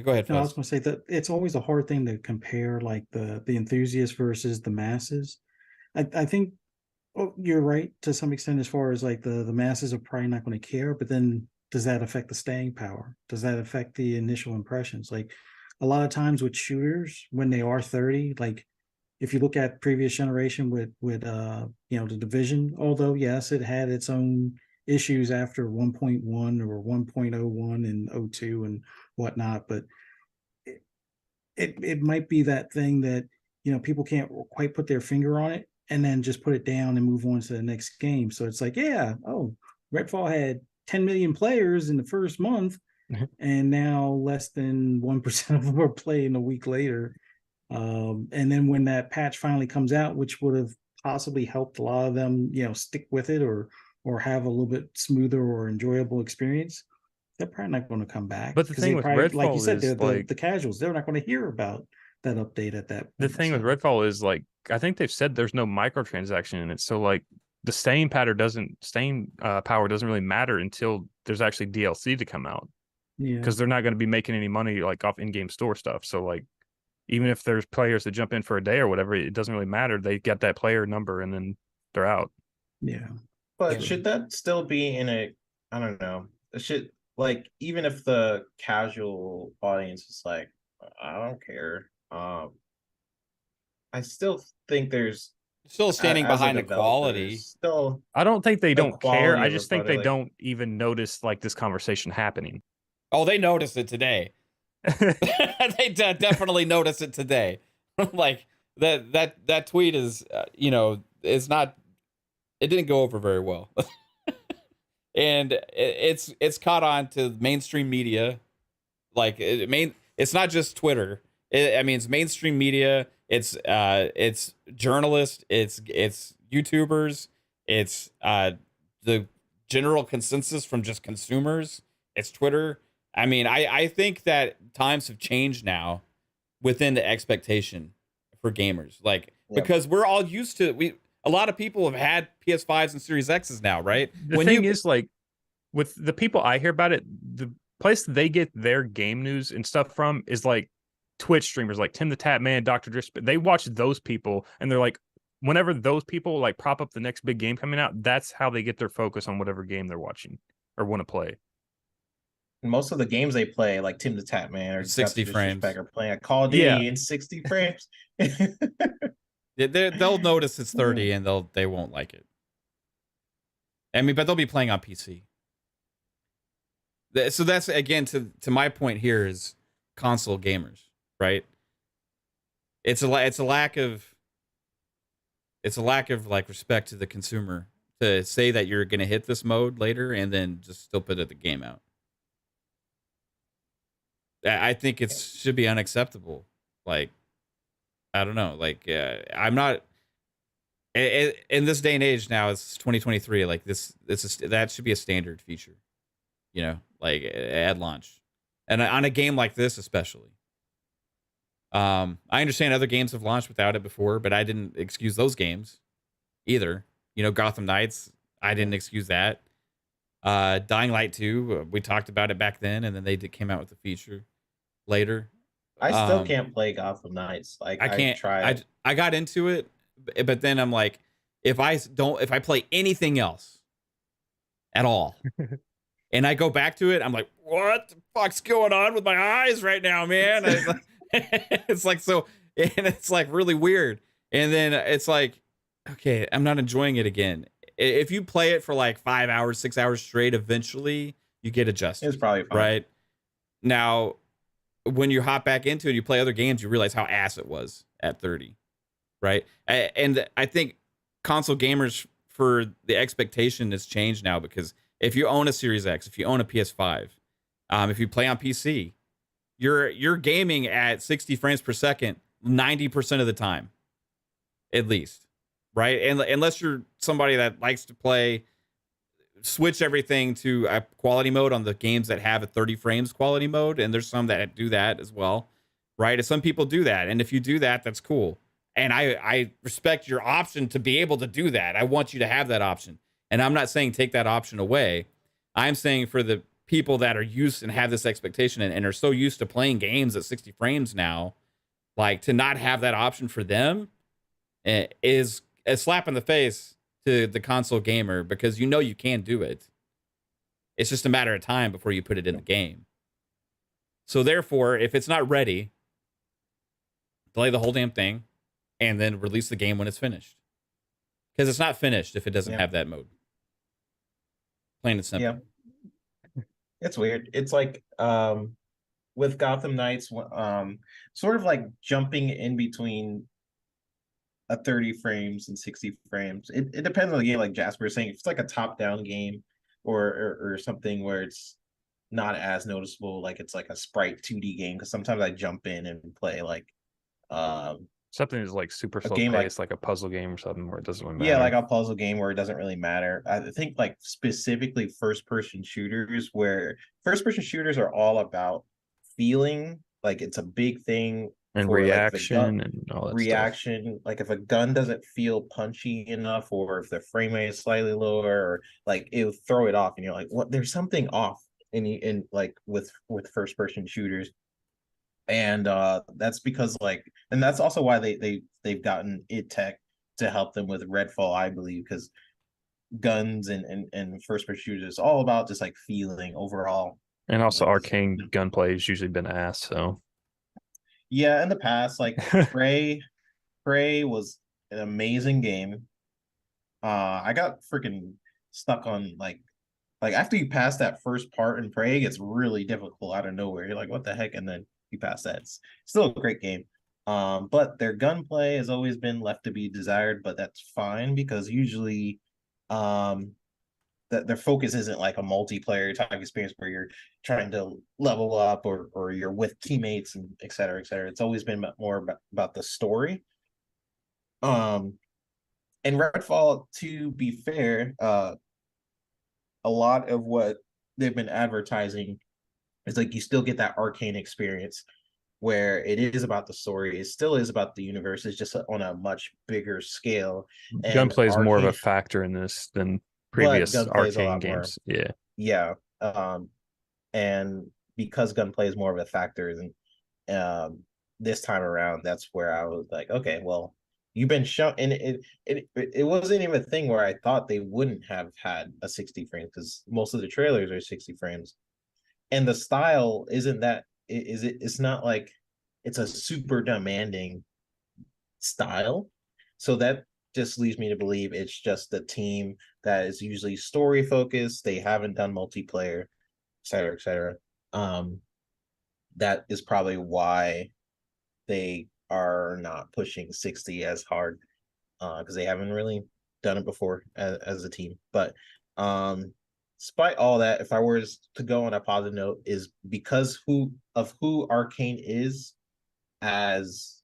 Go ahead. No, I was going to say that it's always a hard thing to compare like the enthusiasts versus the masses. I think you're right to some extent as far as like the masses are probably not going to care, but then does that affect the staying power? Does that affect the initial impressions? Like a lot of times with shooters, when they are 30, like if you look at previous generation with you know, the Division, although yes, it had its own issues after 1.1 or 1.01 and 02 and whatnot, but it might be that thing that, you know, people can't quite put their finger on it and then just put it down and move on to the next game. So it's like, yeah, oh, Redfall had 10 million players in the first month, and now less than 1% of them are playing a week later. And then when that patch finally comes out, which would have possibly helped a lot of them, you know, stick with it or have a little bit smoother or enjoyable experience, they're probably not going to come back. But the thing with Redfall, like you said, is the casuals, they're not going to hear about that update at that point. The thing with Redfall is like, I think they've said there's no microtransaction in it. So like the staying power doesn't really matter until there's actually DLC to come out. Yeah. Because they're not going to be making any money like off in-game store stuff. So like, even if there's players that jump in for a day or whatever, it doesn't really matter. They get that player number and then they're out. Yeah. But should that still be in a, I don't know, it should, like, even if the casual audience is like, I don't care, I still think there's still standing behind the quality. Still, I don't think they don't care. I just think they like, don't even notice like this conversation happening. Oh, they noticed it today. They definitely noticed it today. Like that tweet is, you know, it's not. It didn't go over very well, and it's caught on to mainstream media. Like it's not just Twitter. I mean, it's mainstream media. It's journalists. It's YouTubers. It's the general consensus from just consumers. It's Twitter. I mean, I think that times have changed now within the expectation for gamers. Like, because we're all used to a lot of people have had PS5s and Series X's now, right? The thing is, like, with the people I hear about it, the place they get their game news and stuff from is like Twitch streamers like Tim the Tap Man, Dr. Drish. They watch those people and they're like, whenever those people like prop up the next big game coming out, that's how they get their focus on whatever game they're watching or want to play. Most of the games they play, like Tim the Tap Man or 60 frames, are playing a Call of Duty in 60 frames. They'll notice it's 30 and they won't like it. I mean, but they'll be playing on PC. So that's, again, to my point here, is console gamers, right? It's a lack of like respect to the consumer to say that you're going to hit this mode later and then just still put the game out. I think it should be unacceptable. Like, I don't know. Like, I'm not. In this day and age now, it's 2023. Like that should be a standard feature. You know, like at launch, and on a game like this especially. I understand other games have launched without it before, but I didn't excuse those games either. You know, Gotham Knights, I didn't excuse that. Dying Light 2, we talked about it back then, and then they came out with the feature later. I still can't play Gotham Knights. Like I can't. tried. I got into it, but then I'm like, if I play anything else at all, and I go back to it, I'm like, what the fuck's going on with my eyes right now, man? It's like so, and it's like really weird. And then it's like, okay, I'm not enjoying it again. If you play it for like 5 hours, 6 hours straight, eventually you get adjusted. It's probably fine. Right now, when you hop back into it, you play other games, you realize how ass it was at 30, right? And I think console gamers, for the expectation has changed now, because if you own a Series X, if you own a PS5, if you play on PC, you're gaming at 60 frames per second 90% of the time, at least, right? And unless you're somebody that likes to play, switch everything to a quality mode on the games that have a 30 frames quality mode, and there's some that do that as well, right? Some people do that, and if you do that, that's cool. And I respect your option to be able to do that. I want you to have that option. And I'm not saying take that option away. I'm saying for the people that are used and have this expectation and are so used to playing games at 60 frames now, like, to not have that option for them is a slap in the face to the console gamer, because you know you can do it. It's just a matter of time before you put it in the game. So therefore, if it's not ready, delay the whole damn thing and then release the game when it's finished. Because it's not finished if it doesn't have that mode. Plain and simple. Yeah. It's weird. It's like with Gotham Knights, sort of like jumping in between a 30 frames and 60 frames. It depends on the game, like Jasper was saying. If it's like a top-down game or something where it's not as noticeable, like it's like a sprite 2D game, because sometimes I jump in and play like something that's like super slow paced, like a puzzle game or something where it doesn't really matter. Yeah, like a puzzle game where it doesn't really matter. I think like specifically first-person shooters, where first-person shooters are all about feeling, like it's a big thing. And for, reaction, like, and all that reaction stuff. Like if a gun doesn't feel punchy enough, or if the frame rate is slightly lower, or like it'll throw it off, and you're like, what, there's something off in like with first-person shooters. And that's because and that's also why they've gotten id Tech to help them with Redfall, I believe, because guns and first-person shooters is all about just like feeling overall. And also, like, arcane gunplay has usually been ass. So yeah, in the past, like Prey was an amazing game. I got freaking stuck on like after you pass that first part in Prey, it gets really difficult out of nowhere. You're like, what the heck? And then you pass that. It's still a great game. But their gunplay has always been left to be desired, but that's fine, because usually that their focus isn't like a multiplayer type experience where you're trying to level up or you're with teammates and et cetera, et cetera. It's always been more about the story. And Redfall, to be fair, a lot of what they've been advertising is like you still get that arcane experience where it is about the story. It still is about the universe. It's just on a much bigger scale. And gunplay is more of a factor in this than previous arcane games. More. Yeah. And because gunplay is more of a factor, than this time around, that's where I was like, okay, well, you've been shown, and it wasn't even a thing where I thought they wouldn't have had a 60 frames, because most of the trailers are 60 frames, and the style isn't that. It's not like it's a super demanding style, so that just leads me to believe it's just a team that is usually story focused. They haven't done multiplayer, et cetera, et cetera. That is probably why they are not pushing 60 as hard, because they haven't really done it before as a team. But despite all that, if I were to go on a positive note, is because who Arcane is as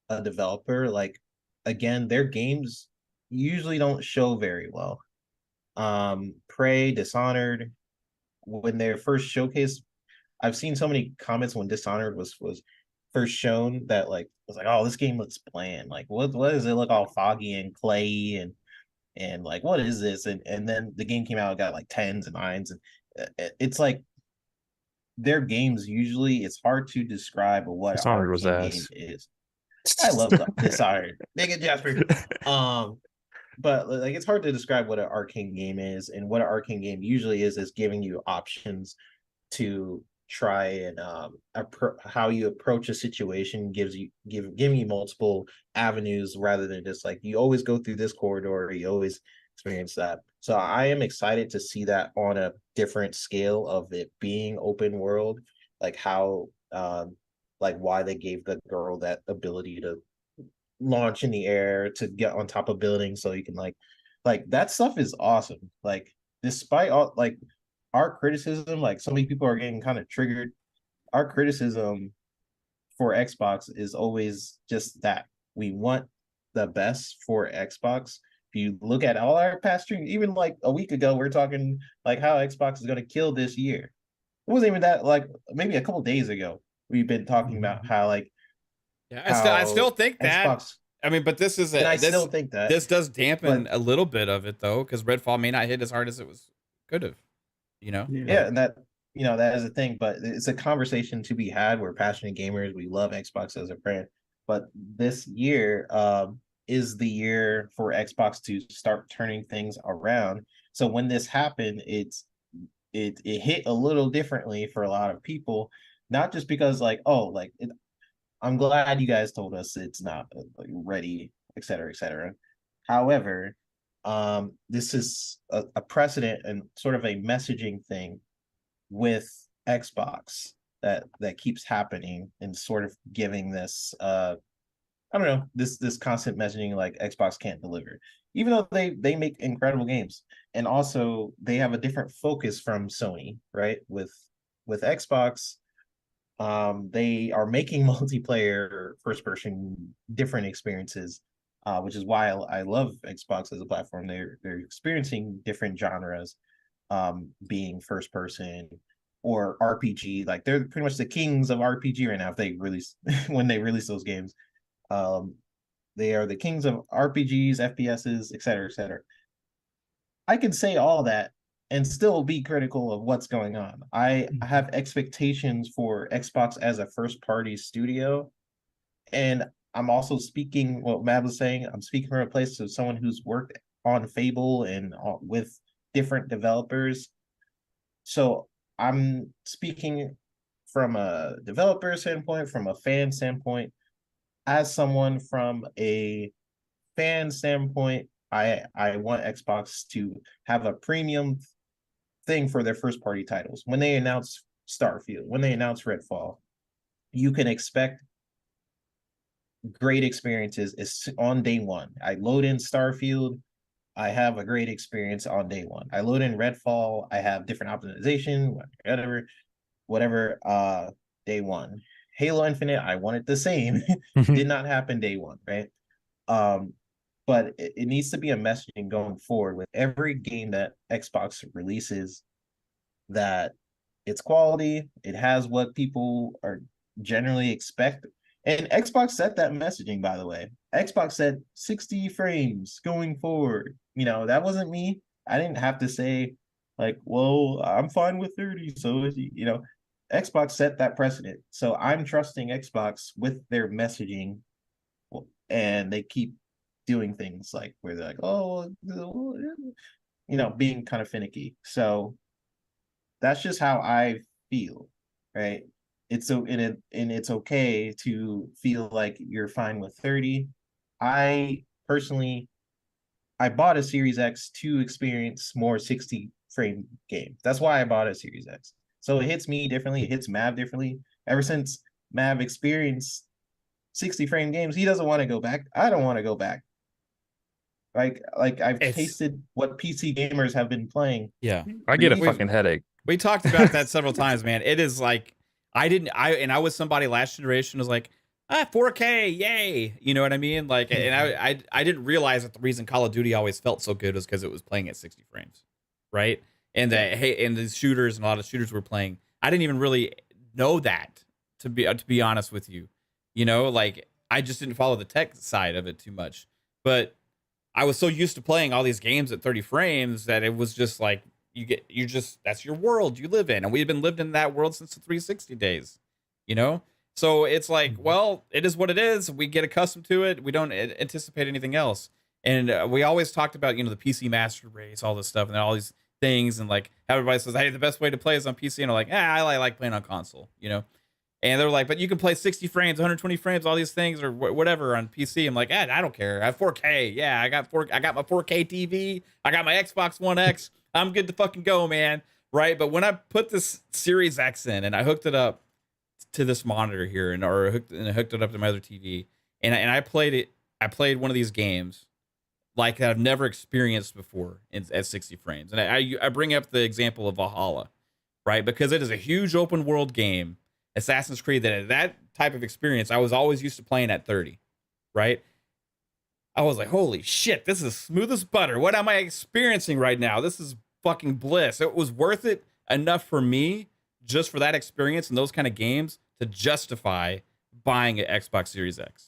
a developer, like, again, their games usually don't show very well. Prey, Dishonored, when they first showcased, I've seen so many comments when Dishonored was first shown that like was like, oh, this game looks bland. Like what does it look all foggy and clay and like what is this? And then the game came out, it got like 10s and 9s, and it's like their games usually it's hard to describe what an Dishonored was arcane game ass. is. I love Dishonored. Make it Jasper. But like it's hard to describe what an arcane game is, and what an arcane game usually is giving you options to try and how you approach a situation giving you multiple avenues rather than just like you always go through this corridor or you always experience that. So I am excited to see that on a different scale of it being open world, like how like why they gave the girl that ability to launch in the air, to get on top of buildings, so you can like that stuff is awesome. Like despite all like our criticism, like so many people are getting kind of triggered. Our criticism for Xbox is always just that we want the best for Xbox. If you look at all our past streams, even like a week ago, we're talking like how Xbox is going to kill this year. It wasn't even that, like maybe a couple days ago, we've been talking about how like yeah, I still think that. Xbox, I mean, but this is still think that this does dampen a little bit of it though, because Redfall may not hit as hard as it could have. You know? Yeah, and that that is a thing, but it's a conversation to be had. We're passionate gamers. We love Xbox as a brand, but this year is the year for Xbox to start turning things around. So when this happened, it hit a little differently for a lot of people, not just because like, oh, like I'm glad you guys told us it's not like ready, et cetera. However, this is a precedent and sort of a messaging thing with Xbox that keeps happening and sort of giving this I don't know, this constant messaging like Xbox can't deliver, even though they make incredible games. And also they have a different focus from Sony, right? With Xbox, they are making multiplayer first person different experiences, which is why I love Xbox as a platform. They're experiencing different genres, being first person or RPG. Like they're pretty much the kings of RPG right now. If they release when they release those games, they are the kings of RPGs, FPSs, et cetera. I can say all that and still be critical of what's going on. I have expectations for Xbox as a first party studio, and I'm also speaking what Matt was saying. I'm speaking from a place of someone who's worked on Fable and with different developers. So I'm speaking from a developer standpoint, from a fan standpoint. As someone from a fan standpoint, I want Xbox to have a premium thing for their first party titles. When they announce Starfield, when they announce Redfall, you can expect great experiences is on day one. I load in Starfield, I have a great experience on day one. I load in Redfall, I have different optimization, whatever, day one. Halo Infinite, I wanted the same. Did not happen day one, right? But it needs to be a messaging going forward with every game that Xbox releases, that it's quality, it has what people are generally expect. And Xbox set that messaging, by the way. Xbox said 60 frames going forward. That wasn't me. I didn't have to say, like, well, I'm fine with 30. So, Xbox set that precedent. So I'm trusting Xbox with their messaging. And they keep doing things like where they're like, oh, being kind of finicky. So that's just how I feel, right? It's it's okay to feel like you're fine with 30. I personally, I bought a Series X to experience more 60 frame games. That's why I bought a Series X. So it hits me differently. It hits Mav differently. Ever since Mav experienced 60 frame games, he doesn't want to go back. I don't want to go back. Like I've tasted what PC gamers have been playing. Yeah, I get a fucking headache. We talked about that several times, man. It is like I was somebody last generation was like, 4K, yay. You know what I mean? Like, and I didn't realize that the reason Call of Duty always felt so good was because it was playing at 60 frames, right? And and the shooters and a lot of shooters were playing. I didn't even really know that, to be honest with you. You know, like I just didn't follow the tech side of it too much. But I was so used to playing all these games at 30 frames that it was just like that's your world you live in. And we've been lived in that world since the 360 days, you know? So it's like, well, it is what it is. We get accustomed to it. We don't anticipate anything else. And we always talked about, you know, the PC master race, all this stuff, and all these things. And like everybody says, hey, the best way to play is on PC. And I'm like, I like playing on console, you know? And they're like, but you can play 60 frames, 120 frames, all these things, or whatever on PC. I'm like, I don't care. I have 4K. Yeah, I got my 4K TV. I got my Xbox One X. I'm good to fucking go, man. Right? But when I put this Series X in and I hooked it up to this monitor here, and I hooked it up to my other TV, and I played it. I played one of these games like I've never experienced before at 60 frames. And I bring up the example of Valhalla, right? Because it is a huge open world game. Assassin's Creed, that type of experience I was always used to playing at 30, right? I was like, holy shit, this is smooth as butter. What am I experiencing right now? This is fucking bliss. It was worth it enough for me just for that experience and those kind of games to justify buying an Xbox Series X.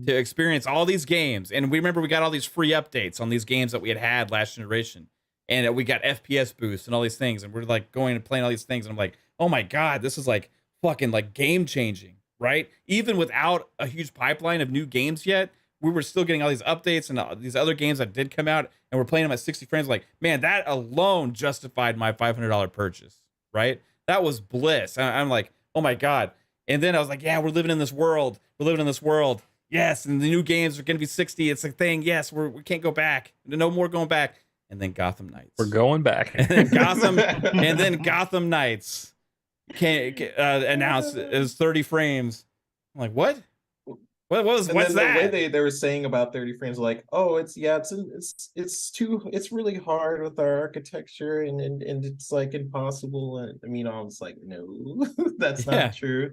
To experience all these games. And we remember we got all these free updates on these games that we had last generation. And we got FPS boosts and all these things. And we're like going and playing all these things. And I'm like, oh my God, this is like fucking like game changing, right? Even without a huge pipeline of new games yet, we were still getting all these updates and these other games that did come out, and we're playing them at 60 frames. Like, man, that alone justified my $500 purchase, right? That was bliss. I'm like, oh my God. And then I was like, yeah, we're living in this world. We're living in this world. Yes, and the new games are going to be 60. It's a thing. Yes, we can't go back. No more going back. And then Gotham Knights. We're going back. And then Gotham Knights announced it was 30 frames. I'm like, what? What's that? The way they were saying about 30 frames, like, oh, it's really hard with our architecture and it's like impossible. And I mean, I was like, no, that's not true.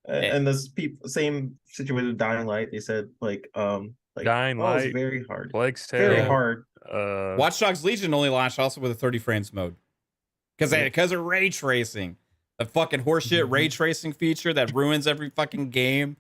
And this same situation with Dying Light, they said like Dying Light, it's very hard. Plague's Tale, very hard. Watch Dogs Legion only launched also with a 30 frames mode because of ray tracing, the fucking horseshit ray tracing feature that ruins every fucking game.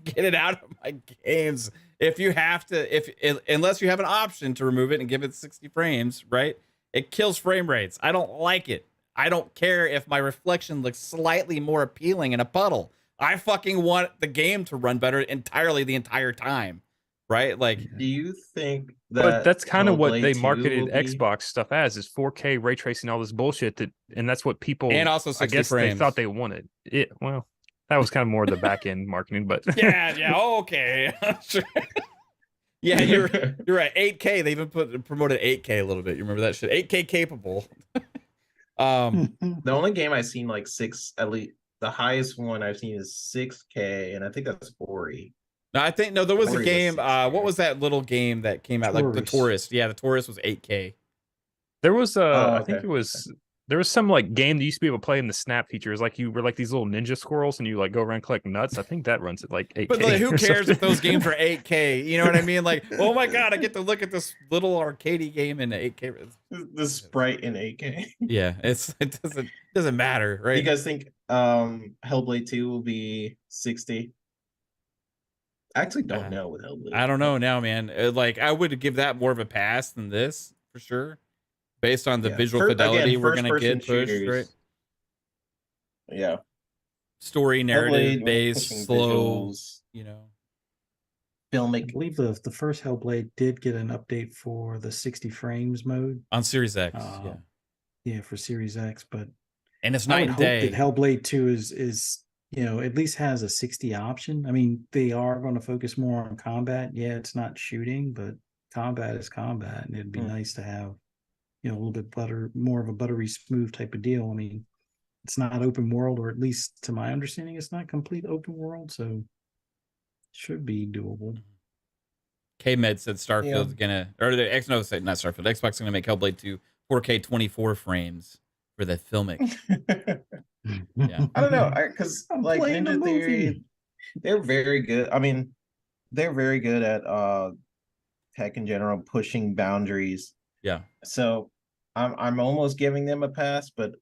Get it out of my games. If you have to, unless you have an option to remove it and give it 60 frames, right? It kills frame rates. I don't like it. I don't care if my reflection looks slightly more appealing in a puddle. I fucking want the game to run better entirely the entire time, right? Like, do you think that? But that's kind of what they Hellblade marketed 2 Xbox stuff as, is 4K ray tracing, all this bullshit and that's what people and also 60 I guess frames. they thought they wanted. Well, that was kind of more the back end marketing, but yeah, okay, sure. Yeah, you're right. 8K. They even promoted 8K a little bit. You remember that shit? 8K capable. The only game I've seen like at least the highest one I've seen is 6K, and I think that's Ori. No, there was a game. What was that little game that came out? Like the Tourist. Yeah, the Tourist was 8K. There was I think it was there was some like game that used to be able to play in the snap features, like you were like these little ninja squirrels and you like go around collect nuts. I think that runs at like 8K. But like, who cares if those games are 8K? You know what I mean? Like, oh my God, I get to look at this little arcadey game in 8K. The sprite in 8K. Yeah, it doesn't matter, right? Do you guys think Hellblade 2 will be 60? I actually don't know with Hellblade. I don't know now, man. Like, I would give that more of a pass than this for sure, based on the visual fidelity we're gonna get pushed, right? Yeah, story narrative based, slow, visuals, you know. Filmic. I believe the first Hellblade did get an update for the 60 frames mode on Series X. Yeah, for Series X, but and it's night and day. That Hellblade 2 is at least has a 60 option. I mean, they are going to focus more on combat. Yeah, it's not shooting, but combat is combat, and it'd be nice to have a little bit more of a buttery smooth type of deal. I mean, it's not open world, or at least to my understanding, it's not complete open world, so it should be doable. K-Med said Starfield's gonna, or the not Starfield, Xbox is gonna make Hellblade 2 4K 24 frames for the filmic. Yeah, I don't know, because like Ninja Theory, they're very good. I mean, they're very good at tech in general, pushing boundaries. Yeah. So I'm almost giving them a pass, but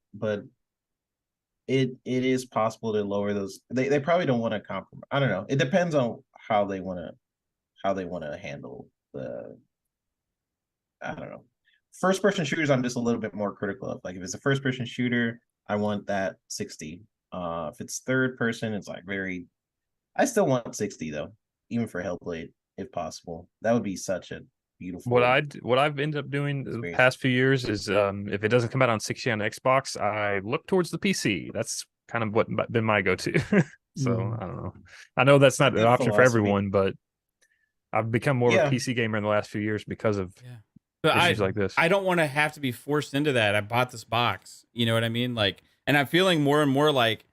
it is possible to lower those. They probably don't want to compromise. I don't know. It depends on how they want to handle the. I don't know. First person shooters, I'm just a little bit more critical of. Like if it's a first person shooter, I want that 60. If it's third person, it's like very. I still want 60 though, even for Hellblade, if possible. That would be such a beautiful. What I've ended up doing the past few years is if it doesn't come out on 60 on Xbox, I look towards the PC. That's kind of what been my go-to. So I don't know. I know that's not an option for everyone, but I've become more of a PC gamer in the last few years because of issues like this. I don't want to have to be forced into that. I bought this box. You know what I mean? Like, and I'm feeling more and more like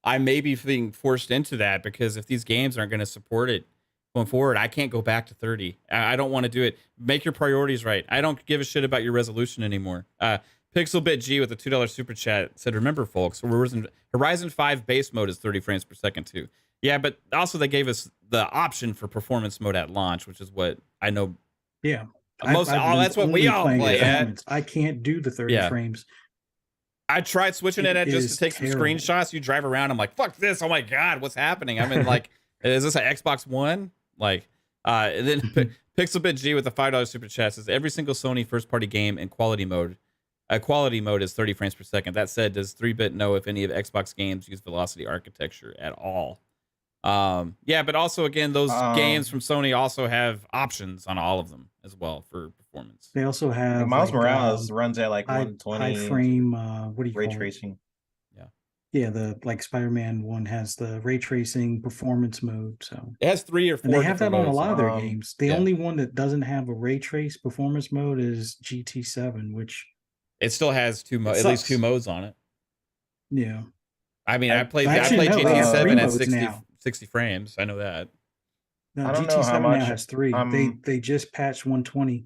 I may be being forced into that because if these games aren't going to support it going forward, I can't go back to 30. I don't want to do it. Make your priorities right. I don't give a shit about your resolution anymore. Pixelbit G with a $2 super chat said, remember, folks, Horizon 5 base mode is 30 frames per second, too. Yeah, but also they gave us the option for performance mode at launch, which is what I know. Yeah. That's what we all play at. I can't do the 30 frames. I tried switching it at just to take some screenshots. You drive around. I'm like, fuck this. Oh, my God, what's happening? I'm in like, is this an Xbox One? Like, and then Pixelbit G with a $5 super chat says, every single Sony first-party game in quality mode is 30 frames per second. That said, does 3-bit know if any of Xbox games use velocity architecture at all? Yeah, but also, again, those games from Sony also have options on all of them as well for performance. They also have Miles Morales runs at like high 120 frame. What do you ray call tracing? It? Yeah, the like Spider-Man one has the ray tracing performance mode. So it has 3 or 4. And they have that on a lot of their Um, games. The only one that doesn't have a ray trace performance mode is GT7, which it still has at least 2 modes on it. Yeah. I mean, I played Actually, no, they have three GT7 at modes 60 frames. I know that. No, I don't know how GT7 much, now has 3. They just patched 120.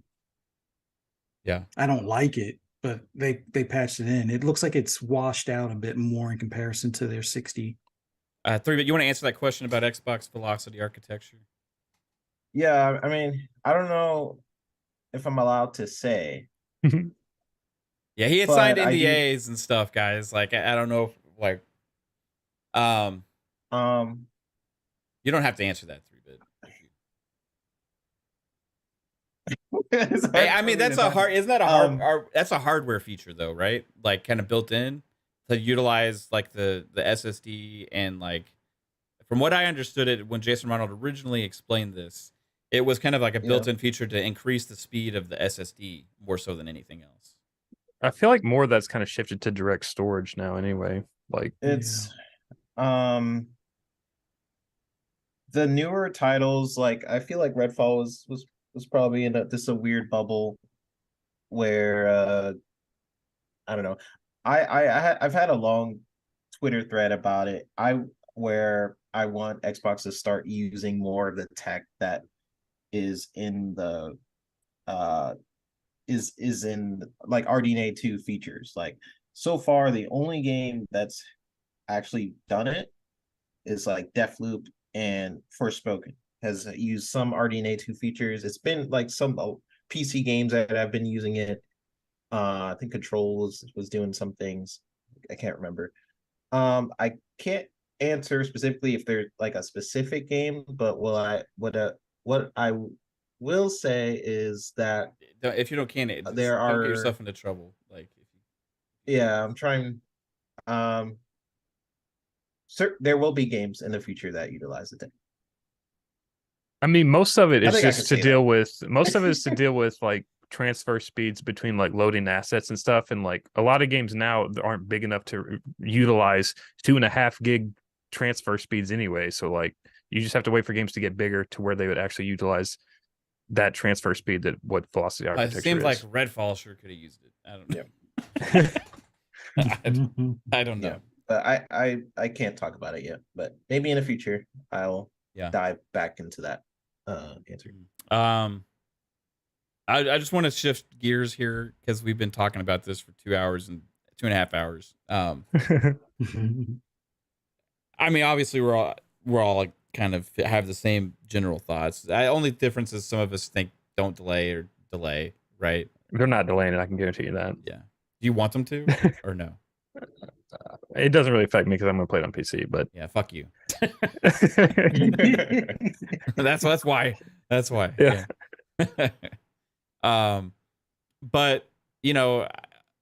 Yeah. I don't like it, but they patched it in. It looks like it's washed out a bit more in comparison to their 60. 3-bit, you want to answer that question about Xbox velocity architecture? Yeah, I mean, I don't know if I'm allowed to say. Yeah, he had But signed I do- NDAs and stuff, guys. Like, I don't know if, like, you don't have to answer that, 3-bit. Hey, I mean, that's a hard. Isn't that a hard? That's a hardware feature, though, right? Like, kind of built in to utilize like the SSD and like, from what I understood it when Jason Ronald originally explained this, it was kind of like a built-in feature to increase the speed of the SSD more so than anything else. I feel like more of that's kind of shifted to direct storage now. Anyway, like It's the newer titles. Like I feel like Redfall was probably in a weird bubble where I don't know. I've had a long Twitter thread about it. Where I want Xbox to start using more of the tech that is in the is in like RDNA 2 features. Like so far, the only game that's actually done it is like Deathloop and Forspoken has used some RDNA 2 features. It's been like some PC games that have been using it. I think Control was doing some things. I can't remember. I can't answer specifically if there's like a specific game, but what I will say is that if you don't don't get yourself into trouble. Like, I'm trying. There will be games in the future that utilize it. I mean, most of it is just to deal with. Most of it is to deal with like transfer speeds between like loading assets and stuff, and like a lot of games now aren't big enough to utilize 2.5 gig transfer speeds anyway. So like you just have to wait for games to get bigger to where they would actually utilize that transfer speed that what velocity architecture it seems is. like Redfall sure could have used it. I don't know. I don't know. Yeah. But I can't talk about it yet. But maybe in the future I'll dive back into that answer. I just want to shift gears here because we've been talking about this for 2 hours and 2.5 hours. I mean, obviously we're all like kind of have the same general thoughts. The only difference is some of us think don't delay or delay, right? They're not delaying it. I can guarantee you that. Yeah. Do you want them to or no? It doesn't really affect me because I'm going to play it on PC, but Yeah, fuck you. That's why. That's why. Yeah. But you know,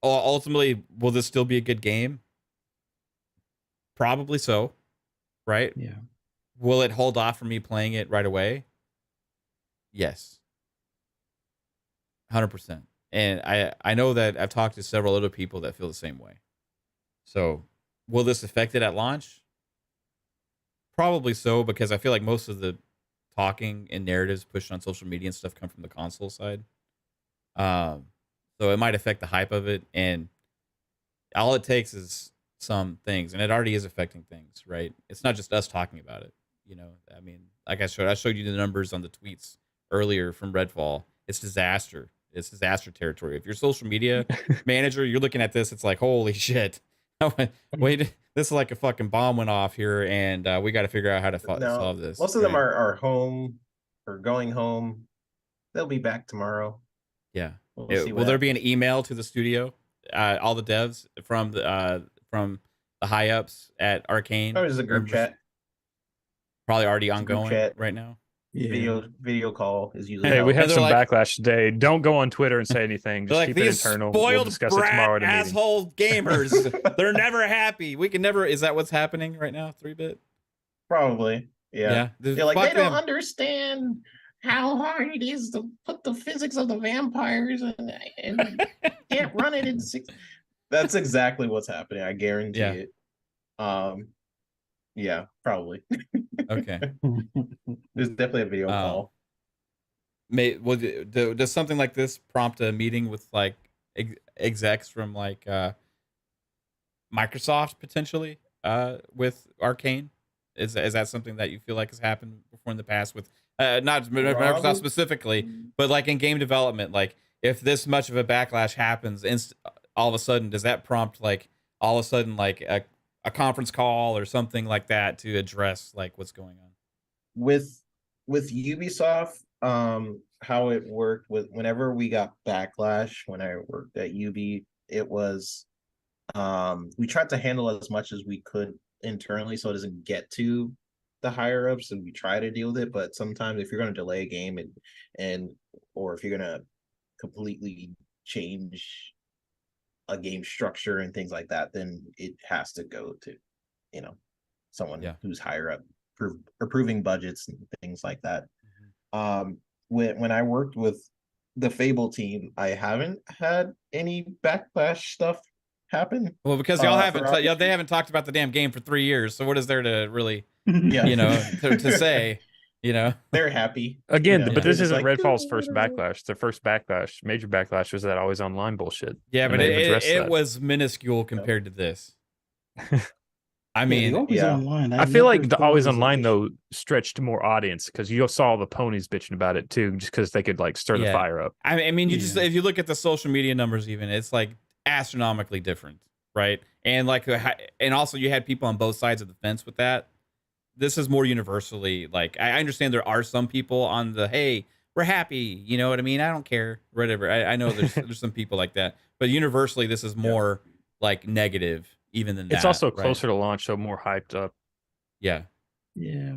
ultimately, will this still be a good game? Probably so, right? Yeah. Will it hold off from me playing it right away? Yes, 100%. And I know that I've talked to several other people that feel the same way. So, will this affect it at launch? Probably so, because I feel like most of the talking and narratives pushed on social media and stuff come from the console side. So it might affect the hype of it, and all it takes is some things, and it already is affecting things, right? It's not just us talking about it, you know. I mean, like I showed you the numbers on the tweets earlier from Redfall. It's disaster. It's disaster territory. If you're a social media manager, you're looking at this, it's like, holy shit. Wait, this is like a fucking bomb went off here, and we got to figure out how to solve this. Most of them are home or going home. They'll be back tomorrow. Yeah. We'll Will there be an email to the studio, all the devs from the high ups at Arcane? Or is a group chat? Probably already It's a group ongoing chat. right now. Yeah. Video call is usually. Hey, we how- have some like- backlash today. Don't go on Twitter and say anything. Just They're like, keep it these internal. We'll spoiled discuss it tomorrow brat at a meeting. asshole gamers. They're never happy. We can never. Is that what's happening right now? 3-bit. Probably. Yeah. They're They're like, fuck they don't them. understand how hard it is to put the physics of the vampires and can't run it in 6. That's exactly what's happening. I guarantee Yeah. it. Yeah, probably. Okay. There's definitely a video call. Does something like this prompt a meeting with like execs from like Microsoft potentially with Arcane? Is that something that you feel like has happened before in the past with not Microsoft specifically, but like in game development? Like if this much of a backlash happens, all of a sudden, does that prompt like all of a sudden like a conference call or something like that to address like what's going on? With Ubisoft, how it worked with whenever we got backlash when I worked at UB, it was we tried to handle as much as we could internally so it doesn't get to the higher ups, and we try to deal with it. But sometimes if you're going to delay a game and or if you're going to completely change a game structure and things like that, then it has to go to someone who's higher up, approving budgets and things like that. When I worked with the Fable team, I haven't had any backlash stuff happen. Well, because y'all they haven't talked about the damn game for 3 years. So what is there to really, to say? They're happy Again, but this They're isn't just like, Redfall's first backlash. Their first backlash, major backlash, was that always online bullshit. Yeah, And but they've addressed it that. was minuscule compared to this. I Yeah, mean, the always online. I feel like the thought always it was an online issue. though stretched more audience because you saw the ponies bitching about it too, just because they could like stir the fire up. I mean, you Yeah. just if you look at the social media numbers, even it's like astronomically different, right? And like, and also you had people on both sides of the fence with that. This is more universally like I understand there are some people on the hey, we're happy, you know what I mean? I don't care, whatever. I know there's some people like that, but universally this is more like negative even than that. It's also right? closer to launch, so more hyped up. Yeah. Yeah.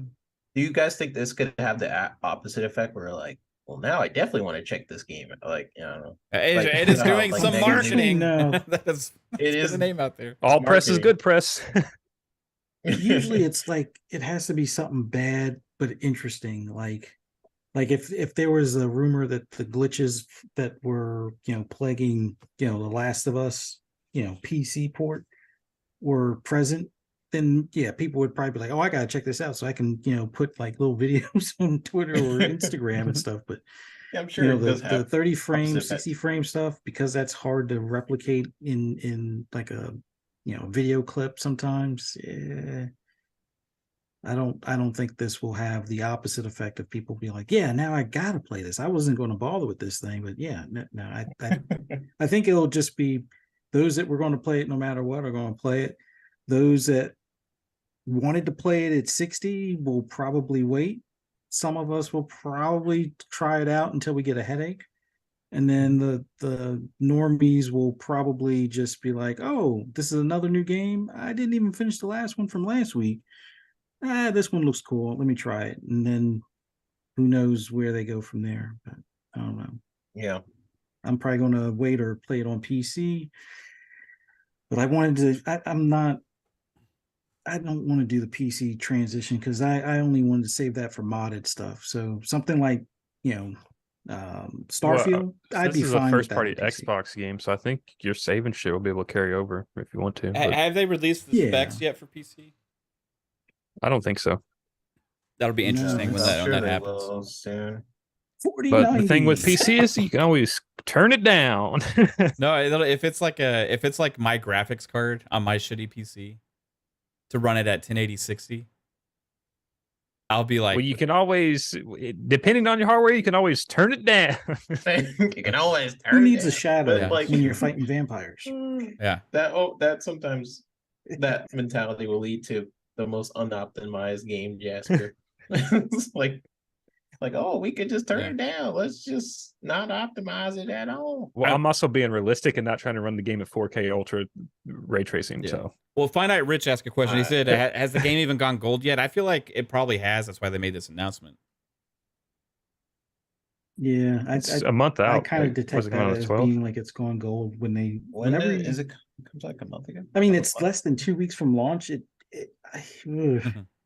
Do you guys think this could have the opposite effect where like, well, now I definitely want to check this game? Like, I don't know. It is doing like some negative- marketing. No. That is, It get is the name out there. All press is marketing. good press. Usually it's like it has to be something bad but interesting. Like if there was a rumor that the glitches that were plaguing The Last of Us PC port were present, then yeah, people would probably be like, oh, I gotta check this out so I can put like little videos on Twitter or Instagram and stuff. But Yeah, I'm sure it does the have 30 frame, opposite 60 frame stuff, because that's hard to replicate in like a video clip sometimes. I don't think this will have the opposite effect of people being like, yeah, now I gotta play this. I wasn't going to bother with this thing, but yeah, no, I think it'll just be those that were going to play it no matter what are going to play it. Those that wanted to play it at 60 will probably wait. Some of us will probably try it out until we get a headache. And then the normies will probably just be like, oh, this is another new game. I didn't even finish the last one from last week. This one looks cool. Let me try it. And then who knows where they go from there. But I don't know. Yeah. I'm probably going to wait or play it on PC. But I wanted to, I don't want to do the PC transition because I only wanted to save that for modded stuff. So something like, Starfield, I'd be this is fine a with first that party on PC. Xbox game, so I think your save and shit will be able to carry over if you want to. But Have they released the Yeah. specs yet for PC? I don't think so. That'll be No, interesting when it's- that, sure when that they happens. will soon. 4090s. But the thing with PC is you can always turn it down. No, if it's like my graphics card on my shitty PC to run it at 1080 60, I'll be like, well, you can always, depending on your hardware, you can always turn it down. You can always turn. Who needs it a down. shadow But, like, when you're fighting vampires? yeah, that sometimes that mentality will lead to the most unoptimized game, Jasper. It's like, oh, we could just turn Yeah. it down. Let's just not optimize it at all. Well, I'm also being realistic and not trying to run the game at 4K ultra ray tracing. Yeah. So Well, Finite Rich asked a question. He said, Alright. "Has the game even gone gold yet?" I feel like it probably has. That's why they made this announcement. Yeah, it's a month out. I kind of Like, detect was it coming that out as 12? being like it's gone gold whenever Is it comes like a month ago? I mean, it's less than 2 weeks from launch. Ugh.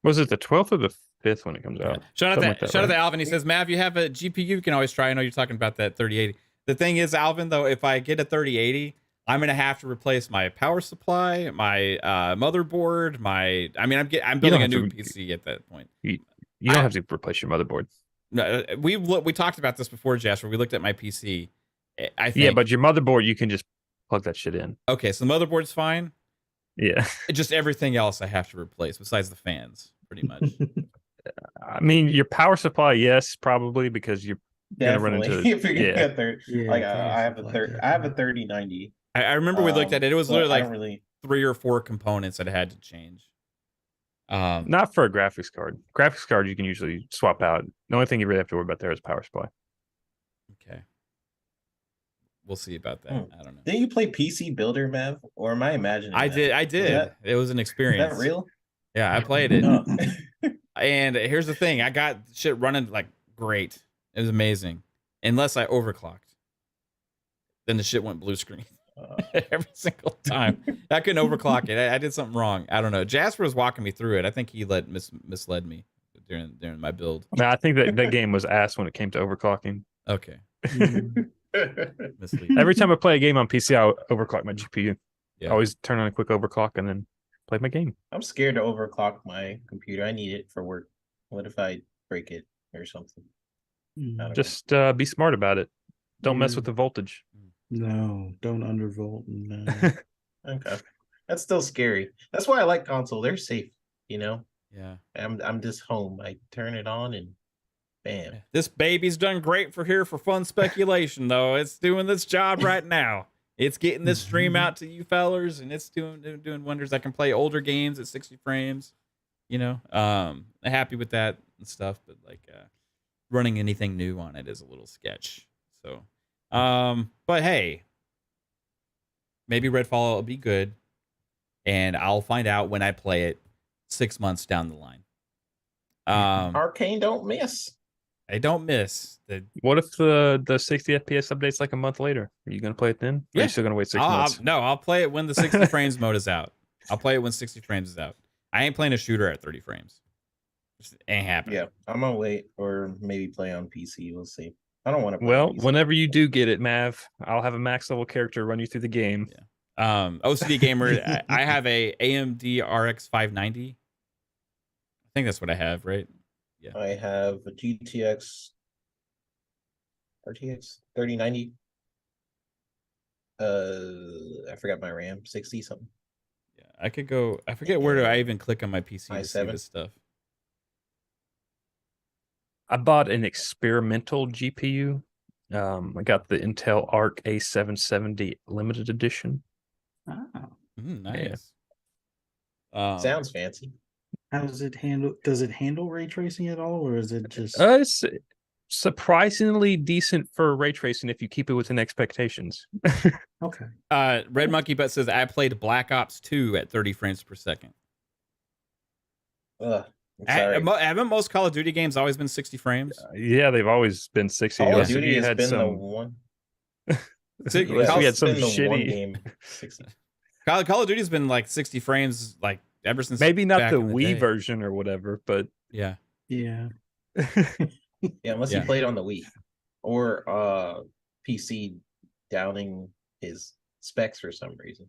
Was it the 12th or the 5th when it comes Yeah. out? Shout out Something to like that, shout out to right? Alvin. He says, "Mav, you have a GPU you can always try." I know you're talking about that 3080. The thing is, Alvin, though, if I get a 3080, I'm gonna have to replace my power supply, my motherboard, I'm building a have new to- PC at that point. You don't have to replace your motherboard. No, we talked about this before, Jasper. We looked at my PC. I think, Yeah, but your motherboard, you can just plug that shit in. okay, so the motherboard's fine. Yeah. Just everything else I have to replace besides the fans, pretty much. I mean, your power supply, yes, probably because you're gonna run Definitely. into If you're yeah. a third, Yeah, like power I have a supply, 3090. I remember we looked at it. It was but literally I like don't really. 3 or 4 components that I had to change. Not for a graphics card. Graphics card you can usually swap out. The only thing you really have to worry about there is power supply. Okay. We'll see about that. I don't know. Didn't you play PC Builder, Mav? Or am I imagining? I did. that? It was an Is experience. that real? Yeah, I played it. Oh. And here's the thing. I got shit running like great. It was amazing. Unless I overclocked. Then the shit went blue screen. Every single time. I couldn't overclock it. I did something wrong. I don't know. Jasper was walking me through it. I think he misled me during my build. Now, I think that game was ass when it came to overclocking. Okay. Mm. Mislead. Every time I play a game on PC, I overclock my GPU. Yeah. I always turn on a quick overclock and then play my game. I'm scared to overclock my computer. I need it for work. What if I break it or something? I don't know. Just be smart about it. Don't mess Yeah. with the voltage. No, don't undervolt. No. Okay, that's still scary. That's why I like console. They're safe. You know, Yeah. I'm just home. I turn it on and bam. This baby's done great for fun speculation, though. It's doing this job right now. It's getting this stream out to you fellers, and it's doing wonders. I can play older games at 60 frames. You know, I'm happy with that and stuff. But like, running anything new on it is a little sketch. So, but hey, maybe Redfall will be good, and I'll find out when I play it 6 months down the line. Arcane don't miss. I don't miss the. What if the 60 FPS update's like a month later? Are you gonna play it then? Or are Yeah. you still gonna wait 6 months? I'll play it when the 60 frames mode is out. I'll play it when 60 frames is out. I ain't playing a shooter at 30 frames. Just ain't happening. Yeah, I'm gonna wait or maybe play on PC. We'll see. I don't want to. Well, whenever you do get it, Mav, I'll have a max level character run you through the game. Yeah. OCD gamer, I have a AMD RX 590. I think that's what I have, right? I have a RTX 3090. I forgot my RAM, 60 something. Yeah, I could go. I forget where do I even click on my PC to see i7. this stuff. I bought an experimental GPU. I got the Intel Arc A770 limited edition. Oh, Nice. Sounds fancy. how does it handle? Does it handle ray tracing at all, or is it just? It's surprisingly decent for ray tracing if you keep it within expectations. Okay. Red Monkey Butt says I played Black Ops 2 at 30 frames per second. I'm sorry. Haven't most Call of Duty games always been 60 frames? Yeah, they've always been 60. Call of Unless if Duty you has had been the some, one. See, unless Call- we had It's some been the one shitty. game. 60. Call of Duty's been like 60 frames like ever since Maybe not back the in Wii day. version or whatever, but Yeah. Yeah. Yeah, unless Yeah. you played on the Wii or PC downing his specs for some reason.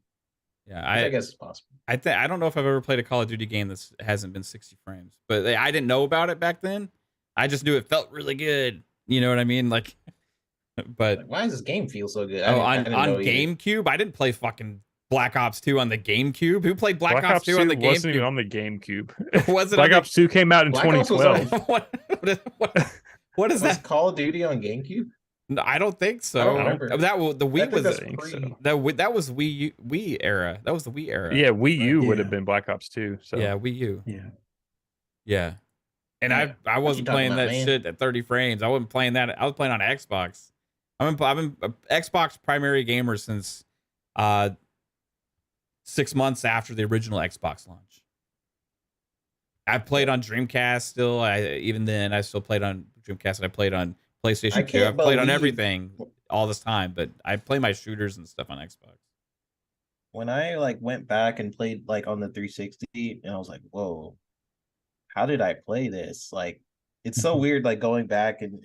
Yeah, Which I guess is possible. I don't know if I've ever played a Call of Duty game that hasn't been 60 frames, but I didn't know about it back then. I just knew it felt really good. You know what I mean? Like, but Like, why does this game feel so good? on know either. GameCube, I didn't play fucking Black Ops 2 on the GameCube. Who played Black Ops 2 on the wasn't even GameCube? on the GameCube. Was it Black on the- Ops 2 came out in Black Ops was 2012. What is Was that? Call of Duty on GameCube? No, I don't think so. I don't remember. That was the I Wii think was that's think pre- so. that was Wii era. That was the Wii era. Yeah, Wii U would Yeah. have been Black Ops 2. So Yeah, Wii U. Yeah. Yeah. And Yeah. I wasn't What you playing talking that about, man? shit at 30 frames. I wasn't playing that. I was playing on Xbox. I've been a Xbox primary gamer since 6 months after the original Xbox launch. I played on Dreamcast still. Even then I still played on Dreamcast and I played on PlayStation 2. can't I've played on believe- everything all this time, but I play my shooters and stuff on Xbox. When I like went back and played like on the 360, and I was like, "Whoa, how did I play this?" Like, it's so weird, like going back and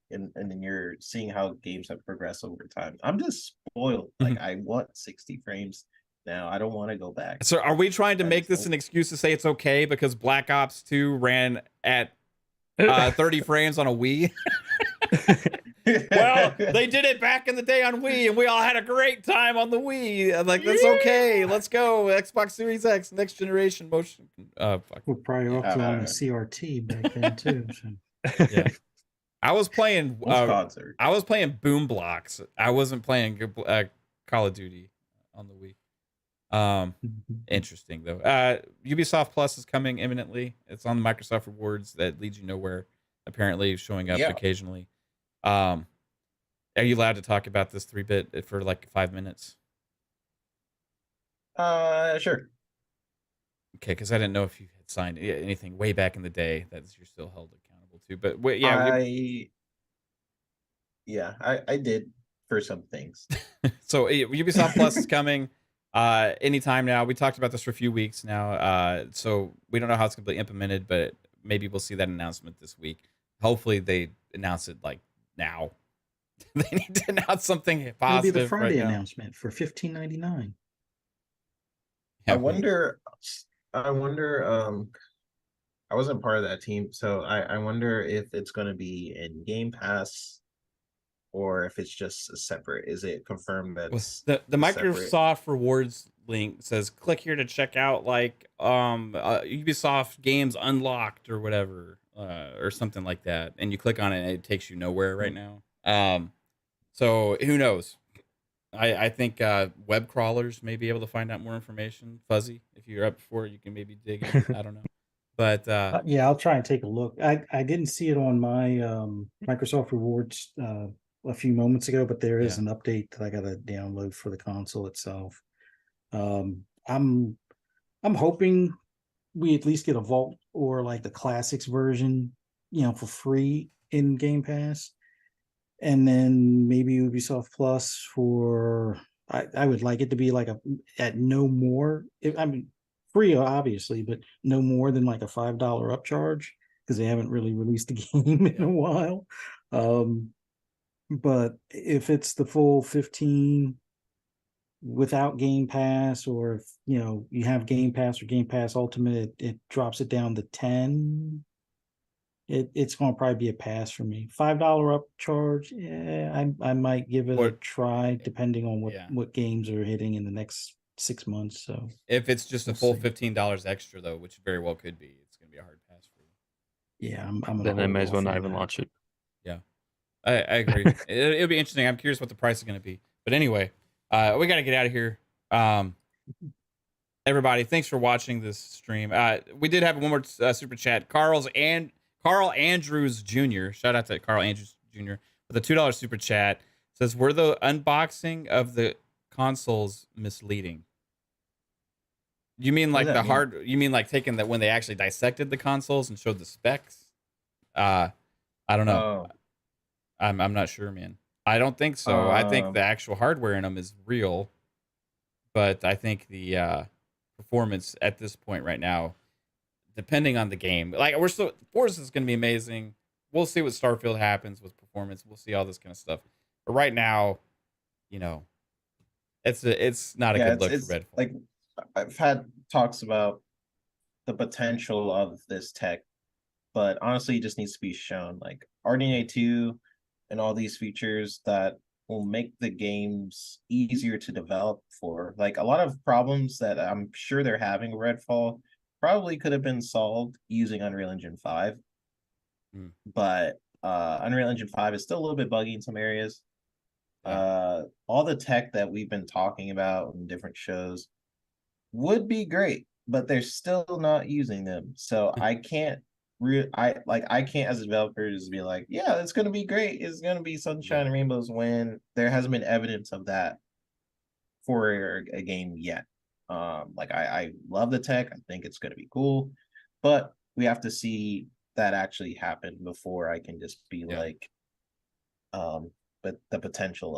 then you're seeing how games have progressed over time. I'm just spoiled. Like, I want 60 frames now. I don't want to go back. So are we trying to That make is this so- an excuse to say it's okay because Black Ops 2 ran at 30 frames on a Wii? Well, they did it back in the day on Wii, and we all had a great time on the Wii. I'm like, that's okay. Let's go. Xbox Series X, next generation motion. Fuck. We're probably also on a CRT back then too. So. Yeah. I was playing. What's concert? I was playing Boom Blocks. I wasn't playing Call of Duty on the Wii. Interesting though. Ubisoft Plus is coming imminently. It's on the Microsoft Rewards that leads you nowhere. Apparently, showing up Yeah. occasionally. Are you allowed to talk about this 3-bit for like 5 minutes? Sure. Okay, because I didn't know if you had signed anything way back in the day that you're still held accountable to. But wait, I did for some things. So Ubisoft Plus is coming anytime now. We talked about this for a few weeks now. So we don't know how it's completely implemented, but maybe we'll see that announcement this week. Hopefully they announce it like now. They need to announce something It'll be positive. the Friday right now. announcement for $15.99. Yeah, I wonder. I wasn't part of that team, so I wonder if it's going to be in Game Pass or if it's just a separate. Is it confirmed that Well, it's the separate? Microsoft Rewards link says click here to check out like Ubisoft games unlocked or whatever or something like that, and you click on it and it takes you nowhere right now. So who knows? I think web crawlers may be able to find out more information. Fuzzy, if you're up for it, you can maybe dig in. I don't know, but Yeah, I'll try and take a look. I didn't see it on my Microsoft Rewards a few moments ago, but there is Yeah. an update that I got to download for the console itself. I'm hoping we at least get a Vault or like the Classics version, for free in Game Pass, and then maybe Ubisoft Plus for. I would like it to be like at no more. Free obviously, but no more than like a $5 upcharge because they haven't really released the game in a while. But if it's the full 15 without Game Pass, or if you have Game Pass or Game Pass Ultimate, it drops it down to 10. It's going to probably be a pass for me. $5 upcharge, yeah, I might give it a try depending on what games are hitting in the next 6 months. So if it's just a We'll full see. $15 extra though, which very well could be, it's going to be a hard pass for you. yeah, I'm gonna Then I hold may as well off not on even that. launch it. I agree. It'll be interesting. I'm curious what the price is going to be. But anyway, we got to get out of here. Everybody, thanks for watching this stream. We did have one more super chat. Carl's Carl Andrews Jr. Shout out to Carl Andrews Jr. with a $2 super chat. Says, were the unboxing of the consoles misleading? You mean like the hard? You mean like taking that when they actually dissected the consoles and showed the specs? I don't know. I'm not sure, man. I don't think so. I think the actual hardware in them is real, but I think the performance at this point right now, depending on the game, like Forza is going to be amazing. We'll see what Starfield happens with performance. We'll see all this kind of stuff. But right now, you know, it's not a good look for Redfall. Like I've had talks about the potential of this tech, but honestly, it just needs to be shown. Like RDNA 2 and all these features that will make the games easier to develop for. Like a lot of problems that I'm sure they're having with Redfall probably could have been solved using Unreal Engine 5. But Unreal Engine 5 is still a little bit buggy in some areas. All the tech that we've been talking about in different shows would be great, but they're still not using them. So I can't I can't as a developer just be like, yeah, it's gonna be great. It's gonna be sunshine and rainbows when there hasn't been evidence of that for a game yet. Like I love the tech. I think it's gonna be cool, but we have to see that actually happen before I can just be like, but the potential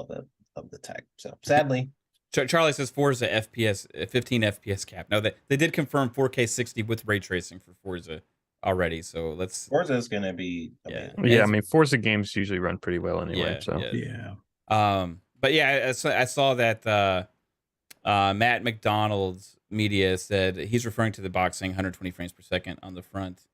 of the tech. So sadly. Charlie says Forza FPS 15 FPS cap. No, they did confirm 4K 60 with ray tracing for Forza already. So Forza is gonna be amazing. Yeah. I mean, Forza games usually run pretty well anyway. But yeah, I saw that Matt McDonald's media said he's referring to the box saying 120 frames per second on the front.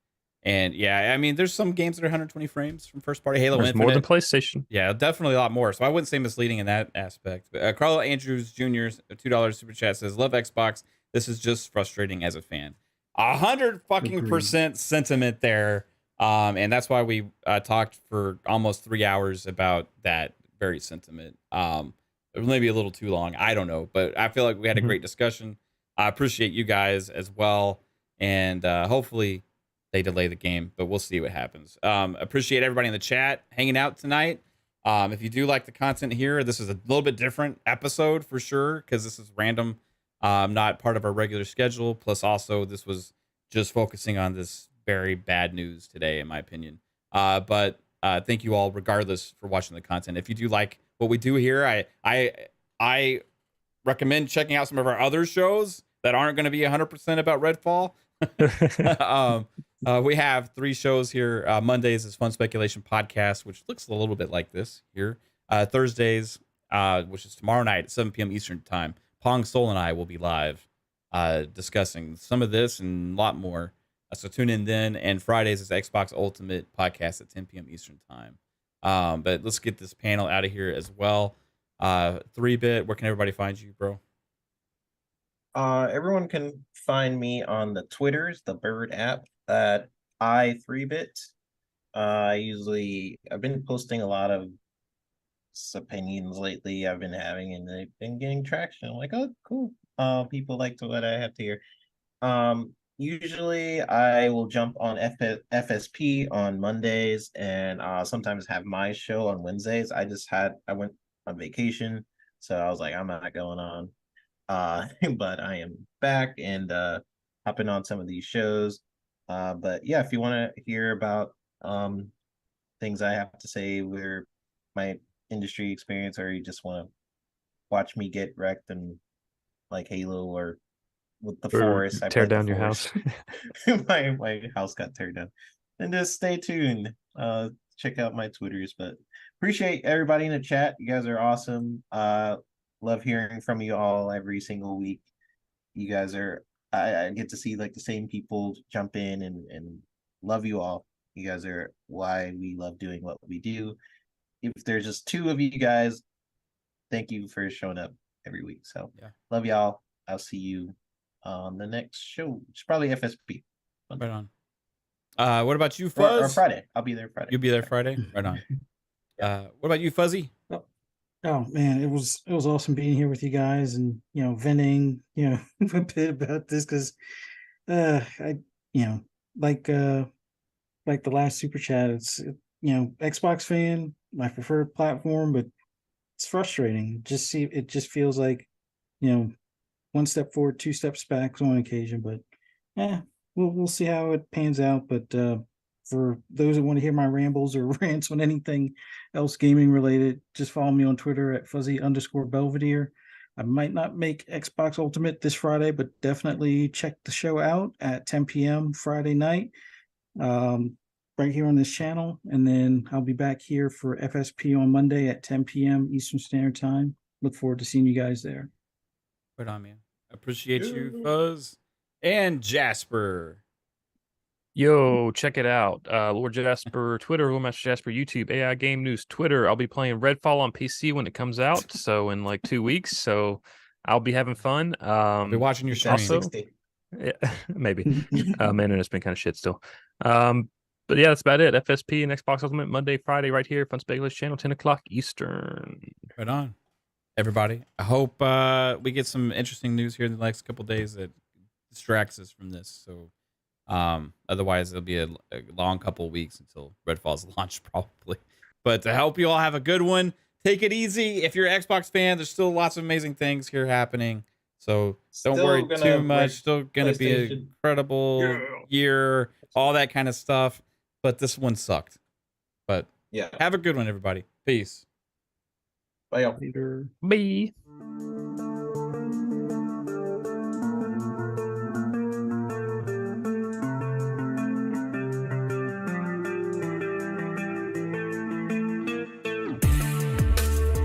And yeah, I mean, there's some games that are 120 frames from first party. Halo Infinite. More than PlayStation. Yeah, definitely a lot more. So I wouldn't say misleading in that aspect. But Carl Andrews Jr.'s $2 super chat says, "Love Xbox. This is just frustrating as a fan." 100% sentiment there. And that's why we talked for almost 3 hours about that very sentiment. It was maybe a little too long. I don't know, but I feel like we had a great discussion. I appreciate you guys as well, and hopefully they delay the game, but we'll see what happens. Appreciate everybody in the chat hanging out tonight. If you do like the content here, this is a little bit different episode for sure, because this is random, not part of our regular schedule. Plus, also, this was just focusing on this very bad news today, in my opinion. But thank you all, regardless, for watching the content. If you do like what we do here, I recommend checking out some of our other shows that aren't going to be 100% about Redfall. We have 3 shows here. Mondays is Fun Speculation Podcast, which looks a little bit like this here. Thursdays, which is tomorrow night at 7 p.m. Eastern Time, Pong Soul and I will be live discussing some of this and a lot more. So tune in then. And Fridays is Xbox Ultimate Podcast at 10 p.m. Eastern Time. But let's get this panel out of here as well. 3-Bit, where can everybody find you, bro? Everyone can find me on the Twitters, the Bird app, at i3bit. I've been posting a lot of opinions lately I've been having, and they've been getting traction. I'm like, oh, cool. People like what I have to hear. Usually I will jump on FSP on Mondays, and sometimes have my show on Wednesdays. I went on vacation, so I was like, I'm not going on. But I am back and hopping on some of these shows. But yeah, if you want to hear about things I have to say, where my industry experience, or you just want to watch me get wrecked and like Halo or with the forest, tear down your house. my house got teared down. And just stay tuned. Check out my Twitters. But appreciate everybody in the chat. You guys are awesome. Love hearing from you all every single week. You guys are, I get to see like the same people jump in and love you all. You guys are why we love doing what we do. If there's just 2 of you guys, thank you for showing up every week. So love y'all. I'll see you on the next show. It's probably FSP. Right on. What about you, Fuzz? Or Friday. I'll be there Friday. You'll be there Friday? Right on. What about you, Fuzzy? Oh man, it was awesome being here with you guys and venting a bit about this, because I like like the last super chat, Xbox fan, my preferred platform, but it's frustrating. It just feels like, one step forward, two steps back on occasion, but yeah, we'll see how it pans out. But for those that want to hear my rambles or rants on anything else gaming related, just follow me on Twitter at fuzzy_Belvedere. I might not make Xbox Ultimate this Friday, but definitely check the show out at 10 p.m. Friday night, right here on this channel. And then I'll be back here for FSP on Monday at 10 p.m. Eastern Standard Time. Look forward to seeing you guys there. Right on, man. Appreciate you, Fuzz. And Jasper. Yo, check it out. Lord Jasper Twitter, Lordmaster Jasper YouTube, AI Game News Twitter. I'll be playing Redfall on PC when it comes out, so in like 2 weeks. So I'll be having fun. I'll be watching your stream. Also, yeah, maybe. Man, it's been kind of shit still. But yeah, that's about it. FSP and Xbox Ultimate Monday, Friday, right here, Fun Speculation Channel, 10 o'clock Eastern. Right on, everybody. I hope we get some interesting news here in the next couple of days that distracts us from this. So. Otherwise it'll be a long couple of weeks until Redfall's launched probably. But I hope you all have a good one. Take it easy. If you're an Xbox fan, there's still lots of amazing things here happening. So don't worry too much. Still gonna be an incredible year, all that kind of stuff. But this one sucked. But yeah, have a good one, everybody. Peace. Bye, y'all. Later. Bye.